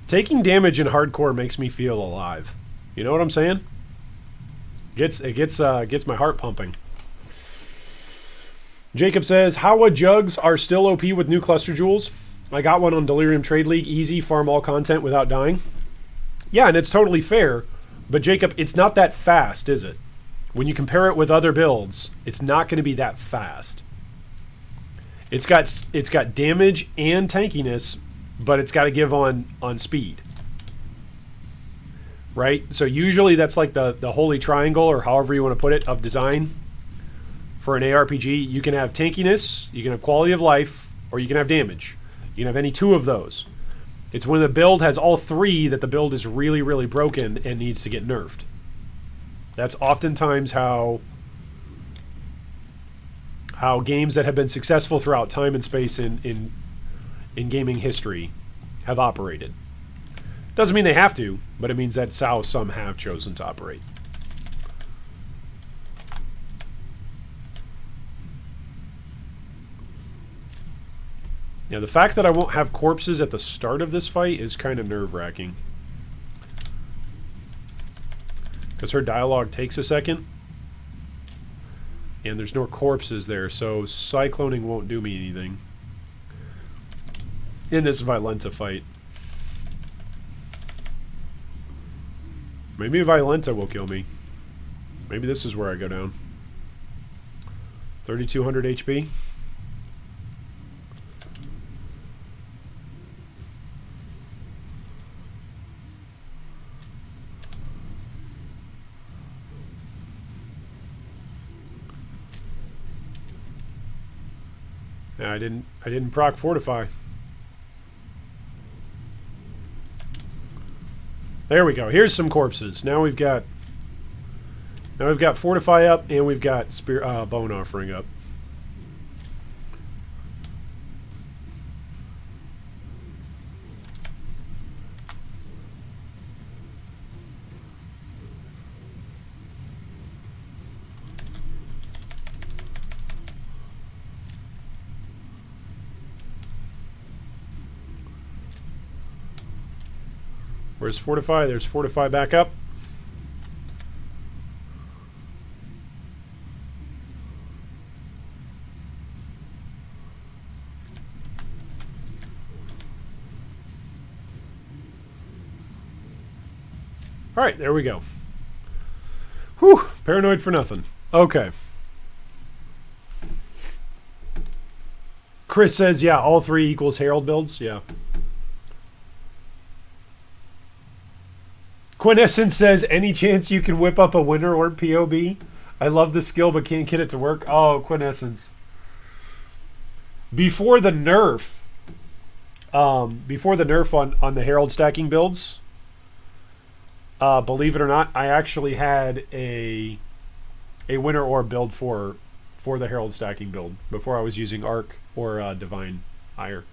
Taking damage in hardcore makes me feel alive. You know what I'm saying? It gets my heart pumping. Jacob says, Hawa jugs are still OP with new cluster jewels. I got one on Delirium Trade League. Easy, farm all content without dying. Yeah, and it's totally fair. But Jacob, it's not that fast, is it? When you compare it with other builds, it's not going to be that fast. It's got damage and tankiness, but it's got to give on speed. Right? So usually that's like the holy triangle, or however you want to put it, of design for an ARPG. You can have tankiness, you can have quality of life, or you can have damage. You can have any two of those. It's when the build has all three that the build is really, really broken and needs to get nerfed. That's oftentimes how games that have been successful throughout time and space in gaming history have operated. Doesn't mean they have to, but it means that's how some have chosen to operate. Now, the fact that I won't have corpses at the start of this fight is kind of nerve-wracking. Because her dialogue takes a second. And there's no corpses there, so cycloning won't do me anything in this Violenta fight. Maybe Violenta will kill me. Maybe this is where I go down. 3,200 HP. I didn't proc fortify. There we go. Here's some corpses. Now we've got fortify up, and we've got bone offering up. Where's fortify? There's fortify back up. All right, there we go. Whew, paranoid for nothing. Okay. Chris says, yeah, all three equals Herald builds. Yeah. Quintessence says, any chance you can whip up a winter or POB? I love the skill but can't get it to work. Oh, Quintessence. Before the nerf on the Herald stacking builds, believe it or not, I actually had a winter orb build for the Herald stacking build before I was using Arc or Divine Ire.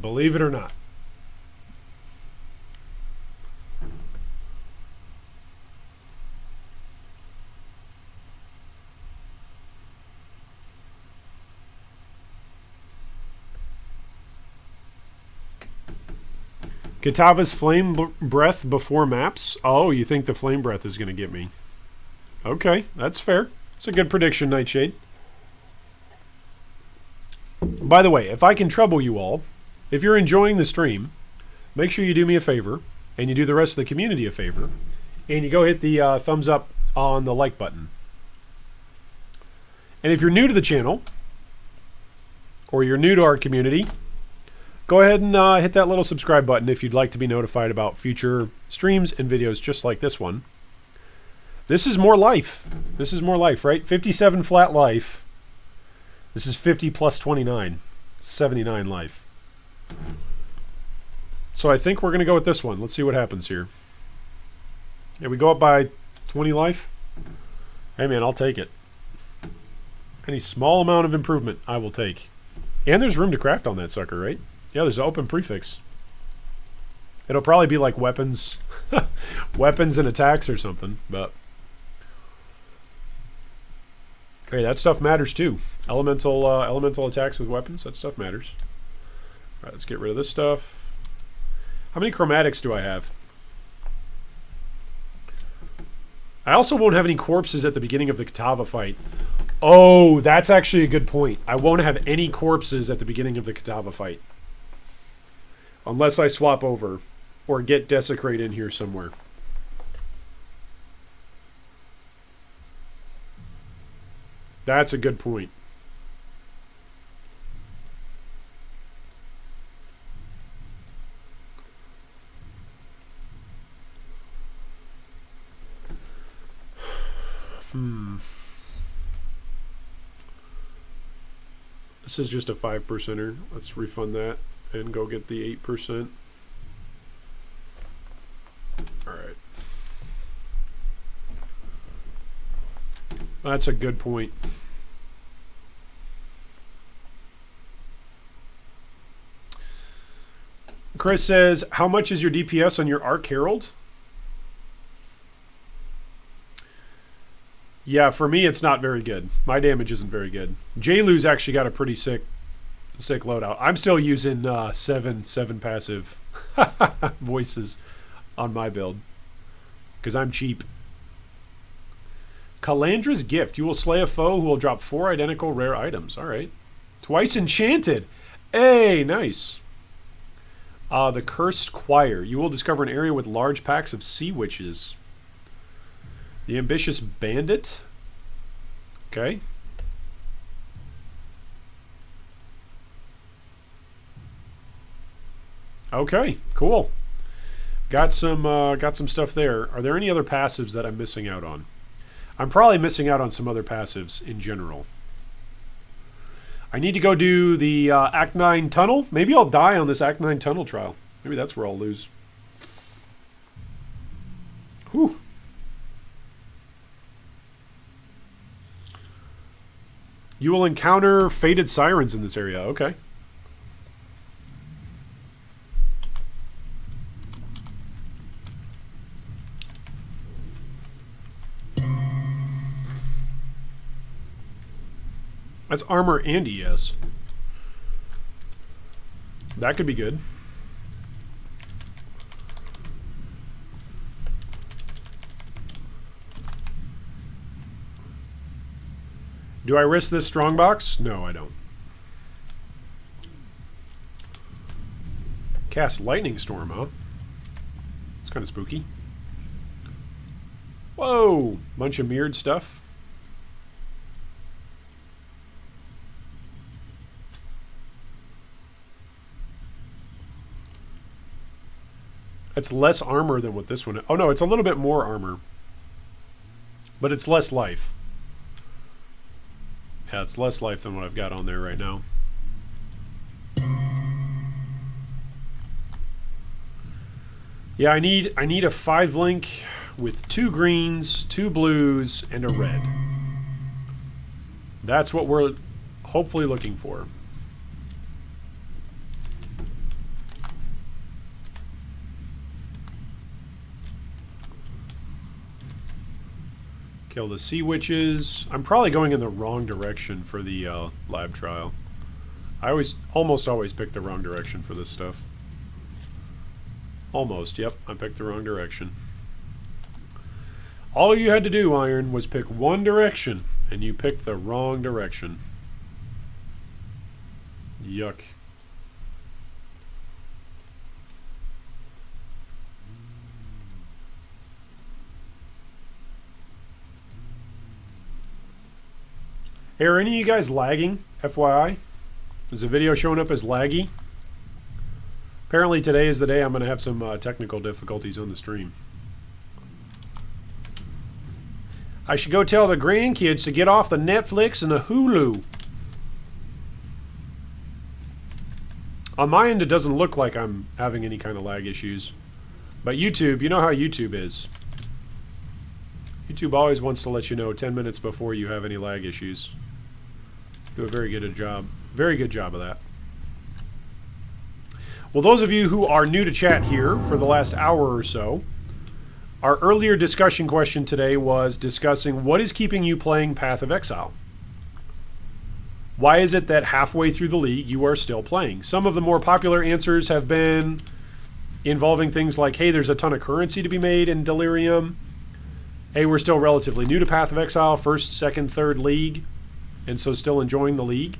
Believe it or not. Kitava's flame breath before maps. Oh, you think the flame breath is going to get me? Okay, that's fair. It's a good prediction, Nightshade. By the way, if I can trouble you all, if you're enjoying the stream, make sure you do me a favor, and you do the rest of the community a favor, and you go hit the thumbs up on the like button. And if you're new to the channel, or you're new to our community, go ahead and hit that little subscribe button if you'd like to be notified about future streams and videos just like this one. This is more life. This is more life, right? 57 flat life. This is 50 plus 29. 79 life. So I think we're going to go with this one. Let's see what happens here. Yeah, we go up by 20 life. Hey, man, I'll take it. Any small amount of improvement, I will take. And there's room to craft on that sucker, right? Yeah, there's an open prefix. It'll probably be like weapons, weapons and attacks or something, but hey, that stuff matters too. Elemental attacks with weapons, that stuff matters. All right, let's get rid of this stuff. How many chromatics do I have? I also won't have any corpses at the beginning of the Kitava fight. Oh, that's actually a good point. I won't have any corpses at the beginning of the Kitava fight. Unless I swap over or get Desecrate in here somewhere. That's a good point. This is just a 5%er. Let's refund that and go get the 8%. All right. That's a good point. Chris says, how much is your DPS on your Arc Herald? Yeah, for me, it's not very good. My damage isn't very good. J-Lu's actually got a pretty sick loadout. I'm still using 7 passive voices on my build because I'm cheap. Kalandra's Gift. You will slay a foe who will drop 4 identical rare items. All right. Twice enchanted. Hey, nice. The Cursed Choir. You will discover an area with large packs of sea witches. The Ambitious Bandit. Okay. Okay, cool. Got some stuff there. Are there any other passives that I'm missing out on? I'm probably missing out on some other passives in general. I need to go do the Act 9 tunnel. Maybe I'll die on this Act 9 tunnel trial. Maybe that's where I'll lose. Whew. You will encounter Fated Sirens in this area. Okay. That's armor and ES. That could be good. Do I risk this strongbox? No, I don't. Cast Lightning Storm, huh? It's kind of spooky. Whoa! Bunch of mirrored stuff. It's less armor than what this one... Oh, no, it's a little bit more armor. But it's less life. Yeah, it's less life than what I've got on there right now. Yeah, I need a 5-link with 2 greens, 2 blues, and a red. That's what we're hopefully looking for. Kill the sea witches. I'm probably going in the wrong direction for the lab trial. I almost always pick the wrong direction for this stuff. Almost, yep, I picked the wrong direction. All you had to do, Iron, was pick one direction, and you picked the wrong direction. Yuck. Hey, are any of you guys lagging? FYI? Is the video showing up as laggy? Apparently today is the day I'm going to have some technical difficulties on the stream. I should go tell the grandkids to get off the Netflix and the Hulu. On my end, it doesn't look like I'm having any kind of lag issues. But YouTube, you know how YouTube is. YouTube always wants to let you know 10 minutes before you have any lag issues. Do a very good job. Very good job of that. Well, those of you who are new to chat here for the last hour or so, our earlier discussion question today was discussing what is keeping you playing Path of Exile. Why is it that halfway through the league you are still playing? Some of the more popular answers have been involving things like, hey, there's a ton of currency to be made in Delirium. Hey, we're still relatively new to Path of Exile, first, second, third league, and so still enjoying the league.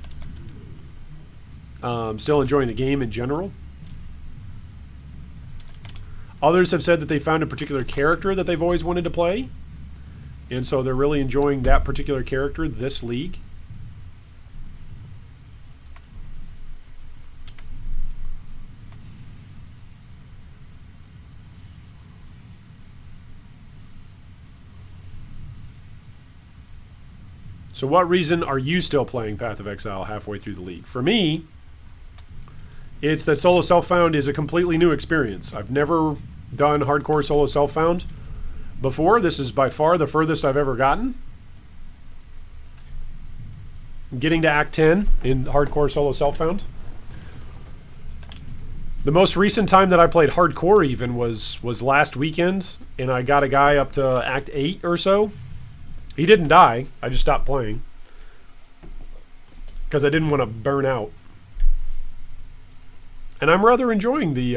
Still enjoying the game in general. Others have said that they found a particular character that they've always wanted to play, and so they're really enjoying that particular character this league. So what reason are you still playing Path of Exile halfway through the league? For me, it's that solo self-found is a completely new experience. I've never done hardcore solo self-found before. This is by far the furthest I've ever gotten. Getting to Act 10 in hardcore solo self-found. The most recent time that I played hardcore even was last weekend, and I got a guy up to Act 8 or so. He didn't die. I just stopped playing because I didn't want to burn out. And I'm rather enjoying the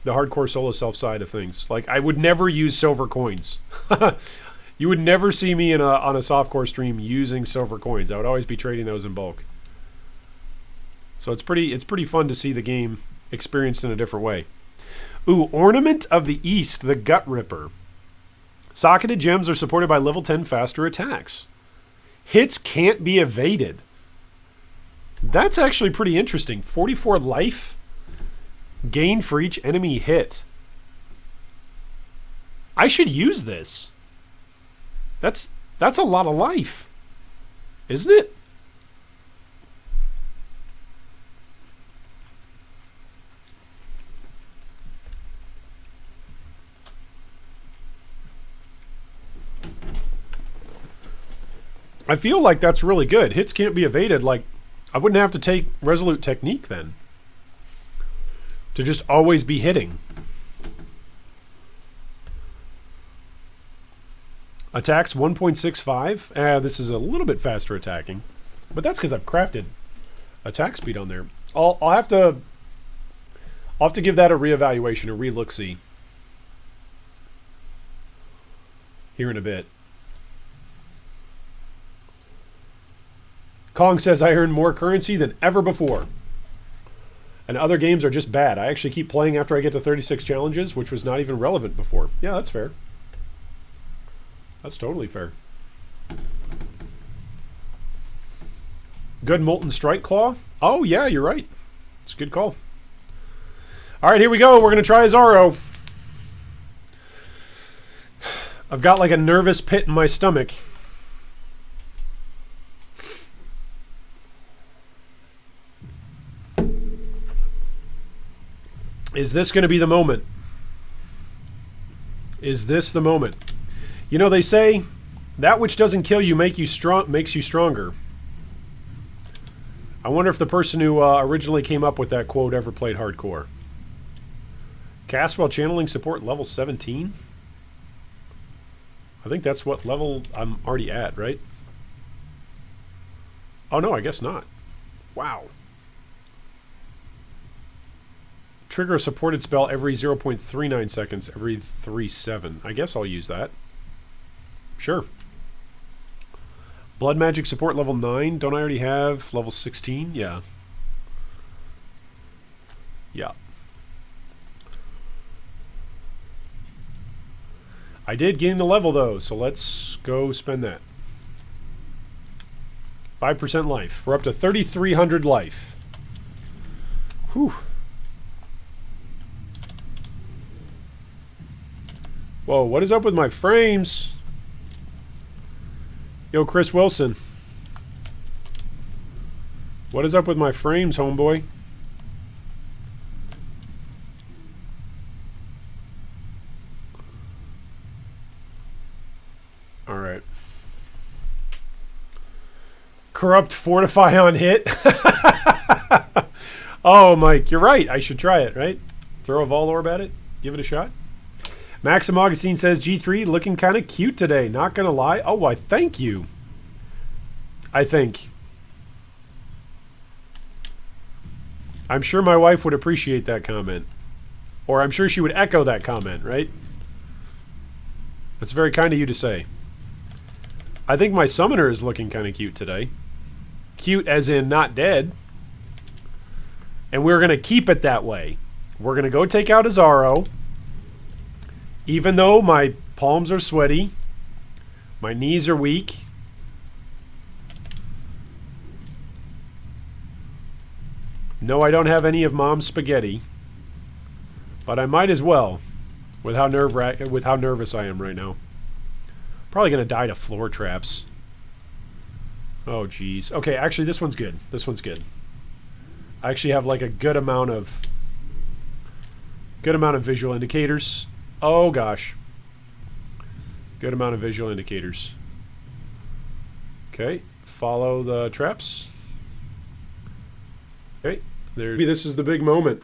hardcore solo self side of things. Like, I would never use silver coins. You would never see me on a softcore stream using silver coins. I would always be trading those in bulk. So it's pretty fun to see the game experienced in a different way. Ooh, Ornament of the East, the Gut Ripper. Socketed gems are supported by level 10 faster attacks. Hits can't be evaded. That's actually pretty interesting. 44 life. Gain for each enemy hit. I should use this. That's a lot of life. Isn't it? I feel like that's really good. Hits can't be evaded. Like, I wouldn't have to take Resolute Technique then. To just always be hitting. Attacks 1.65. This is a little bit faster attacking. But that's because I've crafted attack speed on there. I'll have to give that a reevaluation, a re-look-see. Here in a bit. Kong says, I earn more currency than ever before. And other games are just bad. I actually keep playing after I get to 36 challenges, which was not even relevant before. Yeah, that's fair. That's totally fair. Good Molten Strike Claw. Oh, yeah, you're right. It's a good call. All right, here we go. We're going to try Azaro. I've got like a nervous pit in my stomach. Is this going to be the moment? Is this the moment? You know, they say that which doesn't kill you makes you stronger. I wonder if the person who originally came up with that quote ever played hardcore. Cast while channeling support level 17? I think that's what level I'm already at, right? Oh no, I guess not. Wow. Trigger a supported spell every 0.39 seconds, every 3/7. I guess I'll use that. Sure. Blood magic support level 9. Don't I already have level 16? Yeah. Yeah. I did gain the level though, so let's go spend that. 5% life. We're up to 3,300 life. Whew. Whoa, what is up with my frames? Yo, Chris Wilson. What is up with my frames, homeboy? Alright. Corrupt Fortify on hit. Oh, Mike, you're right. I should try it, right? Throw a Vol Orb at it. Give it a shot. Maxim Augustine says, G3 looking kind of cute today. Not going to lie. Oh, why, thank you. I think. I'm sure my wife would appreciate that comment. Or I'm sure she would echo that comment, right? That's very kind of you to say. I think my summoner is looking kind of cute today. Cute as in not dead. And we're going to keep it that way. We're going to go take out Azaro. Even though my palms are sweaty. My knees are weak. No, I don't have any of Mom's spaghetti. But I might as well. With how nervous I am right now. Probably going to die to floor traps. Oh, geez. Okay, actually, this one's good. This one's good. I actually have like a good amount of visual indicators. Oh, gosh. Good amount of visual indicators. Okay, follow the traps. Okay, there. Maybe this is the big moment.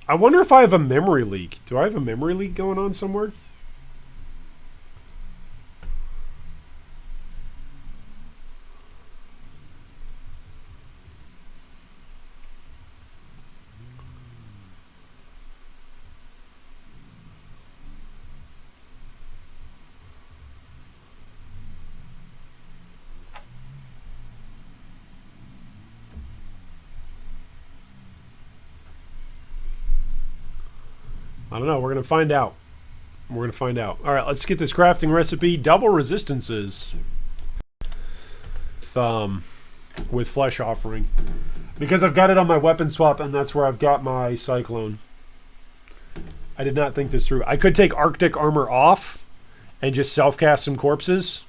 I wonder if I have a memory leak. Do I have a memory leak going on somewhere? I don't know. We're going to find out. We're going to find out. All right, let's get this crafting recipe. Double resistances with Flesh Offering. Because I've got it on my weapon swap, and that's where I've got my Cyclone. I did not think this through. I could take Arctic Armor off and just self-cast some corpses.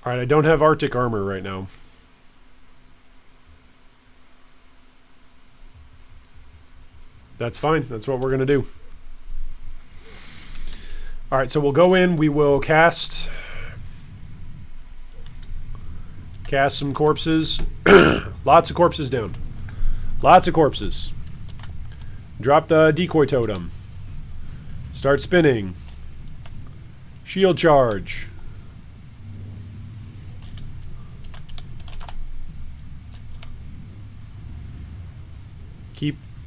Alright, I don't have Arctic Armor right now. That's fine. That's what we're going to do. Alright, so we'll go in. We will cast some corpses. Lots of corpses down. Lots of corpses. Drop the decoy totem. Start spinning. Shield charge.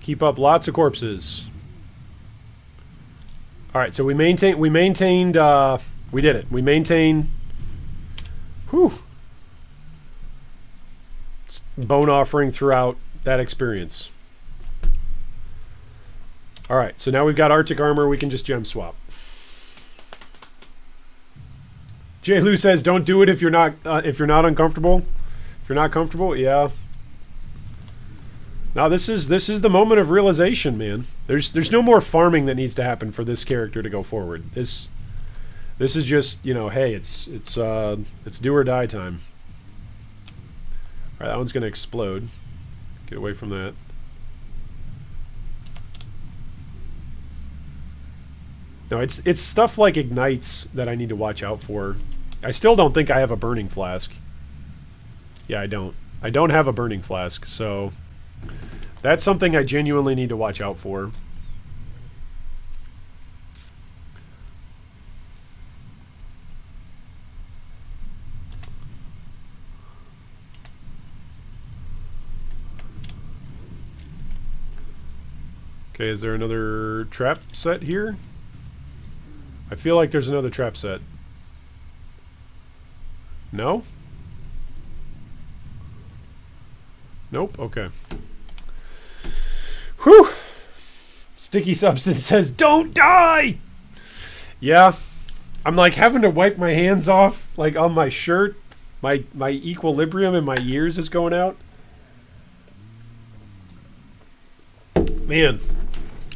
Keep up lots of corpses. All right, so we did it. We maintained bone offering throughout that experience. All right, so now we've got Arctic Armor. We can just gem swap. J. Lou says, "Don't do it if you're not uncomfortable. If you're not comfortable, yeah." Now this is the moment of realization, man. There's no more farming that needs to happen for this character to go forward. This is just, you know, hey, it's do or die time. All right, that one's gonna explode. Get away from that. No, it's stuff like ignites that I need to watch out for. I still don't think I have a burning flask. Yeah, I don't. I don't have a burning flask, so that's something I genuinely need to watch out for. Okay, is there another trap set here? I feel like there's another trap set. No? Nope, okay. Whew! Sticky Substance says, don't die! Yeah. I'm like having to wipe my hands off, like on my shirt. My equilibrium in my ears is going out. Man.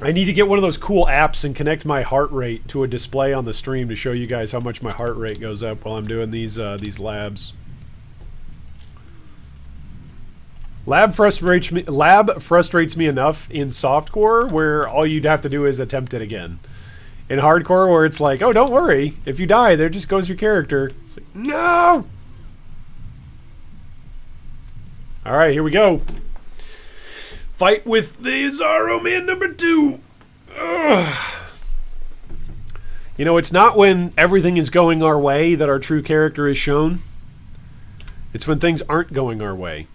I need to get one of those cool apps and connect my heart rate to a display on the stream to show you guys how much my heart rate goes up while I'm doing these labs. Lab frustrates me enough in softcore where all you'd have to do is attempt it again. In hardcore where it's like, oh, don't worry, if you die, there just goes your character. It's like, no! All right, here we go. Fight with the Zorro Man number 2. Ugh. You know, it's not when everything is going our way that our true character is shown. It's when things aren't going our way.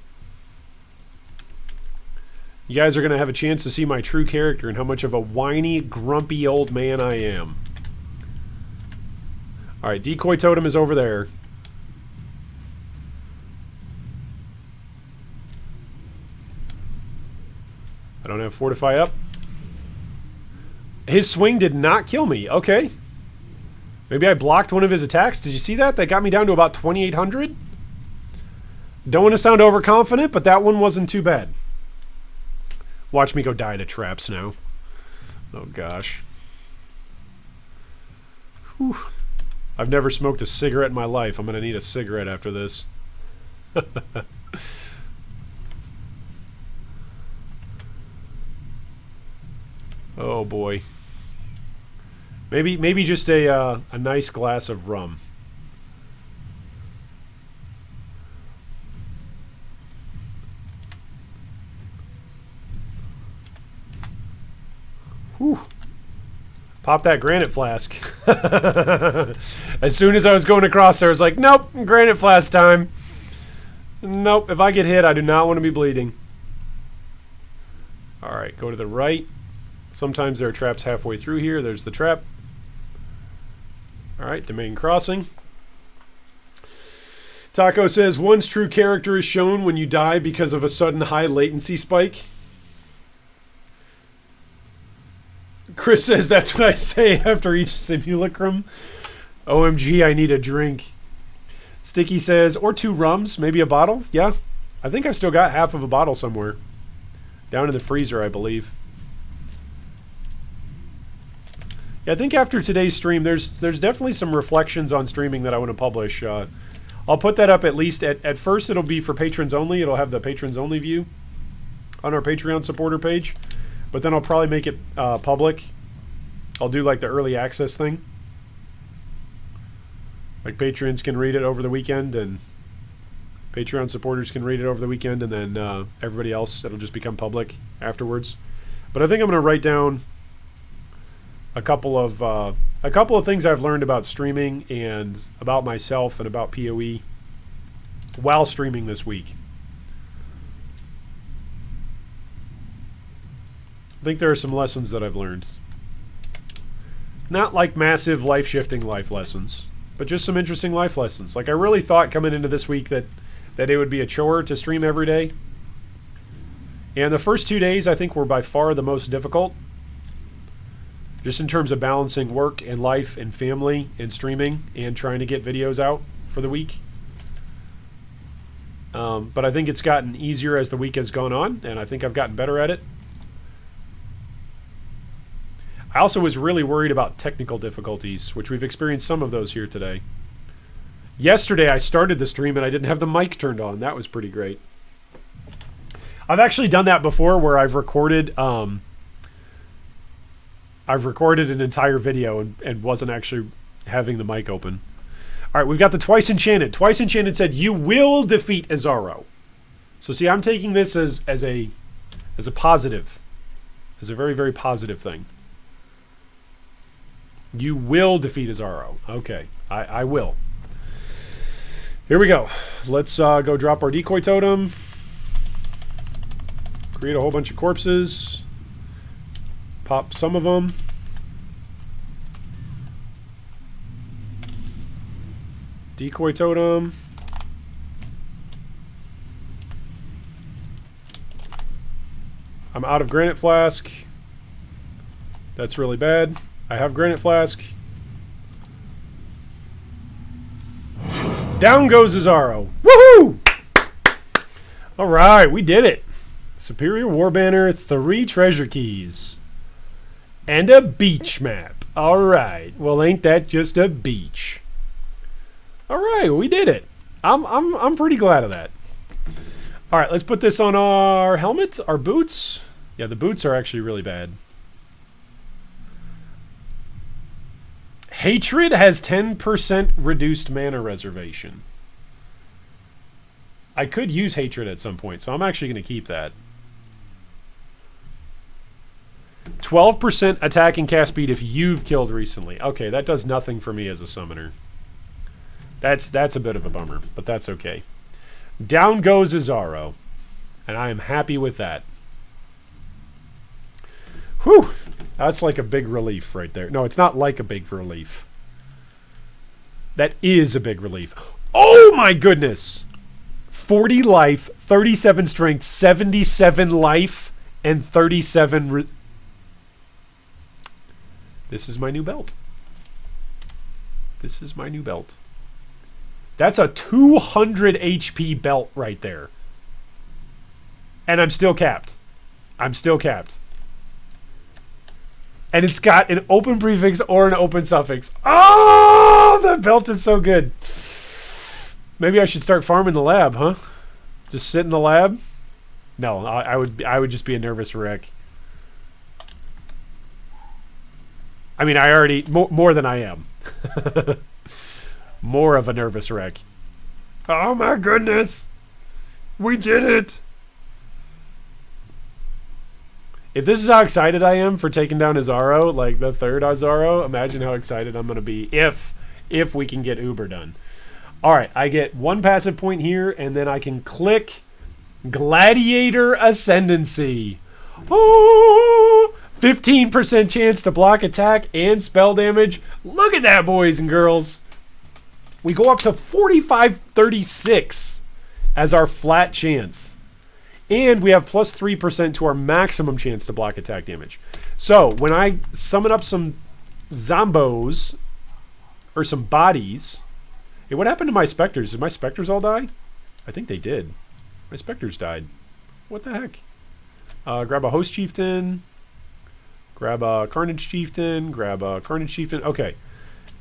You guys are going to have a chance to see my true character and how much of a whiny, grumpy old man I am. Alright, decoy totem is over there. I don't have Fortify up. His swing did not kill me. Okay. Maybe I blocked one of his attacks. Did you see that? That got me down to about 2,800. Don't want to sound overconfident, but that one wasn't too bad. Watch me go die to traps now. Oh, gosh. Whew. I've never smoked a cigarette in my life. I'm going to need a cigarette after this. Oh boy. Maybe just a nice glass of rum. Whew. Pop that granite flask. As soon as I was going across there, I was like, nope, granite flask time. Nope, if I get hit, I do not want to be bleeding. Alright, go to the right. Sometimes there are traps halfway through here. There's the trap. Alright, domain crossing. Taco says, one's true character is shown when you die because of a sudden high latency spike. Chris says, that's what I say after each simulacrum. OMG, I need a drink. Sticky says, or 2 rums, maybe a bottle. Yeah, I think I've still got half of a bottle somewhere. Down in the freezer, I believe. Yeah, I think after today's stream, there's definitely some reflections on streaming that I want to publish. I'll put that up at least. At first, it'll be for patrons only. It'll have the patrons only view on our Patreon supporter page. But then I'll probably make it public. I'll do like the early access thing. Like patrons can read it over the weekend and Patreon supporters can read it over the weekend, and then everybody else, it'll just become public afterwards. But I think I'm going to write down a couple of things I've learned about streaming and about myself and about PoE while streaming this week. I think there are some lessons that I've learned. Not like massive life-shifting life lessons, but just some interesting life lessons. Like I really thought coming into this week that it would be a chore to stream every day. And the first 2 days I think were by far the most difficult. Just in terms of balancing work and life and family and streaming and trying to get videos out for the week. But I think it's gotten easier as the week has gone on, and I think I've gotten better at it. I also was really worried about technical difficulties, which we've experienced some of those here today. Yesterday I started the stream and I didn't have the mic turned on. That was pretty great. I've actually done that before where I've recorded an entire video and wasn't actually having the mic open. All right, we've got the Twice Enchanted. Twice Enchanted said, you will defeat Azaro. So see, I'm taking this as a positive. As a very, very positive thing. You will defeat Azaro. Okay, I will. Here we go. Let's go drop our decoy totem. Create a whole bunch of corpses. Pop some of them. Decoy totem. I'm out of granite flask. That's really bad. I have granite flask. Down goes Azaro. Woohoo! Alright, we did it. Superior War Banner, 3 treasure keys. And a beach map. Alright. Well, ain't that just a beach? Alright, we did it. I'm pretty glad of that. Alright, let's put this on our helmet, our boots. Yeah, the boots are actually really bad. Hatred has 10% reduced mana reservation. I could use Hatred at some point, so I'm actually going to keep that. 12% attack and cast speed if you've killed recently. Okay, that does nothing for me as a summoner. That's a bit of a bummer, but that's okay. Down goes Azaro, and I am happy with that. Whew! That's like a big relief right there. No, it's not like a big relief. That is a big relief. Oh my goodness! 40 life, 37 strength, 77 life, and 37... This is my new belt. This is my new belt. That's a 200 HP belt right there. And I'm still capped. I'm still capped. And it's got an open prefix or an open suffix. Oh, that belt is so good. Maybe I should start farming the lab, huh? Just sit in the lab? No, I would just be a nervous wreck. I mean, I already... More than I am. More of a nervous wreck. Oh my goodness! We did it! If this is how excited I am for taking down Azaro, like the third Azaro, imagine how excited I'm going to be if we can get Uber done. Alright, I get 1 passive point here, and then I can click Gladiator Ascendancy. Oh! 15% chance to block attack and spell damage. Look at that, boys and girls. We go up to 45-36 as our flat chance. And we have plus 3% to our maximum chance to block attack damage. So, when I summon up some zombos, or some bodies... Hey, what happened to my Spectres? Did my Spectres all die? I think they did. My Spectres died. What the heck? Grab a Host Chieftain. Grab a Carnage Chieftain. Grab a Carnage Chieftain. Okay.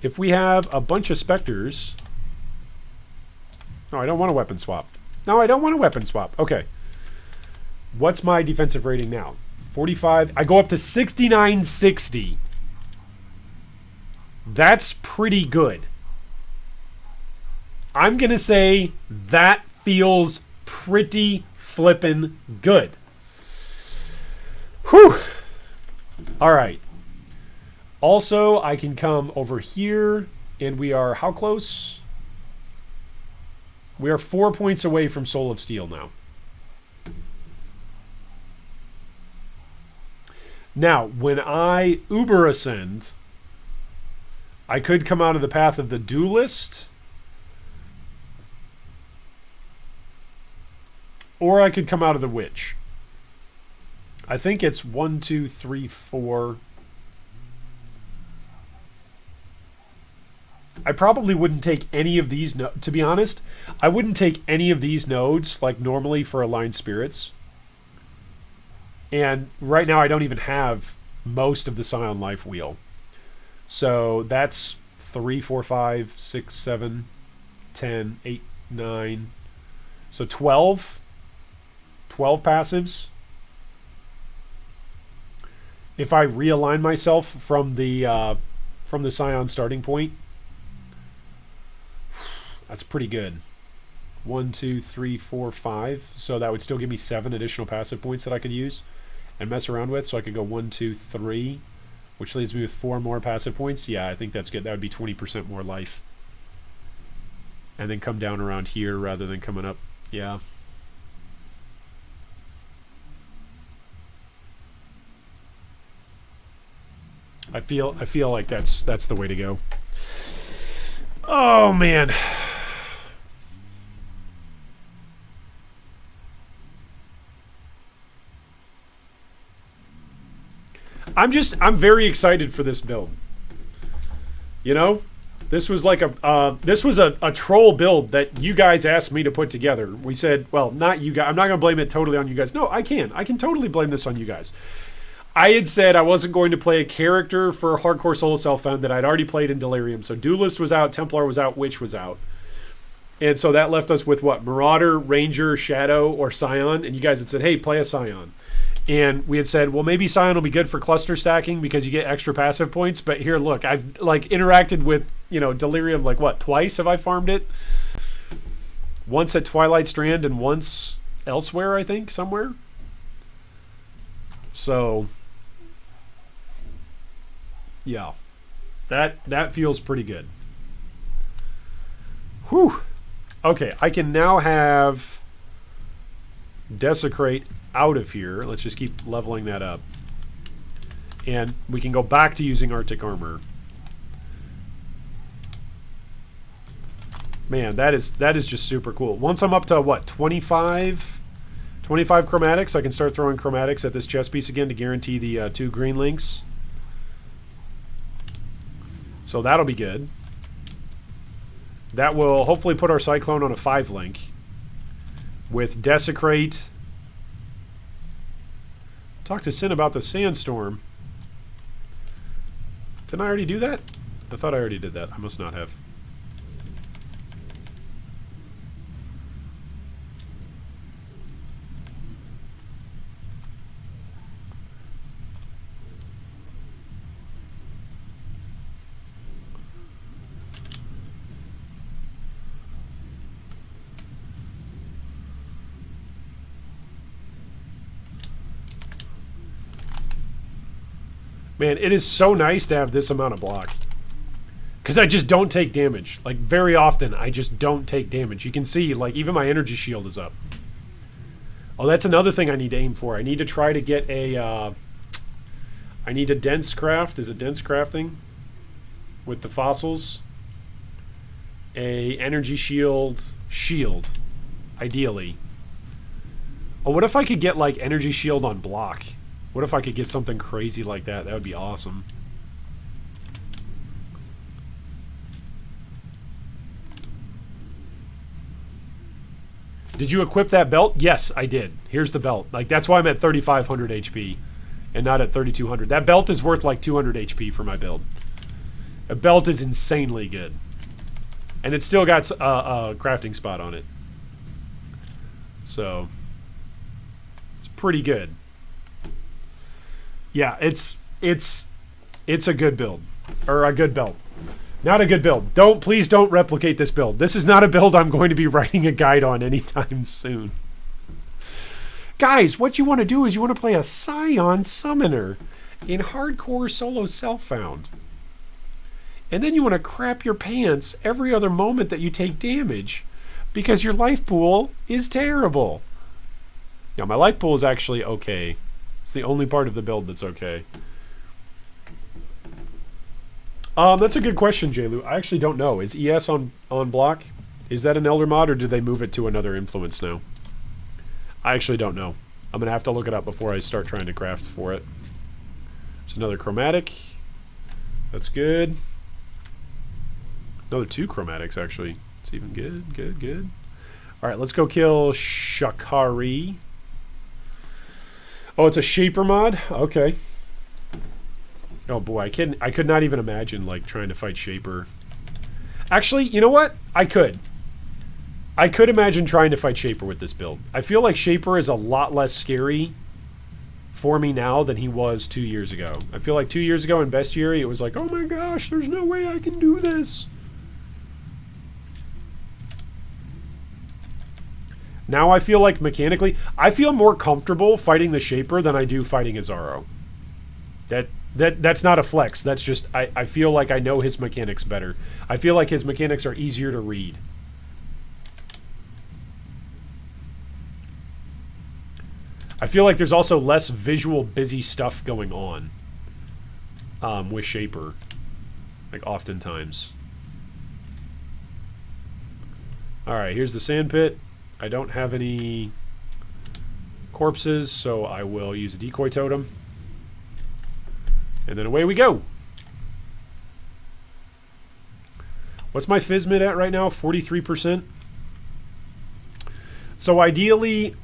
If we have a bunch of Spectres... No, I don't want a weapon swap. No, I don't want a weapon swap. Okay. What's my defensive rating now? 45. I go up to 69-60. That's pretty good. I'm going to say that feels pretty flippin' good. Whew. All right. Also, I can come over here, and we are how close? We are 4 points away from Soul of Steel now. Now, when I Uber Ascend, I could come out of the path of the Duelist, or I could come out of the Witch. I think it's 1, 2, 3, 4. I probably wouldn't take any of these, to be honest, I wouldn't take any of these nodes like normally for Aligned Spirits. And right now I don't even have most of the Scion life wheel. So that's 3, 4, 5, 6, 7, 10, 8, 9. So 12 passives. If I realign myself from the Scion starting point, that's pretty good. 1, 2, 3, 4, 5. So that would still give me 7 additional passive points that I could use and mess around with. So I could go 1, 2, 3, which leaves me with 4 more passive points. Yeah, I think that's good. That would be 20% more life. And then come down around here rather than coming up. Yeah. I feel like that's the way to go. Oh man. I'm very excited for this build. You know, this was like a troll build that you guys asked me to put together. We said, well, not you guys. I'm not going to blame it totally on you guys. No, I can totally blame this on you guys. I had said I wasn't going to play a character for Hardcore Solo Self-Found that I'd already played in Delirium. So Duelist was out, Templar was out, Witch was out. And so that left us with what? Marauder, Ranger, Shadow, or Scion. And you guys had said, hey, play a Scion. And we had said, well, maybe Scion will be good for cluster stacking because you get extra passive points. But here, look, I've like interacted with, Delirium like what? Twice have I farmed it? Once at Twilight Strand and once elsewhere, I think, somewhere. So yeah, that feels pretty good. Whew. Okay, I can now have Desecrate out of here. Let's just keep leveling that up. And we can go back to using Arctic Armor. Man, that is just super cool. Once I'm up to, what, 25 chromatics, I can start throwing chromatics at this chest piece again to guarantee the 2 green links. So that'll be good. That will hopefully put our Cyclone on a 5 link. With Desecrate. Talk to Sin about the Sandstorm. Didn't I already do that? I thought I already did that. I must not have. Man, it is so nice to have this amount of block. Because I just don't take damage. Like, very often, I just don't take damage. You can see, like, even my energy shield is up. Oh, that's another thing I need to aim for. I need to try to get a... I need a dense craft. Is it dense crafting? With the fossils. A energy shield. Ideally. Oh, what if I could get, like, energy shield on block? What if I could get something crazy like that? That would be awesome. Did you equip that belt? Yes, I did. Here's the belt. Like, that's why I'm at 3,500 HP and not at 3,200. That belt is worth like 200 HP for my build. A belt is insanely good. And it's still got a crafting spot on it. So, it's pretty good. Yeah, it's a good build. Or a good belt. Not a good build. Please don't replicate this build. This is not a build I'm going to be writing a guide on anytime soon. Guys, what you want to do is you want to play a Scion Summoner in Hardcore Solo Self-Found. And then you want to crap your pants every other moment that you take damage because your life pool is terrible. Yeah, my life pool is actually okay. It's the only part of the build that's okay. That's a good question, JLu. I actually don't know. Is ES on block? Is that an Elder mod, or did they move it to another influence now? I actually don't know. I'm going to have to look it up before I start trying to craft for it. There's another chromatic. That's good. Another 2 chromatics, actually. It's even good. Good. All right, let's go kill Shakari. Oh, it's a Shaper mod? Okay. Oh boy, I could not even imagine like trying to fight Shaper. Actually, you know what? I could imagine trying to fight Shaper with this build. I feel like Shaper is a lot less scary for me now than he was 2 years ago. I feel like 2 years ago in Bestiary, it was like, oh my gosh, there's no way I can do this. Now I feel like mechanically, I feel more comfortable fighting the Shaper than I do fighting Azaro. That's not a flex. That's just, I feel like I know his mechanics better. I feel like his mechanics are easier to read. I feel like there's also less visual busy stuff going on with Shaper. Like, oftentimes. Alright, here's the sand pit. I don't have any corpses, so I will use a decoy totem. And then away we go. What's my Physmid at right now? 43%. So ideally,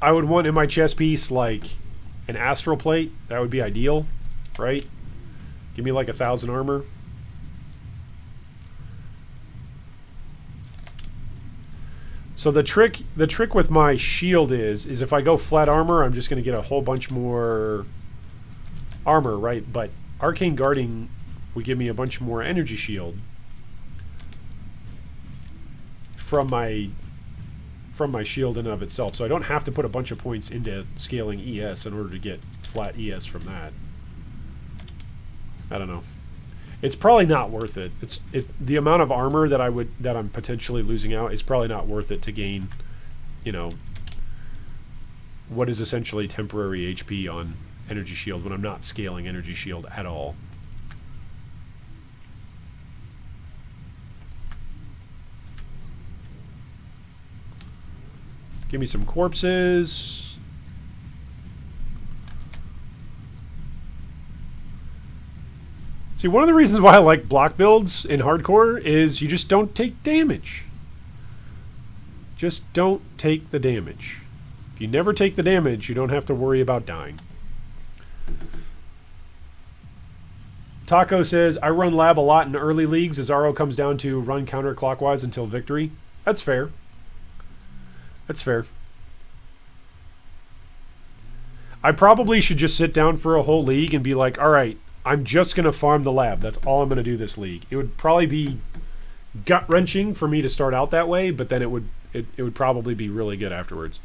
I would want in my chest piece like an astral plate. That would be ideal, right? Give me like 1,000 armor. So the trick with my shield is if I go flat armor, I'm just going to get a whole bunch more armor, right? But Arcane Guarding would give me a bunch more energy shield from my shield in and of itself. So I don't have to put a bunch of points into scaling ES in order to get flat ES from that. I don't know. It's probably not worth it. The amount of armor that I'm potentially losing out is probably not worth it to gain, you know, what is essentially temporary HP on energy shield when I'm not scaling energy shield at all. Give me some corpses. See, one of the reasons why I like block builds in hardcore is you just don't take damage. Just don't take the damage. If you never take the damage, you don't have to worry about dying. Taco says, I run lab a lot in early leagues. Azaro comes down to run counterclockwise until victory. That's fair. That's fair. I probably should just sit down for a whole league and be like, all right, I'm just going to farm the lab. That's all I'm going to do this league. It would probably be gut-wrenching for me to start out that way, but then it would probably be really good afterwards.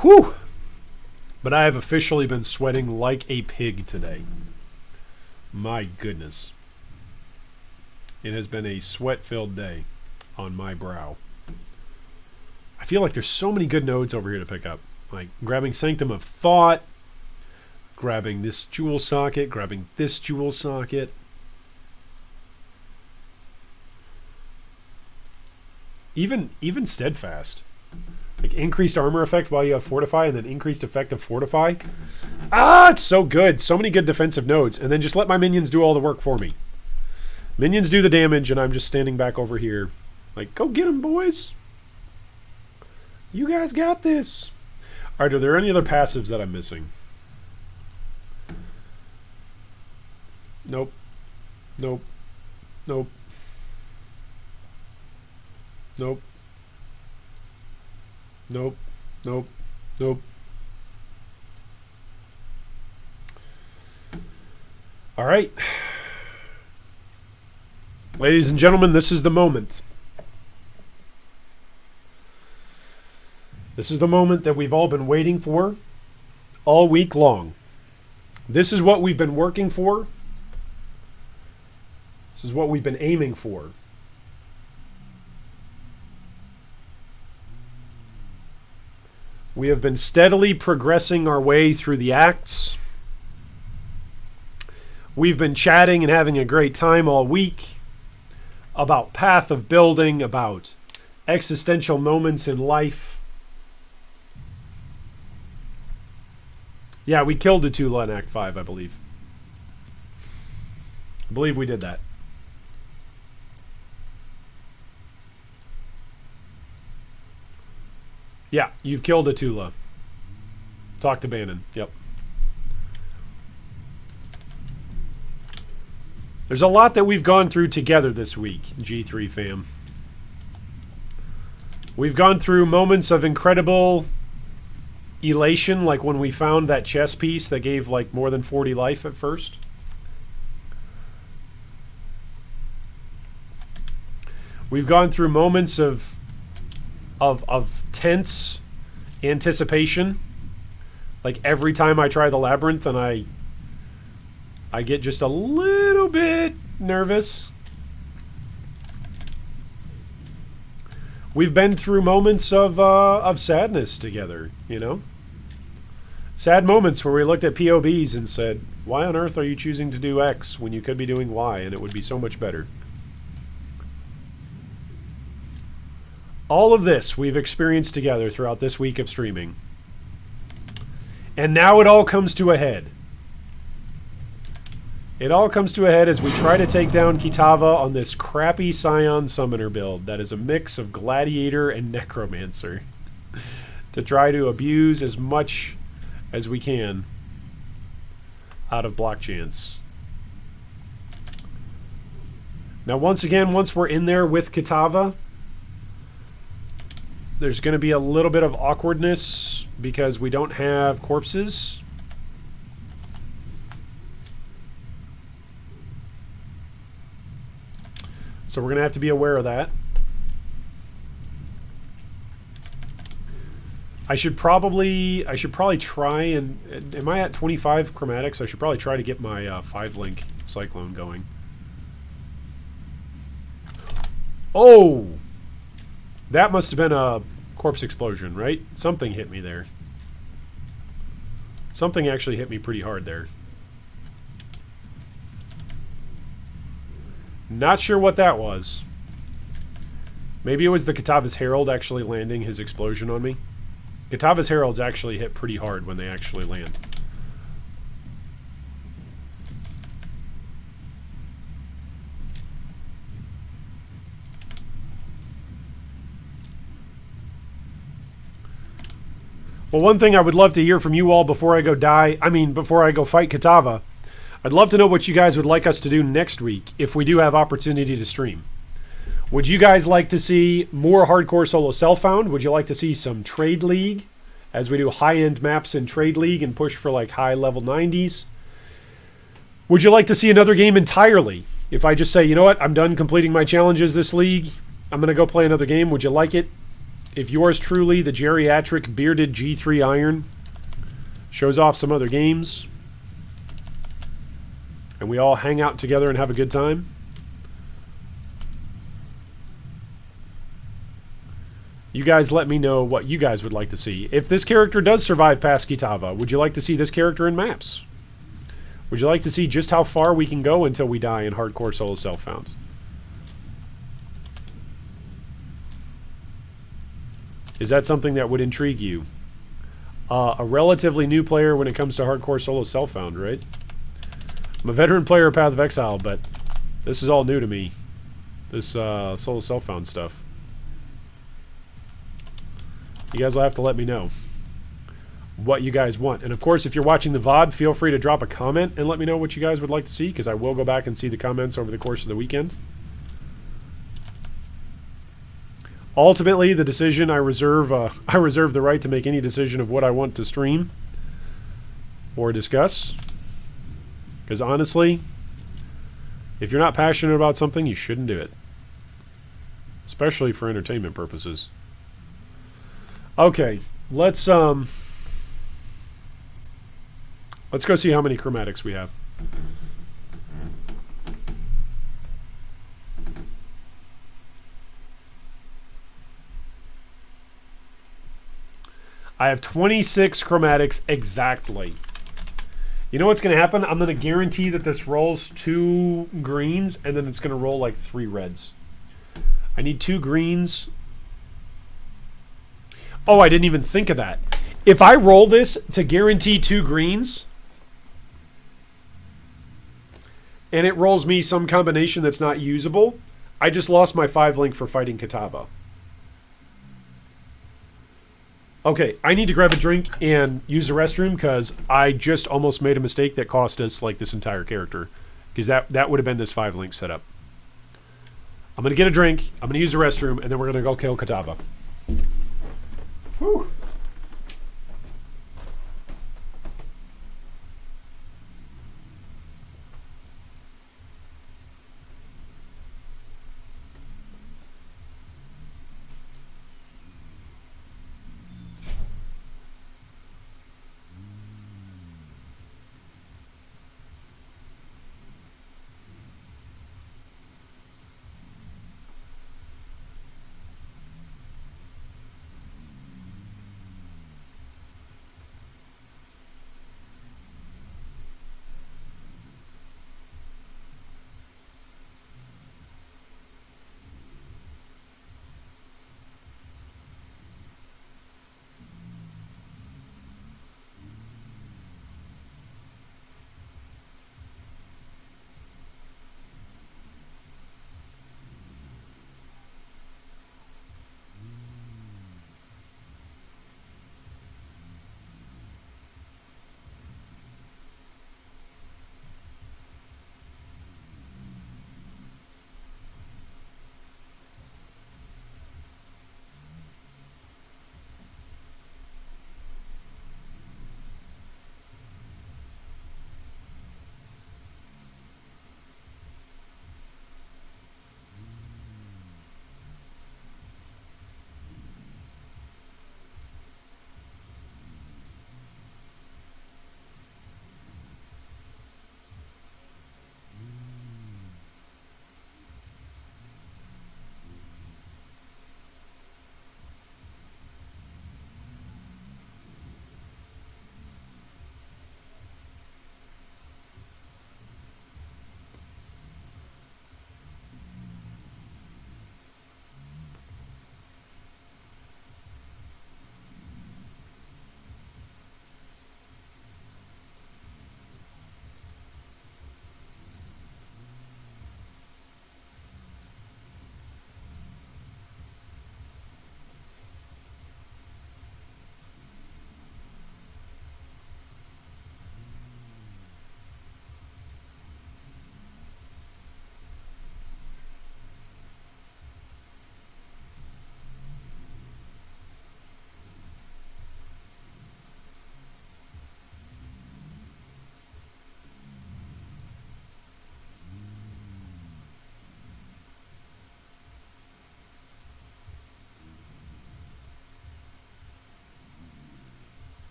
Whew! But I have officially been sweating like a pig today. My goodness. It has been a sweat-filled day on my brow. I feel like there's so many good nodes over here to pick up. Like grabbing Sanctum of Thought, grabbing this jewel socket, grabbing this jewel socket. Even Steadfast. Like increased armor effect while you have Fortify and then increased effect of Fortify. Ah, it's so good. So many good defensive nodes. And then just let my minions do all the work for me. Minions do the damage and I'm just standing back over here. Like, go get them, boys. You guys got this. Alright, are there any other passives that I'm missing? Nope. Nope. Nope. Nope. Nope. Nope. Nope. Alright. Ladies and gentlemen, this is the moment. This is the moment that we've all been waiting for all week long. This is what we've been working for. This is what we've been aiming for. We have been steadily progressing our way through the acts. We've been chatting and having a great time all week about path of building, about existential moments in life. Yeah, we killed Atula in Act 5, I believe. I believe we did that. Yeah, you've killed Atula. Talk to Bannon. Yep. There's a lot that we've gone through together this week, G3 fam. We've gone through moments of incredible elation, like when we found that chess piece that gave like more than 40 life at first. We've gone through moments of tense anticipation. Like every time I try the labyrinth and I get just a little bit nervous. We've been through moments of sadness together, you know? Sad moments where we looked at POBs and said, why on earth are you choosing to do X when you could be doing Y and it would be so much better? All of this we've experienced together throughout this week of streaming. And now it all comes to a head. It all comes to a head as we try to take down Kitava on this crappy Scion Summoner build that is a mix of Gladiator and Necromancer to try to abuse as much as we can out of block chance. Now once again, once we're in there with Kitava, there's going to be a little bit of awkwardness because we don't have corpses. So we're going to have to be aware of that. I should probably try and... Am I at 25 chromatics? I should probably try to get my 5-link Cyclone going. Oh! That must have been a corpse explosion, right? Something hit me there. Something actually hit me pretty hard there. Not sure what that was. Maybe it was the Kitava's Herald actually landing his explosion on me. Kitava's Heralds actually hit pretty hard when they actually land. Well, one thing I would love to hear from you all before I go before I go fight Kitava, I'd love to know what you guys would like us to do next week if we do have opportunity to stream. Would you guys like to see more hardcore solo self-found? Would you like to see some Trade League as we do high-end maps in Trade League and push for like high level 90s? Would you like to see another game entirely? If I just say, you know what, I'm done completing my challenges this league, I'm going to go play another game, would you like it? If yours truly, the geriatric bearded G3 Iron, shows off some other games, and we all hang out together and have a good time. You guys let me know what you guys would like to see. If this character does survive past Kitava, would you like to see this character in maps? Would you like to see just how far we can go until we die in hardcore solo self-found? Is that something that would intrigue you? A relatively new player when it comes to hardcore solo self-found, right? I'm a veteran player of Path of Exile, but this is all new to me. This solo self-found stuff. You guys will have to let me know what you guys want. And of course, if you're watching the VOD, feel free to drop a comment and let me know what you guys would like to see, because I will go back and see the comments over the course of the weekend. Ultimately, the decision I reserve the right to make any decision of what I want to stream or discuss. Because honestly, if you're not passionate about something, you shouldn't do it. Especially for entertainment purposes. Okay, let's go see how many chromatics we have. I have 26 chromatics exactly. You know what's going to happen? I'm going to guarantee that this rolls 2 greens, and then it's going to roll like 3 reds. I need 2 greens. Oh, I didn't even think of that. If I roll this to guarantee 2 greens, and it rolls me some combination that's not usable, I just lost my 5 link for fighting Kitava. Okay, I need to grab a drink and use the restroom because I just almost made a mistake that cost us like this entire character. Because that would have been this 5-link setup. I'm going to get a drink, I'm going to use the restroom, and then we're going to go kill Kitava. Whew.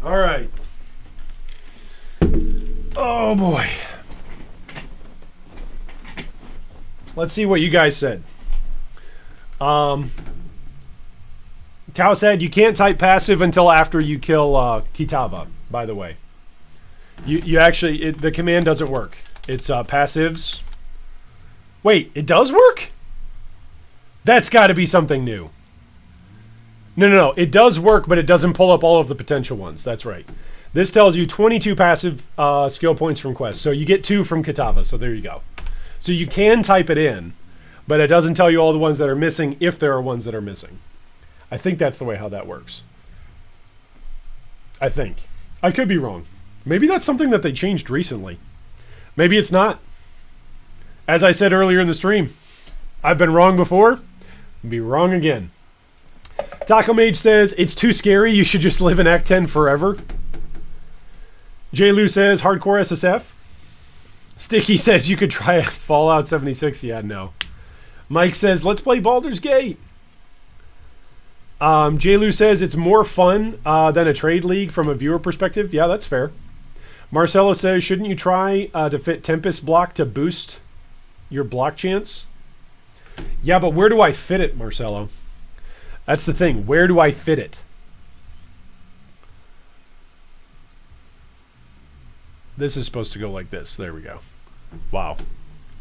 All right. Oh boy. Let's see what you guys said. Cow said you can't type passive until after you kill Kitava, by the way. You actually, the command doesn't work. It's passives. Wait, it does work? That's got to be something new. No. It does work, but it doesn't pull up all of the potential ones. That's right. This tells you 22 passive skill points from quests. So you get 2 from Kitava. So there you go. So you can type it in, but it doesn't tell you all the ones that are missing if there are ones that are missing. I think that's the way how that works. I think. I could be wrong. Maybe that's something that they changed recently. Maybe it's not. As I said earlier in the stream, I've been wrong before. I'll be wrong again. Taco Mage says, it's too scary. You should just live in Act 10 forever. J. Lou says, hardcore SSF. Sticky says, you could try Fallout 76. Yeah, no. Mike says, let's play Baldur's Gate. J. Lou says, it's more fun than a trade league from a viewer perspective. Yeah, that's fair. Marcelo says, shouldn't you try to fit Tempest block to boost your block chance? Yeah, but where do I fit it, Marcelo? That's the thing. Where do I fit it? This is supposed to go like this. There we go. Wow.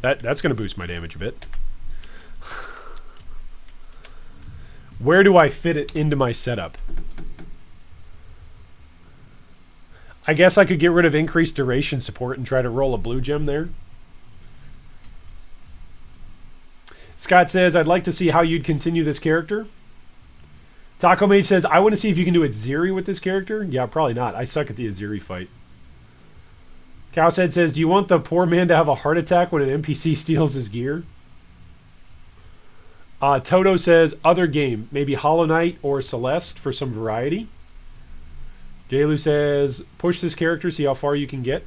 That's going to boost my damage a bit. Where do I fit it into my setup? I guess I could get rid of increased duration support and try to roll a blue gem there. Scott says, I'd like to see how you'd continue this character. Taco Mage says, I want to see if you can do Aziri with this character. Yeah, probably not. I suck at the Aziri fight. Cowshead says, do you want the poor man to have a heart attack when an NPC steals his gear? Toto says, other game. Maybe Hollow Knight or Celeste for some variety. Jaylu says, push this character, see how far you can get.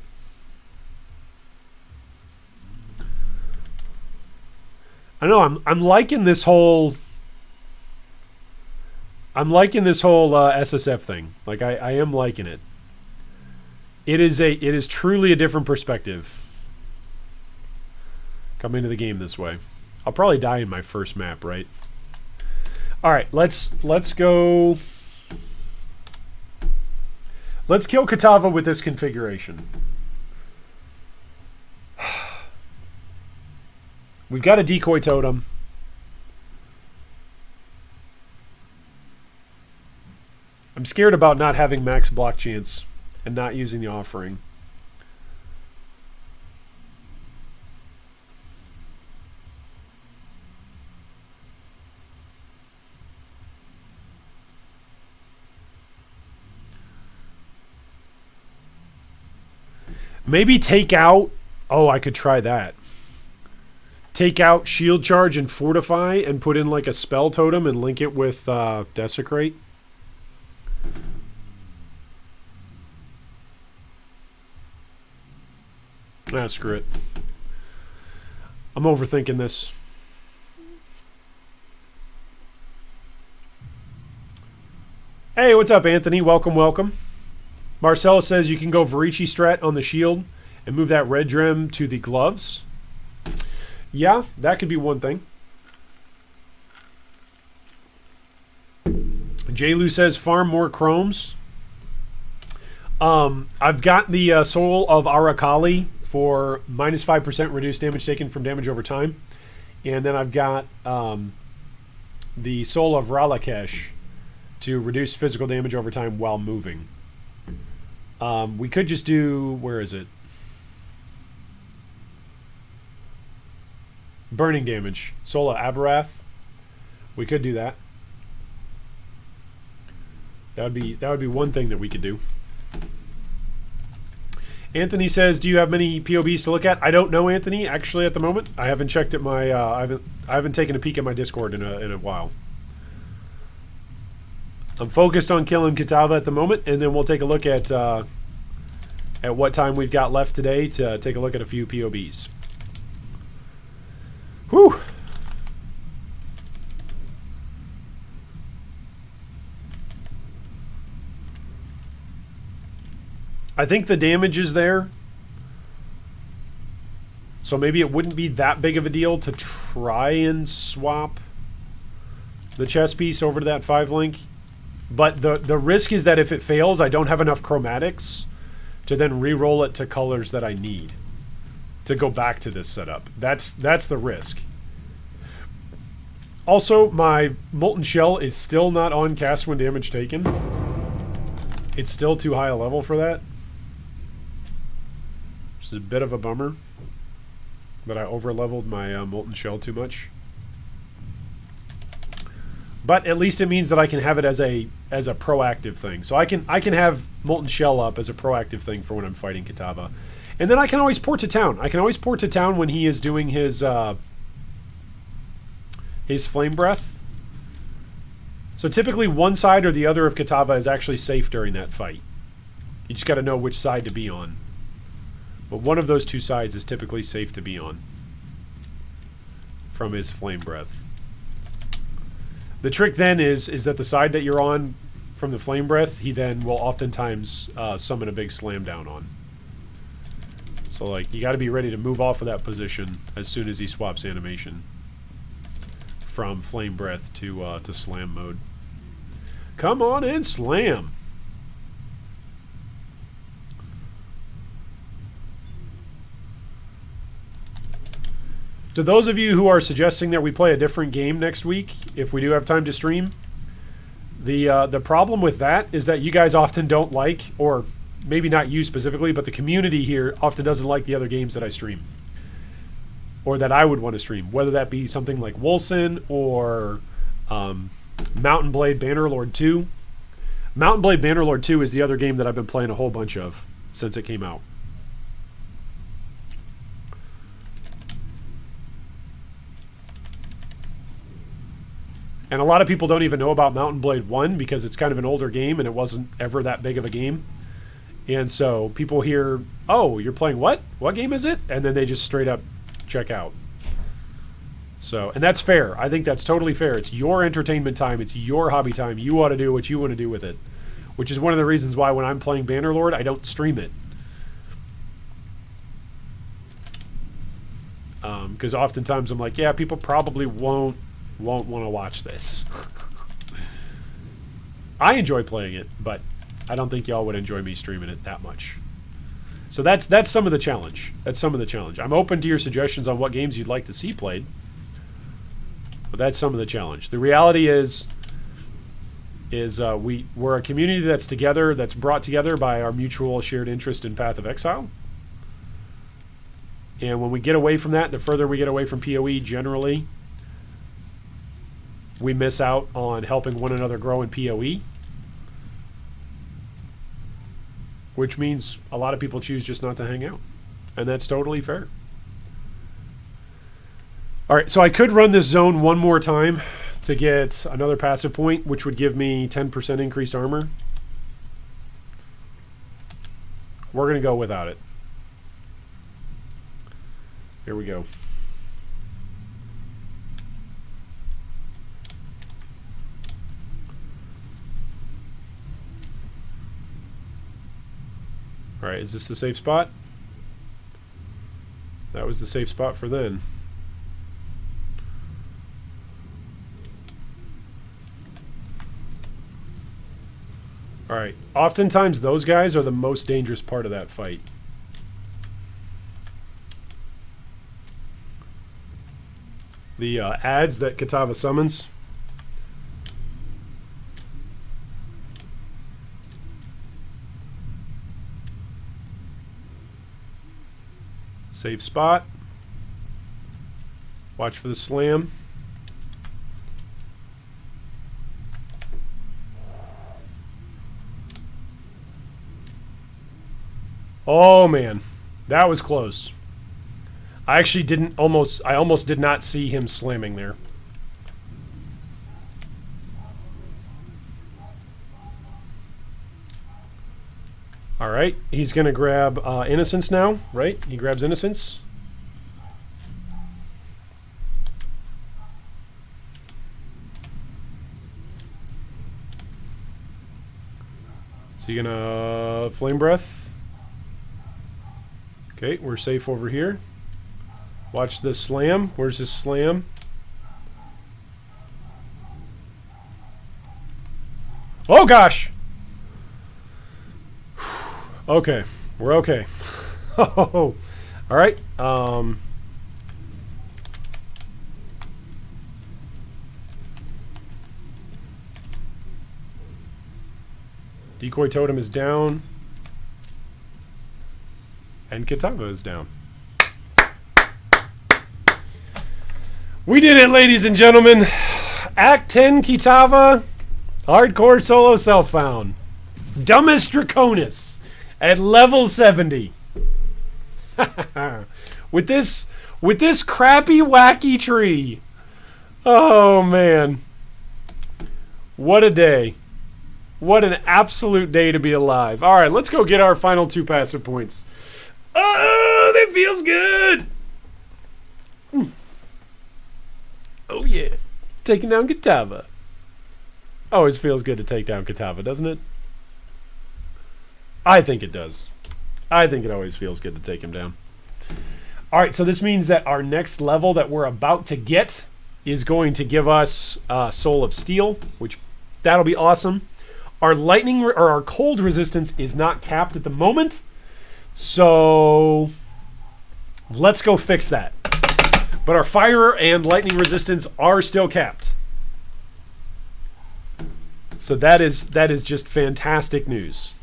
I know, I'm liking this whole... SSF thing. Like, I am liking it. It is truly a different perspective coming to the game this way. I'll probably die in my first map, right? All right, let's go. Let's kill Kitava with this configuration. We've got a decoy totem. I'm scared about not having max block chance and not using the offering. Maybe take out... Oh, I could try that. Take out shield charge and fortify and put in like a spell totem and link it with desecrate. Ah, screw it. I'm overthinking this. Hey, what's up, Anthony? Welcome, welcome. Marcelo says you can go Varici strat on the shield and move that red gem to the gloves. Yeah, that could be one thing. J-Lu says farm more chromes. I've got the Soul of Arakali for minus 5% reduced damage taken from damage over time. And then I've got the Soul of Ralakesh to reduce physical damage over time while moving. We could just do... Where is it? Burning damage. Soul of Abarath. We could do that. That would be one thing that we could do. Anthony says, do you have many POBs to look at? I don't know, Anthony, actually, at the moment. I haven't checked at my... I haven't taken a peek at my Discord in a while. I'm focused on killing Kitava at the moment, and then we'll take a look at what time we've got left today to take a look at a few POBs. Whew! I think the damage is there. So maybe it wouldn't be that big of a deal to try and swap the chess piece over to that 5-link. But the risk is that if it fails, I don't have enough chromatics to then re-roll it to colors that I need to go back to this setup. That's the risk. Also, my Molten Shell is still not on cast when damage taken. It's still too high a level for that. Which is a bit of a bummer. That I over-leveled my Molten Shell too much. But at least it means that I can have it as a proactive thing. So I can have Molten Shell up as a proactive thing for when I'm fighting Kitava. And then I can always port to town. I can always port to town when he is doing his Flame Breath. So typically one side or the other of Kitava is actually safe during that fight. You just got to know which side to be on. But one of those two sides is typically safe to be on from his Flame Breath. The trick then is that the side that you're on from the Flame Breath, he then will oftentimes summon a big slam down on. So like you got to be ready to move off of that position as soon as he swaps animation from Flame Breath to slam mode. Come on and slam. To those of you who are suggesting that we play a different game next week, if we do have time to stream, the problem with that is that you guys often don't like, or maybe not you specifically, but the community here often doesn't like the other games that I stream. Or that I would want to stream. Whether that be something like Wolcen or Mountain Blade Bannerlord 2. Mountain Blade Bannerlord 2 is the other game that I've been playing a whole bunch of since it came out. And a lot of people don't even know about Mountain Blade 1 because it's kind of an older game and it wasn't ever that big of a game. And so people hear, oh, you're playing what? What game is it? And then they just straight up check out. So, and that's fair. I think that's totally fair. It's your entertainment time. It's your hobby time. You ought to do what you want to do with it. Which is one of the reasons why when I'm playing Bannerlord, I don't stream it. Because oftentimes I'm like, yeah, people probably won't want to watch this. I enjoy playing it, but I don't think y'all would enjoy me streaming it that much. So that's some of the challenge. That's some of the challenge. I'm open to your suggestions on what games you'd like to see played, but that's some of the challenge. The reality is we're a community that's together, that's brought together by our mutual shared interest in Path of Exile. And when we get away from that, the further we get away from PoE, generally, we miss out on helping one another grow in PoE. Which means a lot of people choose just not to hang out. And that's totally fair. Alright, so I could run this zone one more time to get another passive point, which would give me 10% increased armor. We're going to go without it. Here we go. Alright, is this the safe spot? That was the safe spot for then. Alright, oftentimes those guys are the most dangerous part of that fight. The ads that Kitava summons. Safe spot. Watch for the slam. Oh man, that was close. I almost did not see him slamming there. All right, he's going to grab Innocence now, right? He grabs Innocence. So you're going to Flame Breath. Okay, we're safe over here. Watch this slam. Where's his slam? Oh gosh! Okay, we're okay. Oh, all right. Decoy Totem is down. And Kitava is down. We did it, ladies and gentlemen. Act 10 Kitava. Hardcore solo self-found. Dumbest Draconis at level 70. with this crappy wacky tree. Oh man. What a day. What an absolute day to be alive. Alright, let's go get our final 2 passive points. Oh, that feels good. Oh yeah. Taking down Kitava. Always feels good to take down Kitava, doesn't it? I think it does. I think it always feels good to take him down. Alright, so this means that our next level that we're about to get is going to give us Soul of Steel, which that'll be awesome. Our lightning or our cold resistance is not capped at the moment, so let's go fix that. But our fire and lightning resistance are still capped. So that is just fantastic news.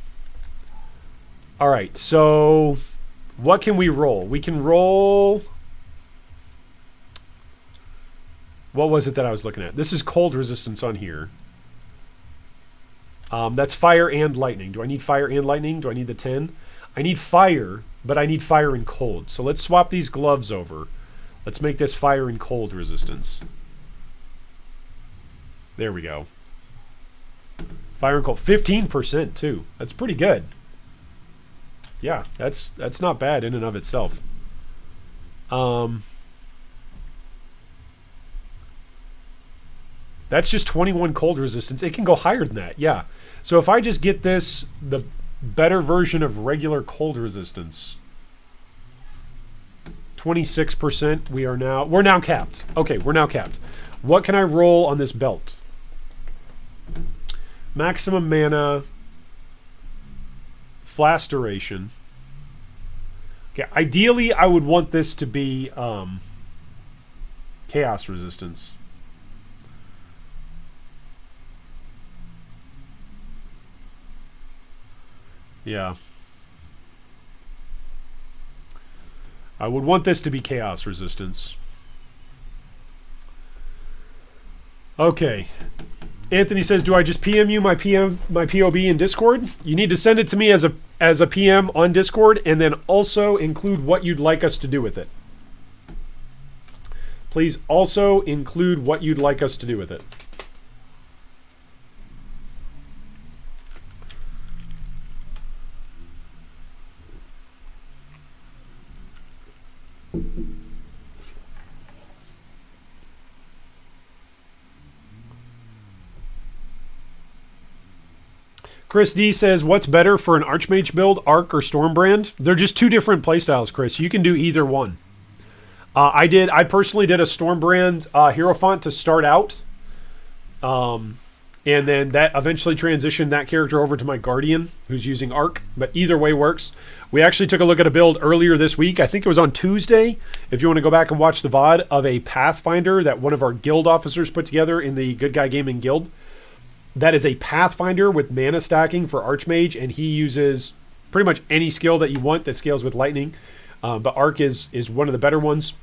All right, so what can we roll? We can roll... What was it that I was looking at? This is cold resistance on here. That's fire and lightning. Do I need fire and lightning? Do I need the 10? I need fire, but I need fire and cold. So let's swap these gloves over. Let's make this fire and cold resistance. There we go. Fire and cold. 15% too. That's pretty good. Yeah, that's not bad in and of itself. That's just 21 cold resistance. It can go higher than that, yeah. So if I just get this, the better version of regular cold resistance, 26%, we're now capped. Okay, we're now capped. What can I roll on this belt? Maximum mana, flash duration. Okay, ideally I would want this to be chaos resistance. Yeah. I would want this to be chaos resistance. Okay. Anthony says, do I just PM you my POB in Discord? You need to send it to me as a PM on Discord, and then also include what you'd like us to do with it. Please also include what you'd like us to do with it. Chris D says, what's better for an Archmage build, Arc or Stormbrand? They're just 2 different playstyles, Chris. You can do either one. I personally did a Stormbrand Hierophant to start out. And then that eventually transitioned that character over to my Guardian, who's using Arc. But either way works. We actually took a look at a build earlier this week. I think it was on Tuesday, if you want to go back and watch the VOD, of a Pathfinder that one of our guild officers put together in the Good Guy Gaming Guild. That is a Pathfinder with mana stacking for Archmage, and he uses pretty much any skill that you want that scales with lightning. But Arc is one of the better ones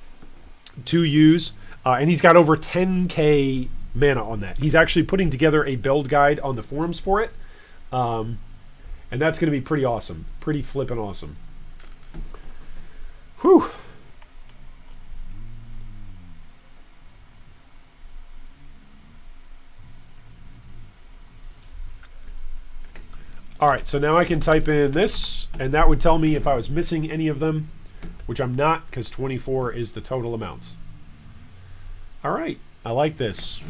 to use. And he's got over 10k mana on that. He's actually putting together a build guide on the forums for it. And that's going to be pretty awesome. Pretty flippin' awesome. Whew. Alright, so now I can type in this, and that would tell me if I was missing any of them, which I'm not, because 24 is the total amount. Alright, I like this.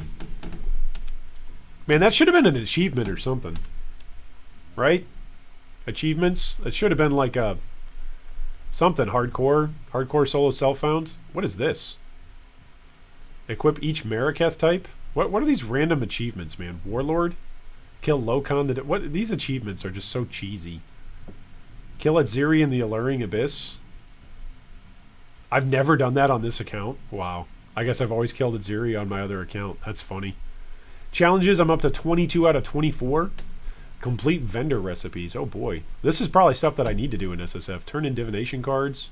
Man, that should have been an achievement or something. Right? Achievements? That should have been like a... something hardcore. Hardcore solo self-found. What is this? Equip each Mariketh type? What are these random achievements, man? Warlord? Kill Lokon. What? These achievements are just so cheesy. Kill Atziri in the Alluring Abyss. I've never done that on this account. Wow. I guess I've always killed Atziri on my other account. That's funny. Challenges, I'm up to 22 out of 24. Complete vendor recipes. Oh boy. This is probably stuff that I need to do in SSF. Turn in divination cards.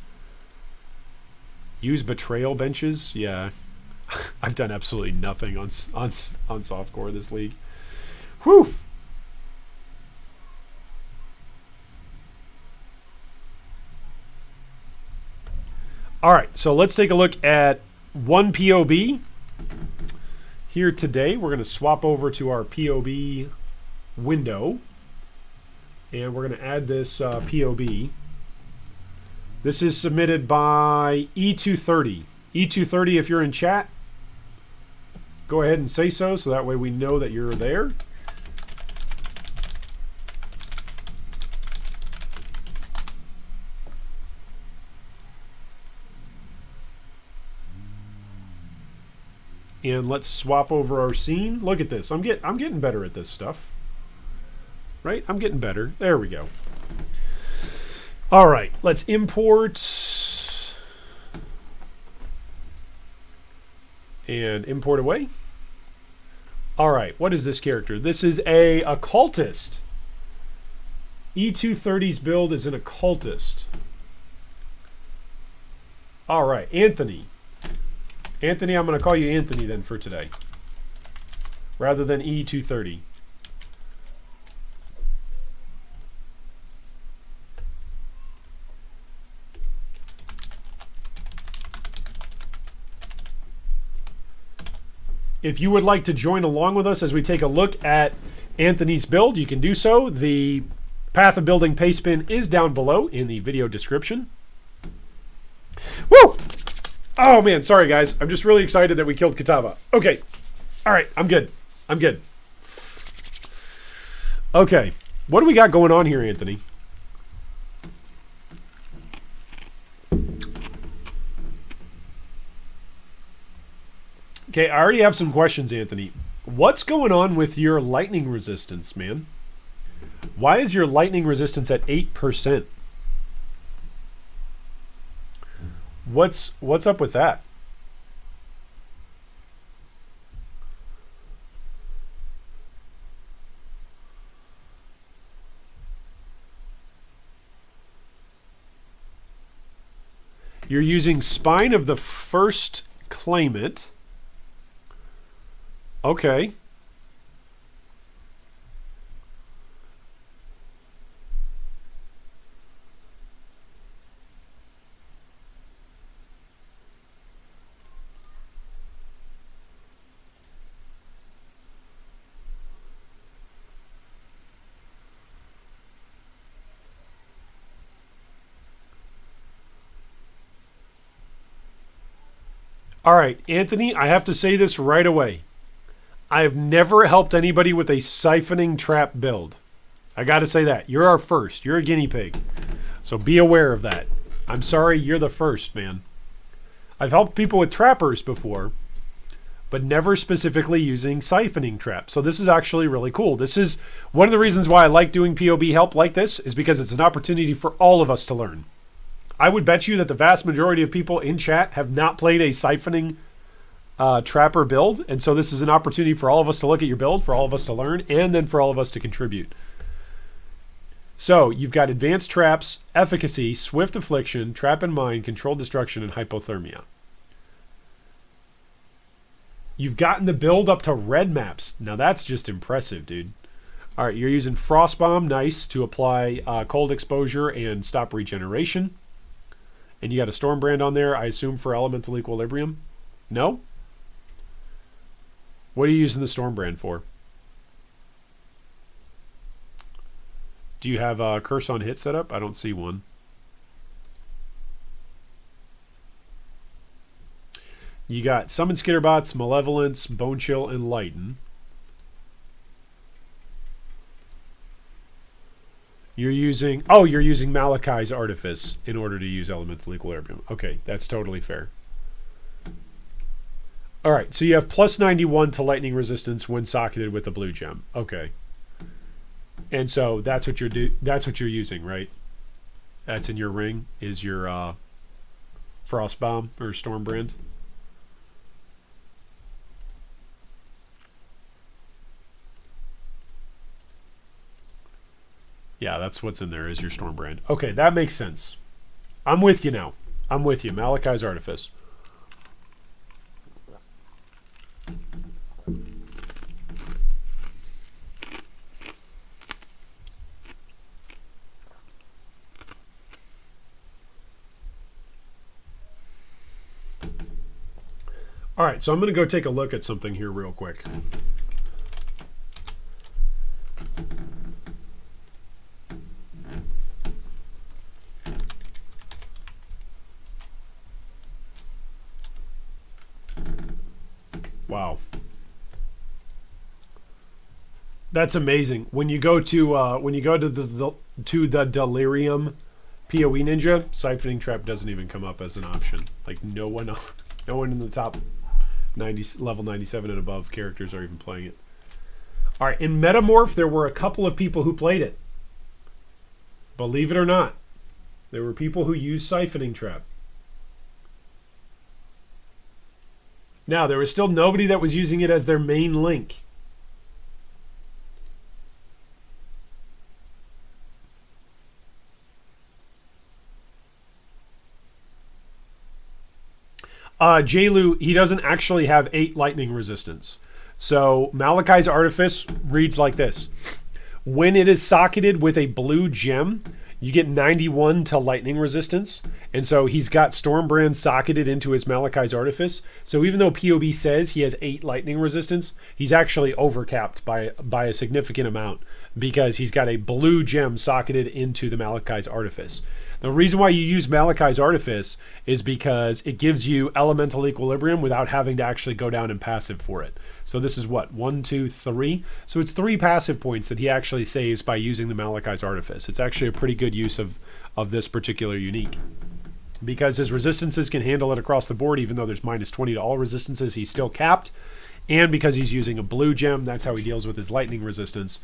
Use betrayal benches. Yeah. I've done absolutely nothing on softcore this league. Whew. All right, so let's take a look at one POB. Here today, we're going to swap over to our POB window. And we're going to add this POB. This is submitted by E230. E230, if you're in chat, go ahead and say so that way we know that you're there. And let's swap over our scene. Look at this. I'm getting better at this stuff. Right? I'm getting better. There we go. All right. Let's import and import away. All right. What is this character? This is a occultist. E230's build is an occultist. All right. Anthony. Anthony, I'm going to call you Anthony then for today, rather than E230. If you would like to join along with us as we take a look at Anthony's build, you can do so. The path of building paste bin is down below in the video description. Woo! Oh, man. Sorry, guys. I'm just really excited that we killed Kitava. Okay. All right. I'm good. I'm good. Okay. What do we got going on here, Anthony? Okay. I already have some questions, Anthony. What's going on with your lightning resistance, man? Why is your lightning resistance at 8%? What's up with that? You're using Spine of the First Claimant. Okay. All right, Anthony, I have to say this right away. I have never helped anybody with a siphoning trap build. I got to say that. You're our first. You're a guinea pig. So be aware of that. I'm sorry, you're the first, man. I've helped people with trappers before, but never specifically using siphoning traps. So this is actually really cool. This is one of the reasons why I like doing POB help like this, is because it's an opportunity for all of us to learn. I would bet you that the vast majority of people in chat have not played a siphoning trapper build, and so this is an opportunity for all of us to look at your build, for all of us to learn, and then for all of us to contribute. So you've got advanced traps, efficacy, swift affliction, trap and mine, controlled destruction, and hypothermia. You've gotten the build up to red maps. Now that's just impressive, dude. All right, you're using Frost Bomb, nice, to apply cold exposure and stop regeneration. And you got a Storm Brand on there, I assume, for elemental equilibrium? No? What are you using the Storm Brand for? Do you have a Curse on Hit set up? I don't see one. You got Summon Skitterbots, Malevolence, Bone Chill, and Lighten. You're using Malachi's Artifice in order to use Elemental Equilibrium. Okay, that's totally fair. All right, so you have plus 91 to lightning resistance when socketed with a blue gem. Okay. And so that's what you're using, right? That's in your ring, is your Frost Bomb or Storm Brand. Yeah, that's what's in there is your Stormbrand. Okay, that makes sense. I'm with you now. I'm with you. Malachi's Artifice. All right, so I'm going to go take a look at something here real quick. Wow, that's amazing. When you go to the Delirium POE Ninja, Siphoning Trap doesn't even come up as an option. Like no one in the top 90 level 97 and above characters are even playing it. All right, in Metamorph, there were a couple of people who played it. Believe it or not, there were people who used Siphoning Trap. Now, there was still nobody that was using it as their main link. Jailu, he doesn't actually have 8 lightning resistance. So Malachi's Artifice reads like this. When it is socketed with a blue gem, you get 91 to lightning resistance. And so he's got Stormbrand socketed into his Malachi's Artifice. So even though POB says he has 8 lightning resistance, he's actually overcapped by a significant amount because he's got a blue gem socketed into the Malachi's Artifice. The reason why you use Malachi's Artifice is because it gives you elemental equilibrium without having to actually go down and passive for it. So this is what, 1, 2, 3? So it's 3 passive points that he actually saves by using the Malachi's Artifice. It's actually a pretty good use of this particular unique. Because his resistances can handle it across the board, even though there's minus 20 to all resistances, he's still capped. And because he's using a blue gem, that's how he deals with his lightning resistance.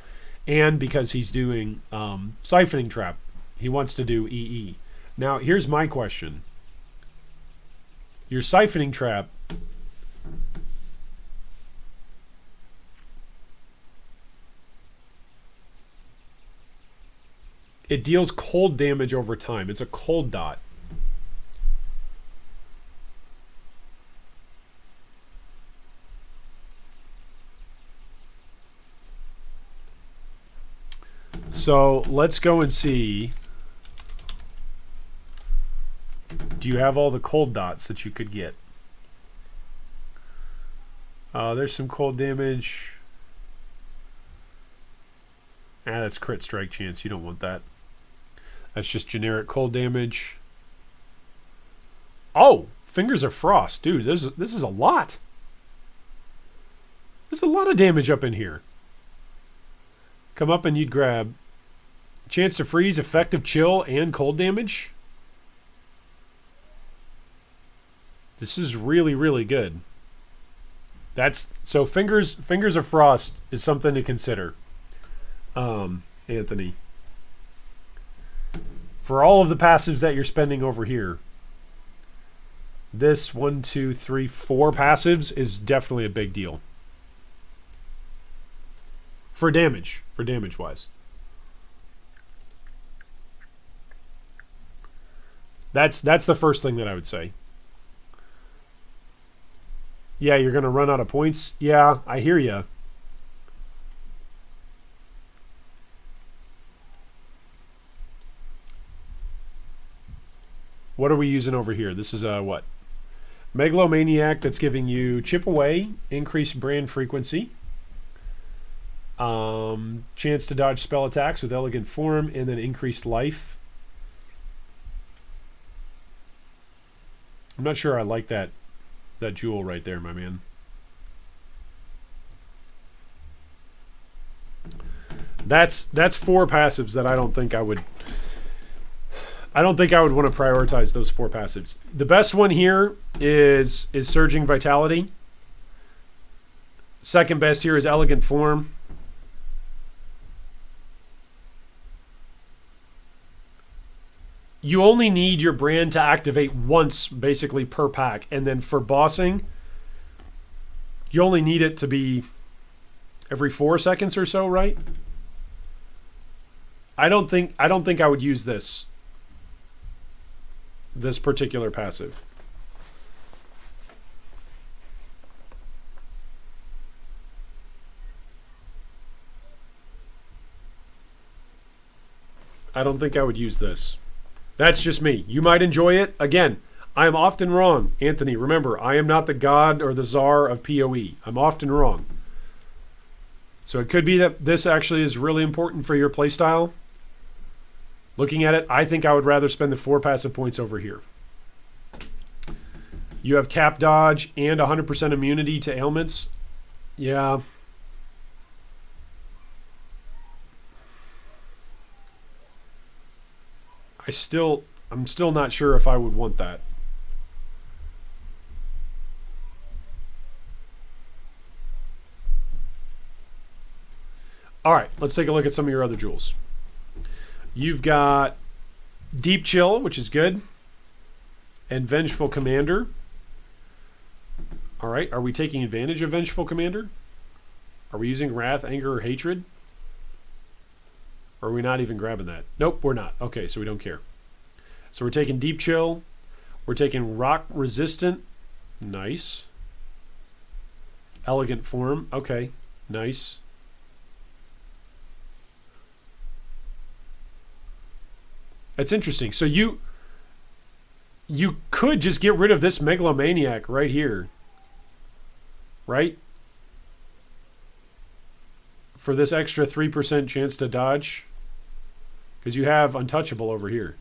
And because he's doing Siphoning Trap, he wants to do EE. Now, here's my question. Your Siphoning Trap, it deals cold damage over time. It's a cold dot. So let's go and see. Do you have all the cold dots that you could get? There's some cold damage. That's crit strike chance. You don't want that. That's just generic cold damage. Oh, Fingers of Frost. Dude, this is a lot. There's a lot of damage up in here. Come up and you'd grab chance to freeze, effective chill, and cold damage. This is really, really good. So Fingers of Frost is something to consider, Anthony. For all of the passives that you're spending over here, this 1, 2, 3, 4 passives is definitely a big deal. For damage wise. That's the first thing that I would say. Yeah, you're going to run out of points. Yeah, I hear you. What are we using over here? This is what? Megalomaniac, that's giving you chip away, increased brand frequency, chance to dodge spell attacks with elegant form, and then increased life. I'm not sure I like that jewel right there, my man. That's 4 passives that I don't think I would want to prioritize those 4 passives. The best one here is Surging Vitality. Second best here is Elegant Form. You only need your brand to activate once, basically, per pack. And then for bossing, you only need it to be every 4 seconds or so, right? I don't think I would use this particular passive. I don't think I would use this. That's just me. You might enjoy it. Again, I am often wrong, Anthony. Remember, I am not the god or the czar of PoE. I'm often wrong. So it could be that this actually is really important for your playstyle. Looking at it, I think I would rather spend the 4 passive points over here. You have cap dodge and 100% immunity to ailments. Yeah. I'm still not sure if I would want that. All right, let's take a look at some of your other jewels. You've got Deep Chill, which is good, and Vengeful Commander. All right, are we taking advantage of Vengeful Commander? Are we using Wrath, Anger, or Hatred? Or are we not even grabbing that? Nope, we're not. Okay, so we don't care. So we're taking Deep Chill. We're taking Rock Resistant. Nice. Elegant Form. Okay, nice. That's interesting. So you could just get rid of this Megalomaniac right here. Right? For this extra 3% chance to dodge. Because you have Untouchable over here.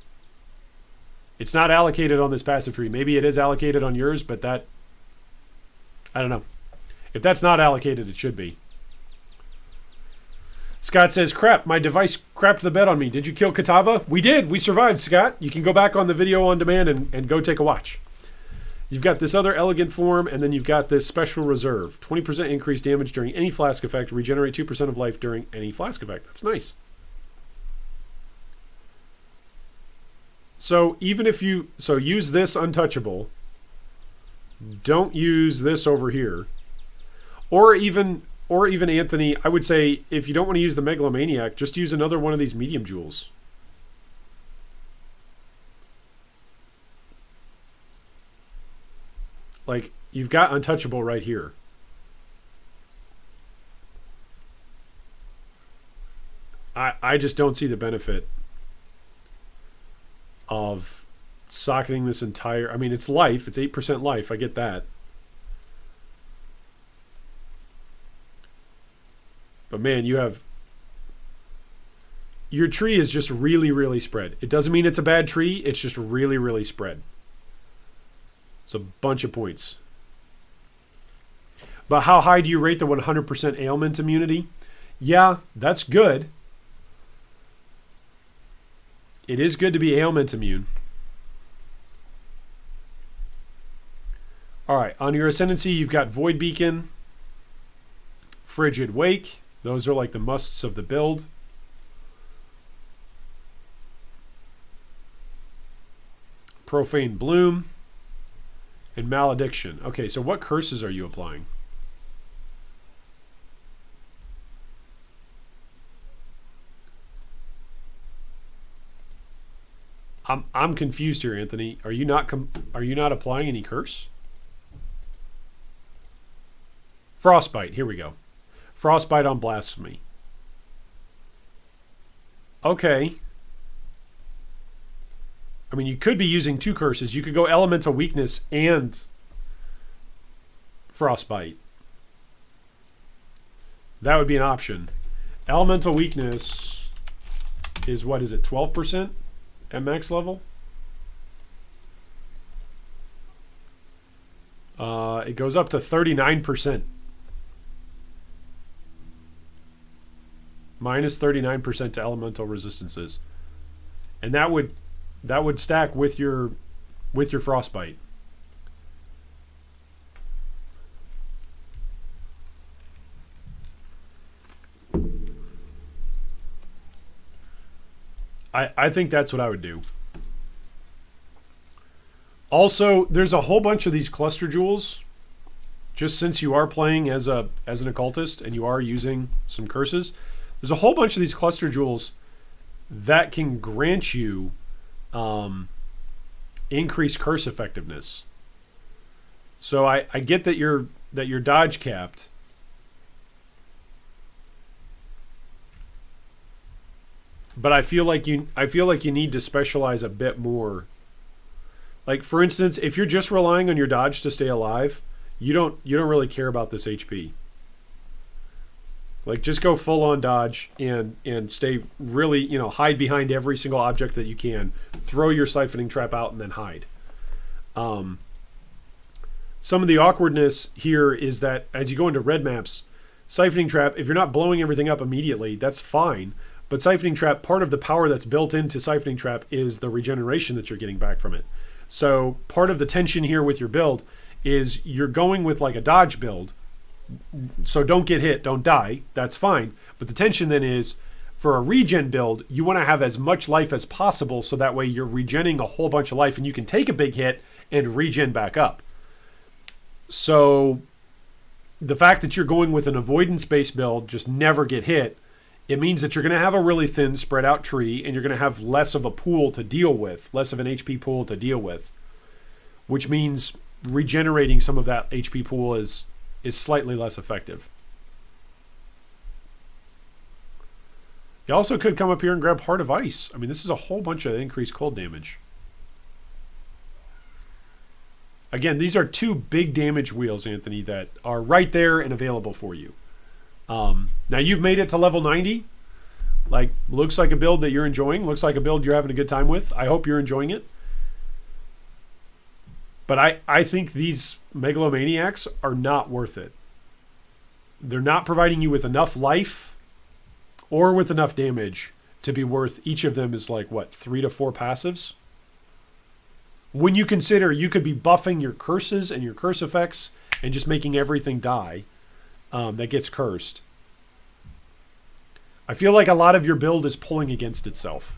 It's not allocated on this passive tree. Maybe it is allocated on yours, but that... I don't know. If that's not allocated, it should be. Scott says, crap, my device crapped the bed on me. Did you kill Kitava? We did. We survived, Scott. You can go back on the video on demand and go take a watch. You've got this other Elegant Form, and then you've got this Special Reserve. 20% increased damage during any flask effect. Regenerate 2% of life during any flask effect. That's nice. So even if you... So use this Untouchable. Don't use this over here. Or even Anthony, I would say if you don't want to use the Megalomaniac, just use another one of these medium jewels. Like, you've got Untouchable right here. I just don't see the benefit of socketing this entire... I mean, it's life. It's 8% life. I get that. But man, you have... Your tree is just really, really spread. It doesn't mean it's a bad tree. It's just really, really spread. It's a bunch of points. But how high do you rate the 100% ailment immunity? Yeah, that's good. It is good to be ailment immune. All right, on your Ascendancy, you've got Void Beacon, Frigid Wake. Those are like the musts of the build. Profane Bloom. And Malediction. Okay, so what curses are you applying? I'm confused here, Anthony. Are you not applying any curse? Frostbite. Here we go. Frostbite on Blasphemy. Okay. I mean, you could be using 2 curses. You could go Elemental Weakness and Frostbite. That would be an option. Elemental Weakness is, what is it, 12% at max level? It goes up to 39%. Minus 39% to elemental resistances. And that would stack with your Frostbite. I think that's what I would do. Also, there's a whole bunch of these cluster jewels. Just since you are playing as an occultist and you are using some curses, there's a whole bunch of these cluster jewels that can grant you increased curse effectiveness. So I get that you're dodge capped. But I feel like you need to specialize a bit more. Like, for instance, if you're just relying on your dodge to stay alive, you don't really care about this HP. Like, just go full on dodge and stay really, hide behind every single object that you can. Throw your siphoning trap out and then hide. Some of the awkwardness here is that as you go into red maps, siphoning trap, if you're not blowing everything up immediately, that's fine. But siphoning trap, part of the power that's built into siphoning trap is the regeneration that you're getting back from it. So part of the tension here with your build is you're going with like a dodge build. So don't get hit, don't die. That's fine. But the tension then is for a regen build, you want to have as much life as possible so that way you're regenning a whole bunch of life and you can take a big hit and regen back up. So the fact that you're going with an avoidance-based build, just never get hit, it means that you're going to have a really thin spread out tree and you're going to have less of a pool to deal with, less of an HP pool to deal with, which means regenerating some of that HP pool is slightly less effective. You also could come up here and grab Heart of Ice. I mean, this is a whole bunch of increased cold damage. Again, these are two big damage wheels, Anthony, that are right there and available for you. Now you've made it to level 90. Like, looks like a build that you're enjoying. Looks like a build you're having a good time with. I hope you're enjoying it. But I think these megalomaniacs are not worth it. They're not providing you with enough life or with enough damage to be worth. Each of them is like, what, 3 to 4 passives? When you consider you could be buffing your curses and your curse effects and just making everything die that gets cursed. I feel like a lot of your build is pulling against itself.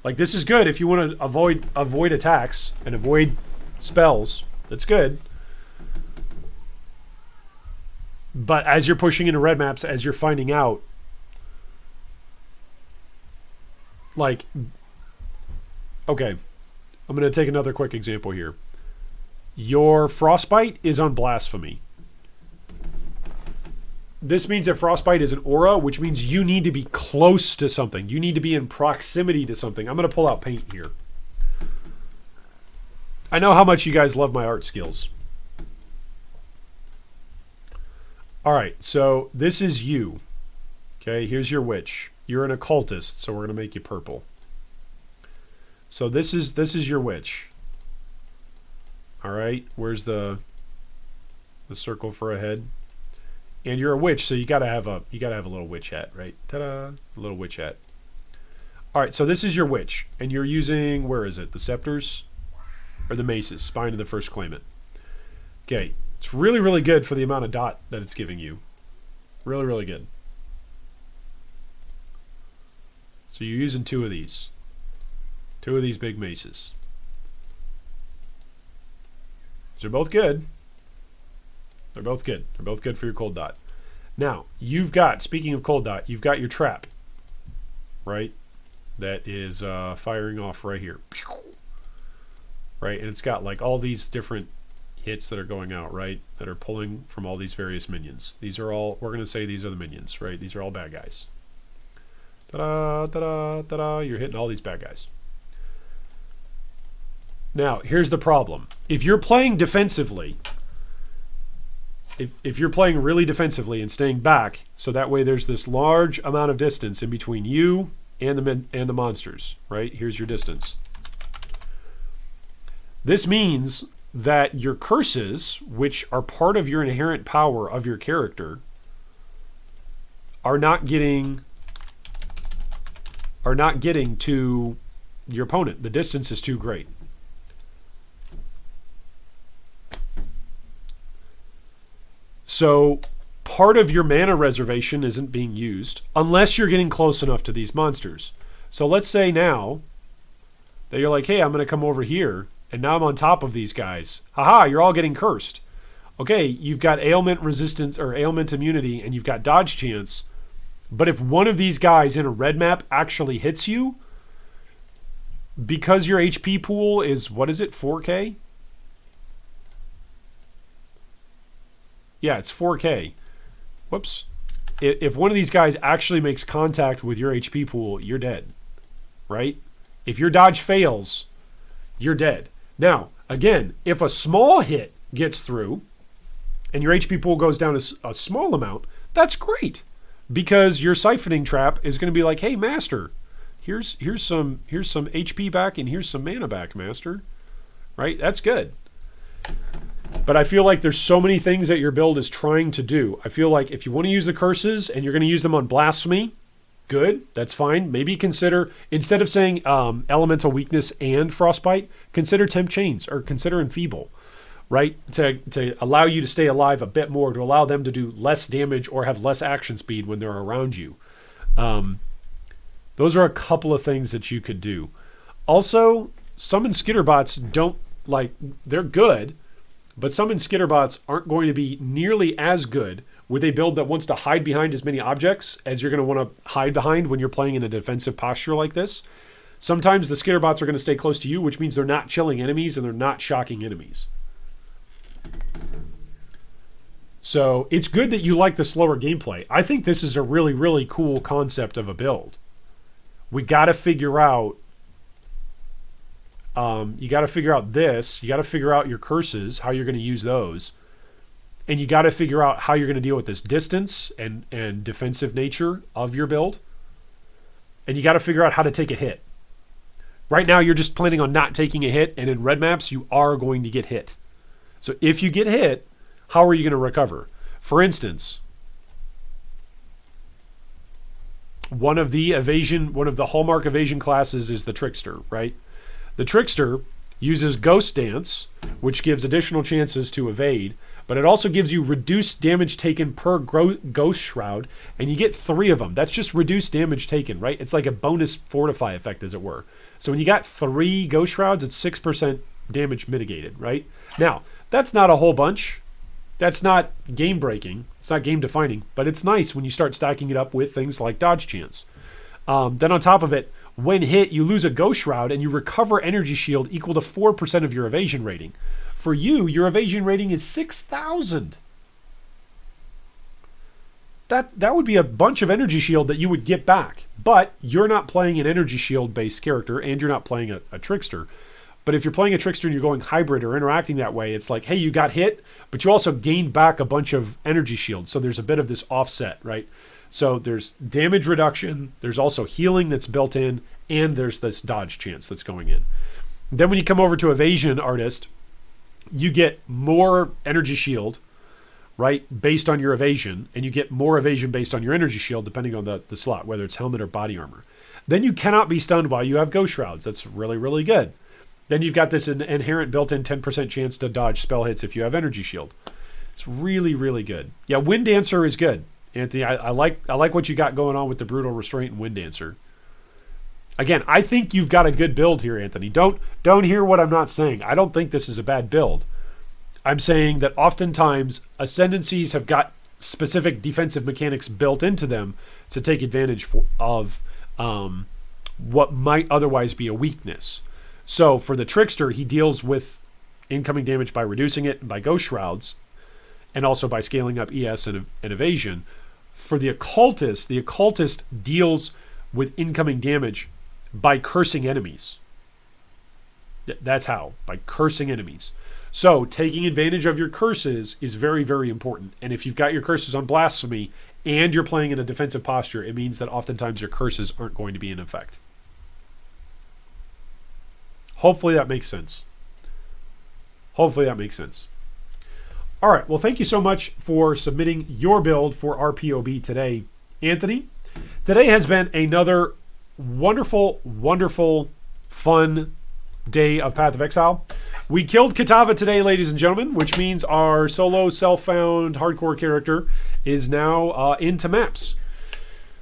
Like, this is good if you want to avoid attacks and avoid spells. That's good. But as you're pushing into red maps, as you're finding out, like, okay, I'm going to take another quick example here. Your Frostbite is on Blasphemy. This means that Frostbite is an aura, which means you need to be close to something. You need to be in proximity to something. I'm going to pull out paint here. I know how much you guys love my art skills. All right, so this is you. Okay, here's your witch. You're an occultist, so we're going to make you purple. So this is your witch. All right, where's the circle for a head? And you're a witch, so you gotta have a little witch hat, right? Ta-da! A little witch hat. All right, so this is your witch, and you're using, where is it? The scepters or the maces? Spine of the first claimant. Okay, it's really, really good for the amount of dot that it's giving you. Really, really good. So you're using 2 of these. 2 of these big maces. They're both good. They're both good. They're both good for your cold dot. Now, you've got, speaking of cold dot, you've got your trap, right? That is firing off right here. Right? And it's got like all these different hits that are going out, right? That are pulling from all these various minions. These are all, we're going to say these are the minions, right? These are all bad guys. Ta-da, ta-da, ta-da. You're hitting all these bad guys. Now, here's the problem. If you're playing defensively, if you're playing really defensively and staying back, so that way there's this large amount of distance in between you and the monsters, right? Here's your distance. This means that your curses, which are part of your inherent power of your character, are not getting to your opponent. The distance is too great. So part of your mana reservation isn't being used unless you're getting close enough to these monsters. So let's say now that you're like, hey, I'm going to come over here, and now I'm on top of these guys. Haha, you're all getting cursed. Okay, you've got ailment resistance or ailment immunity, and you've got dodge chance. But if one of these guys in a red map actually hits you, because your HP pool is, what is it, 4K? Yeah, it's 4K. Whoops. If one of these guys actually makes contact with your HP pool, you're dead, right? If your dodge fails, you're dead. Now, again, if a small hit gets through and your HP pool goes down a small amount, that's great, because your siphoning trap is going to be like, hey, master, here's some HP back and here's some mana back, master. Right? That's good. But I feel like there's so many things that your build is trying to do. I feel like if you want to use the curses and you're going to use them on blasphemy, good, that's fine. Maybe consider, instead of saying elemental weakness and frostbite, consider temp chains or consider enfeeble, right? To allow you to stay alive a bit more, to allow them to do less damage or have less action speed when they're around you. Those are a couple of things that you could do. Also, summon skitterbots don't, like, they're good, but summon skitterbots aren't going to be nearly as good with a build that wants to hide behind as many objects as you're going to want to hide behind when you're playing in a defensive posture like this. Sometimes the skitterbots are going to stay close to you, which means they're not chilling enemies and they're not shocking enemies. So it's good that you like the slower gameplay. I think this is a really, really cool concept of a build. We got to figure out you got to figure out this. You got to figure out your curses, how you're going to use those. And you got to figure out how you're going to deal with this distance and defensive nature of your build. And you got to figure out how to take a hit. Right now, you're just planning on not taking a hit. And in red maps, you are going to get hit. So if you get hit, how are you going to recover? For instance, one of the hallmark evasion classes is the Trickster, right? The Trickster uses Ghost Dance, which gives additional chances to evade, but it also gives you reduced damage taken per Ghost Shroud, and you get 3 of them. That's just reduced damage taken, right? It's like a bonus Fortify effect, as it were. So when you got 3 Ghost Shrouds, it's 6% damage mitigated, right? Now, that's not a whole bunch. That's not game-breaking. It's not game-defining, but it's nice when you start stacking it up with things like Dodge Chance. Then on top of it, when hit, you lose a Ghost Shroud and you recover Energy Shield equal to 4% of your evasion rating. For you, your evasion rating is 6,000. That would be a bunch of Energy Shield that you would get back. But you're not playing an Energy Shield-based character, and you're not playing a Trickster. But if you're playing a Trickster and you're going hybrid or interacting that way, it's like, hey, you got hit, but you also gained back a bunch of Energy Shields. So there's a bit of this offset, right? So there's damage reduction, there's also healing that's built in, and there's this dodge chance that's going in. Then when you come over to Evasion Artist, you get more Energy Shield, right, based on your evasion, and you get more evasion based on your Energy Shield, depending on the slot, whether it's helmet or body armor. Then you cannot be stunned while you have Ghost Shrouds. That's really, really good. Then you've got this inherent built-in 10% chance to dodge spell hits if you have Energy Shield. It's really, really good. Yeah, Wind Dancer is good. Anthony, I like what you got going on with the Brutal Restraint and Wind Dancer. Again, I think you've got a good build here, Anthony. Don't hear what I'm not saying. I don't think this is a bad build. I'm saying that oftentimes Ascendancies have got specific defensive mechanics built into them to take advantage of what might otherwise be a weakness. So for the Trickster, he deals with incoming damage by reducing it and by Ghost Shrouds, and also by scaling up ES and Evasion. For the Occultist deals with incoming damage by cursing enemies. That's how, by cursing enemies. So taking advantage of your curses is very, very important. And if you've got your curses on Blasphemy and you're playing in a defensive posture, it means that oftentimes your curses aren't going to be in effect. Hopefully that makes sense. Hopefully that makes sense. All right. Well, thank you so much for submitting your build for our POB today, Anthony. Today has been another wonderful, wonderful, fun day of Path of Exile. We killed Kitava today, ladies and gentlemen, which means our solo self-found hardcore character is now into maps.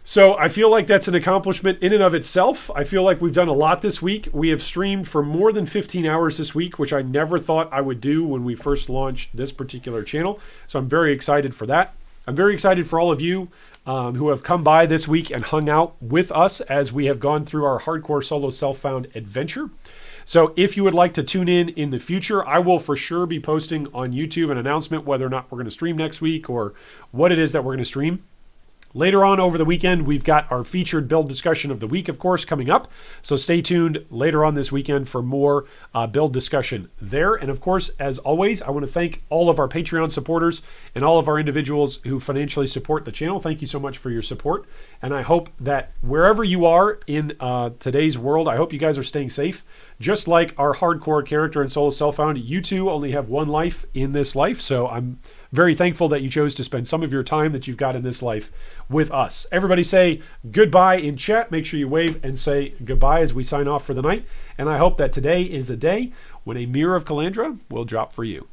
So I feel like that's an accomplishment in and of itself. I feel like we've done a lot this week. We have streamed for more than 15 hours this week, which I never thought I would do when we first launched this particular channel. So I'm very excited for that. I'm very excited for all of you who have come by this week and hung out with us as we have gone through our hardcore solo self-found adventure. So if you would like to tune in the future, I will for sure be posting on YouTube an announcement whether or not we're going to stream next week or what it is that we're going to stream. Later on over the weekend, we've got our featured build discussion of the week, of course, coming up. So stay tuned later on this weekend for more build discussion there. And of course, as always, I want to thank all of our Patreon supporters and all of our individuals who financially support the channel. Thank you so much for your support. And I hope that wherever you are in today's world, I hope you guys are staying safe. Just like our hardcore character in Solo Self-Found, you too only have one life in this life. So I'm very thankful that you chose to spend some of your time that you've got in this life with us. Everybody say goodbye in chat. Make sure you wave and say goodbye as we sign off for the night. And I hope that today is a day when a mirror of Calandra will drop for you.